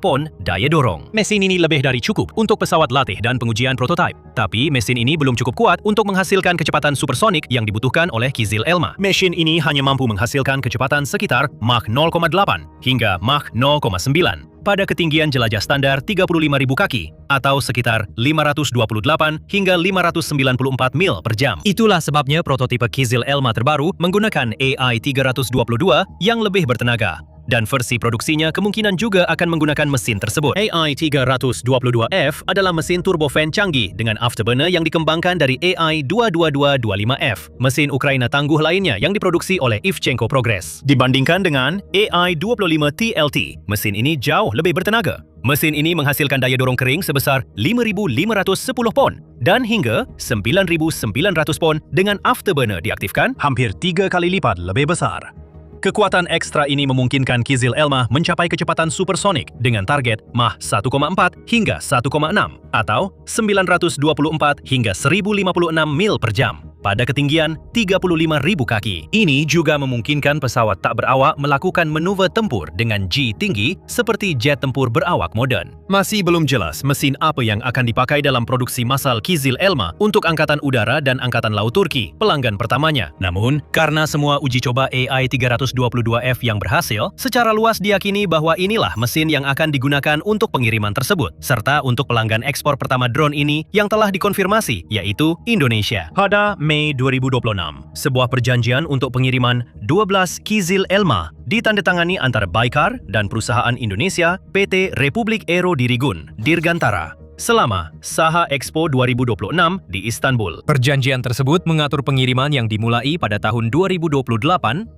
pon daya dorong. Mesin ini lebih dari cukup untuk pesawat latih dan pengujian prototipe. Tapi mesin ini belum cukup kuat untuk menghasilkan kecepatan supersonik yang dibutuhkan oleh Kizil Elma. Mesin ini hanya mampu menghasilkan kecepatan sekitar Mach 0,8 hingga Mach 0,9 pada ketinggian jelajah standar 35.000 kaki atau sekitar 528 hingga 594 mil per jam. Itulah sebabnya prototipe Kizil Elma terbaru menggunakan AI-322 yang lebih bertenaga. Dan versi produksinya kemungkinan juga akan menggunakan mesin tersebut. AI-322F adalah mesin turbofan canggih dengan afterburner yang dikembangkan dari AI-22225F, mesin Ukraina tangguh lainnya yang diproduksi oleh Ivchenko Progress. Dibandingkan dengan AI-25TLT, mesin ini jauh lebih bertenaga. Mesin ini menghasilkan daya dorong kering sebesar 5.510 pon dan hingga 9.900 pon dengan afterburner diaktifkan hampir 3 kali lipat lebih besar. Kekuatan ekstra ini memungkinkan Kizil Elma mencapai kecepatan supersonik dengan target Mach 1,4 hingga 1,6 atau 924 hingga 1056 mil per jam. pada ketinggian 35.000 kaki. Ini juga memungkinkan pesawat tak berawak melakukan manuver tempur dengan G tinggi seperti jet tempur berawak moden. Masih belum jelas mesin apa yang akan dipakai dalam produksi massal Kizil Elma untuk Angkatan Udara dan Angkatan Laut Turki, pelanggan pertamanya. Namun, karena semua uji coba AI-322F yang berhasil, secara luas diyakini bahwa inilah mesin yang akan digunakan untuk pengiriman tersebut, serta untuk pelanggan ekspor pertama drone ini yang telah dikonfirmasi, yaitu Indonesia. Pada Mei 2026, sebuah perjanjian untuk pengiriman 12 Kizil Elma ditandatangani antara Baykar dan perusahaan Indonesia PT Republik Aero Dirigun, Dirgantara, selama Saha Expo 2026 di Istanbul. Perjanjian tersebut mengatur pengiriman yang dimulai pada tahun 2028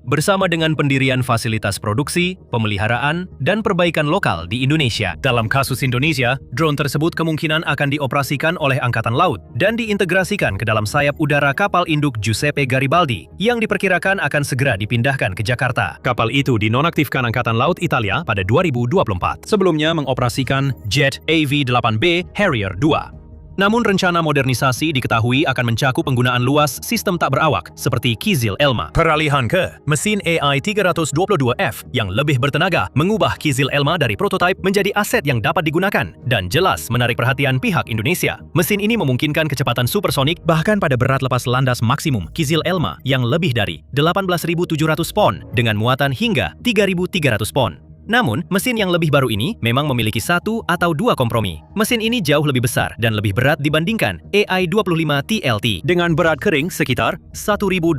bersama dengan pendirian fasilitas produksi, pemeliharaan, dan perbaikan lokal di Indonesia. Dalam kasus Indonesia, drone tersebut kemungkinan akan dioperasikan oleh Angkatan Laut dan diintegrasikan ke dalam sayap udara kapal induk Giuseppe Garibaldi yang diperkirakan akan segera dipindahkan ke Jakarta. Kapal itu dinonaktifkan Angkatan Laut Italia pada 2024. Sebelumnya mengoperasikan jet AV-8B Harrier 2. Namun rencana modernisasi diketahui akan mencakup penggunaan luas sistem tak berawak seperti Kizil Elma. Peralihan ke mesin AI-322F yang lebih bertenaga mengubah Kizil Elma dari prototipe menjadi aset yang dapat digunakan dan jelas menarik perhatian pihak Indonesia. Mesin ini memungkinkan kecepatan supersonik bahkan pada berat lepas landas maksimum Kizil Elma yang lebih dari 18.700 pon dengan muatan hingga 3.300 pon. Namun, mesin yang lebih baru ini memang memiliki satu atau dua kompromi. Mesin ini jauh lebih besar dan lebih berat dibandingkan AI-25 TLT dengan berat kering sekitar 1.234,5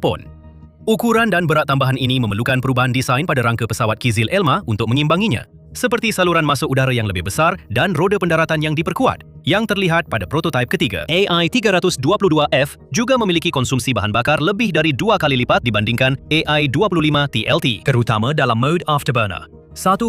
pon. Ukuran dan berat tambahan ini memerlukan perubahan desain pada rangka pesawat Kizil Elma untuk mengimbanginya, seperti saluran masuk udara yang lebih besar dan roda pendaratan yang diperkuat, yang terlihat pada prototipe ketiga. AI-322F juga memiliki konsumsi bahan bakar lebih dari 2 kali lipat dibandingkan AI-25 TLT, terutama dalam mode afterburner. 1,9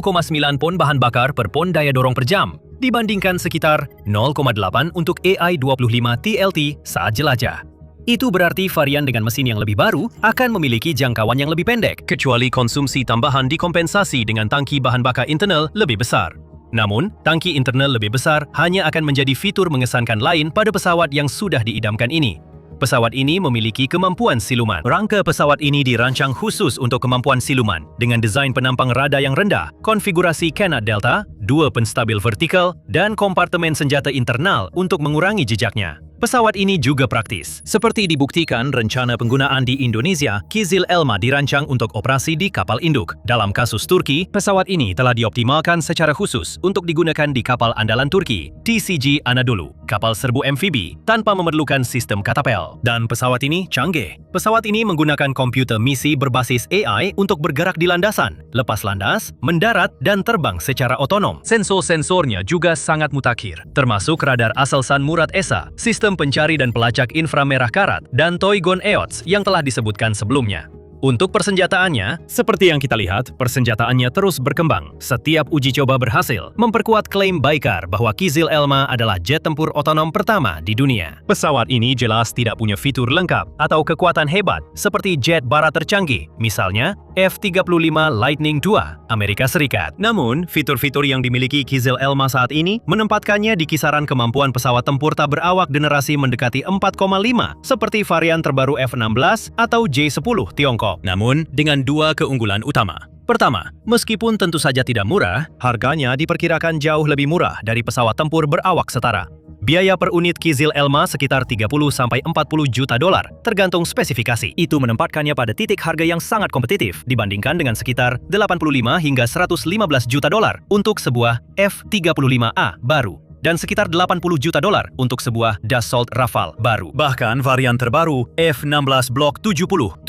pon bahan bakar per pon daya dorong per jam, dibandingkan sekitar 0,8 untuk AI-25 TLT saat jelajah. Itu berarti varian dengan mesin yang lebih baru akan memiliki jangkauan yang lebih pendek, kecuali konsumsi tambahan dikompensasi dengan tangki bahan bakar internal lebih besar. Namun, tangki internal lebih besar hanya akan menjadi fitur mengesankan lain pada pesawat yang sudah diidamkan ini. Pesawat ini memiliki kemampuan siluman. Rangka pesawat ini dirancang khusus untuk kemampuan siluman dengan desain penampang rada yang rendah, konfigurasi Canard Delta, 2 penstabil vertikal, dan kompartemen senjata internal untuk mengurangi jejaknya. Pesawat ini juga praktis. Seperti dibuktikan rencana penggunaan di Indonesia, Kizil Elma dirancang untuk operasi di kapal induk. Dalam kasus Turki, pesawat ini telah dioptimalkan secara khusus untuk digunakan di kapal andalan Turki, TCG Anadolu, kapal serbu amfibi, tanpa memerlukan sistem katapel. Dan pesawat ini canggih. Pesawat ini menggunakan komputer misi berbasis AI untuk bergerak di landasan, lepas landas, mendarat, dan terbang secara otonom. Sensor-sensornya juga sangat mutakhir, termasuk radar Aselsan Murad Esa, sistem pencari dan pelacak inframerah karat, dan Toygon EOTS yang telah disebutkan sebelumnya. Untuk persenjataannya, seperti yang kita lihat, persenjataannya terus berkembang. Setiap uji coba berhasil memperkuat klaim Baykar bahwa Kizil Elma adalah jet tempur otonom pertama di dunia. Pesawat ini jelas tidak punya fitur lengkap atau kekuatan hebat seperti jet barat tercanggih, misalnya F-35 Lightning II, Amerika Serikat. Namun, fitur-fitur yang dimiliki Kizil Elma saat ini menempatkannya di kisaran kemampuan pesawat tempur tak berawak generasi mendekati 4,5, seperti varian terbaru F-16 atau J-10 Tiongkok. Namun, dengan dua keunggulan utama. Pertama, meskipun tentu saja tidak murah, harganya diperkirakan jauh lebih murah dari pesawat tempur berawak setara. Biaya per unit Kizil Elma sekitar 30–40 juta dolar, tergantung spesifikasi. Itu menempatkannya pada titik harga yang sangat kompetitif dibandingkan dengan sekitar 85 hingga 115 juta dolar untuk sebuah F-35A baru, dan sekitar 80 juta dolar untuk sebuah Dassault Rafale baru. Bahkan varian terbaru F-16 Block 70-72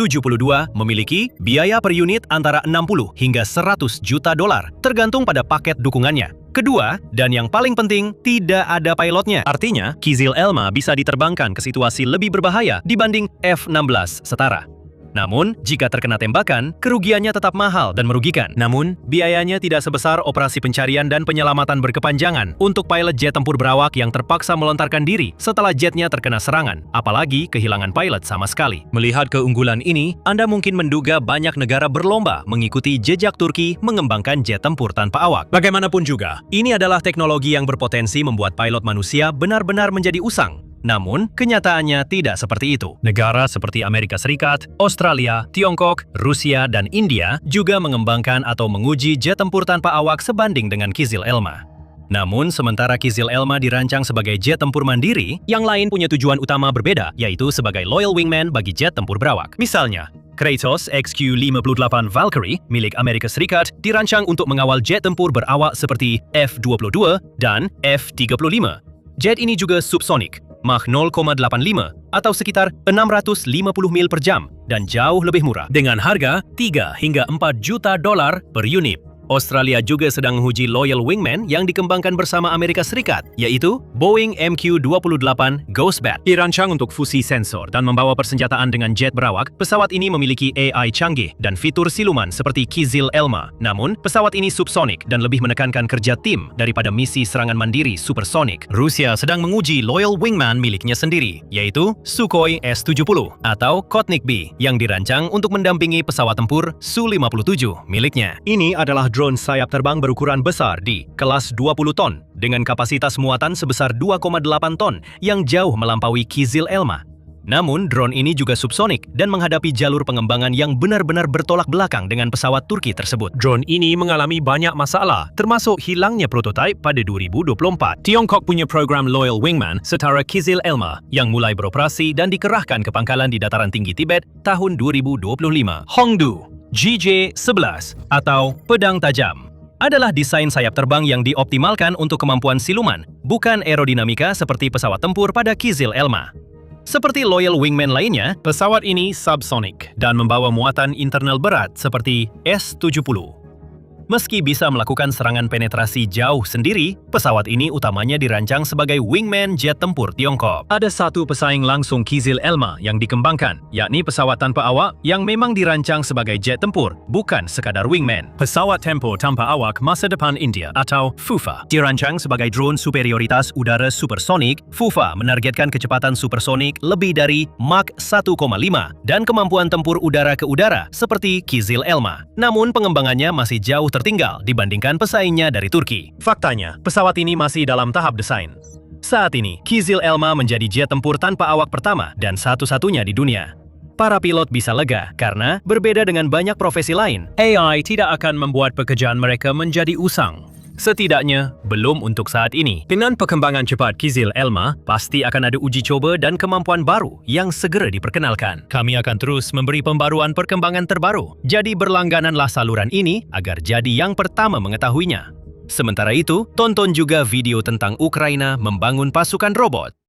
memiliki biaya per unit antara 60 hingga 100 juta dolar, tergantung pada paket dukungannya. Kedua, dan yang paling penting, tidak ada pilotnya. Artinya, Kizil Elma bisa diterbangkan ke situasi lebih berbahaya dibanding F-16 setara. Namun, jika terkena tembakan, kerugiannya tetap mahal dan merugikan. Namun, biayanya tidak sebesar operasi pencarian dan penyelamatan berkepanjangan untuk pilot jet tempur berawak yang terpaksa melontarkan diri setelah jetnya terkena serangan, apalagi kehilangan pilot sama sekali. Melihat keunggulan ini, Anda mungkin menduga banyak negara berlomba mengikuti jejak Turki mengembangkan jet tempur tanpa awak. Bagaimanapun juga, ini adalah teknologi yang berpotensi membuat pilot manusia benar-benar menjadi usang. Namun, kenyataannya tidak seperti itu. Negara seperti Amerika Serikat, Australia, Tiongkok, Rusia, dan India juga mengembangkan atau menguji jet tempur tanpa awak sebanding dengan Kizil Elma. Namun, sementara Kizil Elma dirancang sebagai jet tempur mandiri, yang lain punya tujuan utama berbeda, yaitu sebagai loyal wingman bagi jet tempur berawak. Misalnya, Kratos XQ-58 Valkyrie milik Amerika Serikat dirancang untuk mengawal jet tempur berawak seperti F-22 dan F-35. Jet ini juga subsonik, Mach 0,85 atau sekitar 650 mil per jam dan jauh lebih murah dengan harga 3 hingga 4 juta dolar per unit. Australia juga sedang menguji loyal wingman yang dikembangkan bersama Amerika Serikat, yaitu Boeing MQ-28 Ghost Bat. Dirancang untuk fusi sensor dan membawa persenjataan dengan jet berawak, pesawat ini memiliki AI canggih dan fitur siluman seperti Kizil Elma. Namun, pesawat ini subsonik dan lebih menekankan kerja tim daripada misi serangan mandiri supersonik. Rusia sedang menguji loyal wingman miliknya sendiri, yaitu Sukhoi S-70 atau Kotnik B yang dirancang untuk mendampingi pesawat tempur Su-57 miliknya. Ini adalah drone sayap terbang berukuran besar di kelas 20 ton dengan kapasitas muatan sebesar 2,8 ton yang jauh melampaui Kizil Elma. Namun, drone ini juga subsonik dan menghadapi jalur pengembangan yang benar-benar bertolak belakang dengan pesawat Turki tersebut. Drone ini mengalami banyak masalah, termasuk hilangnya prototipe pada 2024. Tiongkok punya program Loyal Wingman setara Kizil Elma yang mulai beroperasi dan dikerahkan ke pangkalan di dataran tinggi Tibet tahun 2025. Hongdu GJ-11 atau pedang tajam adalah desain sayap terbang yang dioptimalkan untuk kemampuan siluman, bukan aerodinamika seperti pesawat tempur pada Kizil Elma. Seperti loyal wingman lainnya, pesawat ini subsonik dan membawa muatan internal berat seperti S-70. Meski bisa melakukan serangan penetrasi jauh sendiri, pesawat ini utamanya dirancang sebagai wingman jet tempur Tiongkok. Ada satu pesaing langsung Kizil Elma yang dikembangkan, yakni pesawat tanpa awak yang memang dirancang sebagai jet tempur, bukan sekadar wingman. Pesawat tempur tanpa awak masa depan India atau FUFA dirancang sebagai drone superioritas udara supersonik. FUFA menargetkan kecepatan supersonik lebih dari Mach 1,5 dan kemampuan tempur udara ke udara seperti Kizil Elma. Namun pengembangannya masih jauh tertinggal dibandingkan pesaingnya dari Turki. Faktanya, pesawat ini masih dalam tahap desain. Saat ini, Kizil Elma menjadi jet tempur tanpa awak pertama dan satu-satunya di dunia. Para pilot bisa lega karena berbeda dengan banyak profesi lain, AI tidak akan membuat pekerjaan mereka menjadi usang. Setidaknya, belum untuk saat ini. Dengan perkembangan cepat Kizil Elma, pasti akan ada uji coba dan kemampuan baru yang segera diperkenalkan. Kami akan terus memberi pembaruan perkembangan terbaru. Jadi berlanggananlah saluran ini agar jadi yang pertama mengetahuinya. Sementara itu, tonton juga video tentang Ukraina membangun pasukan robot.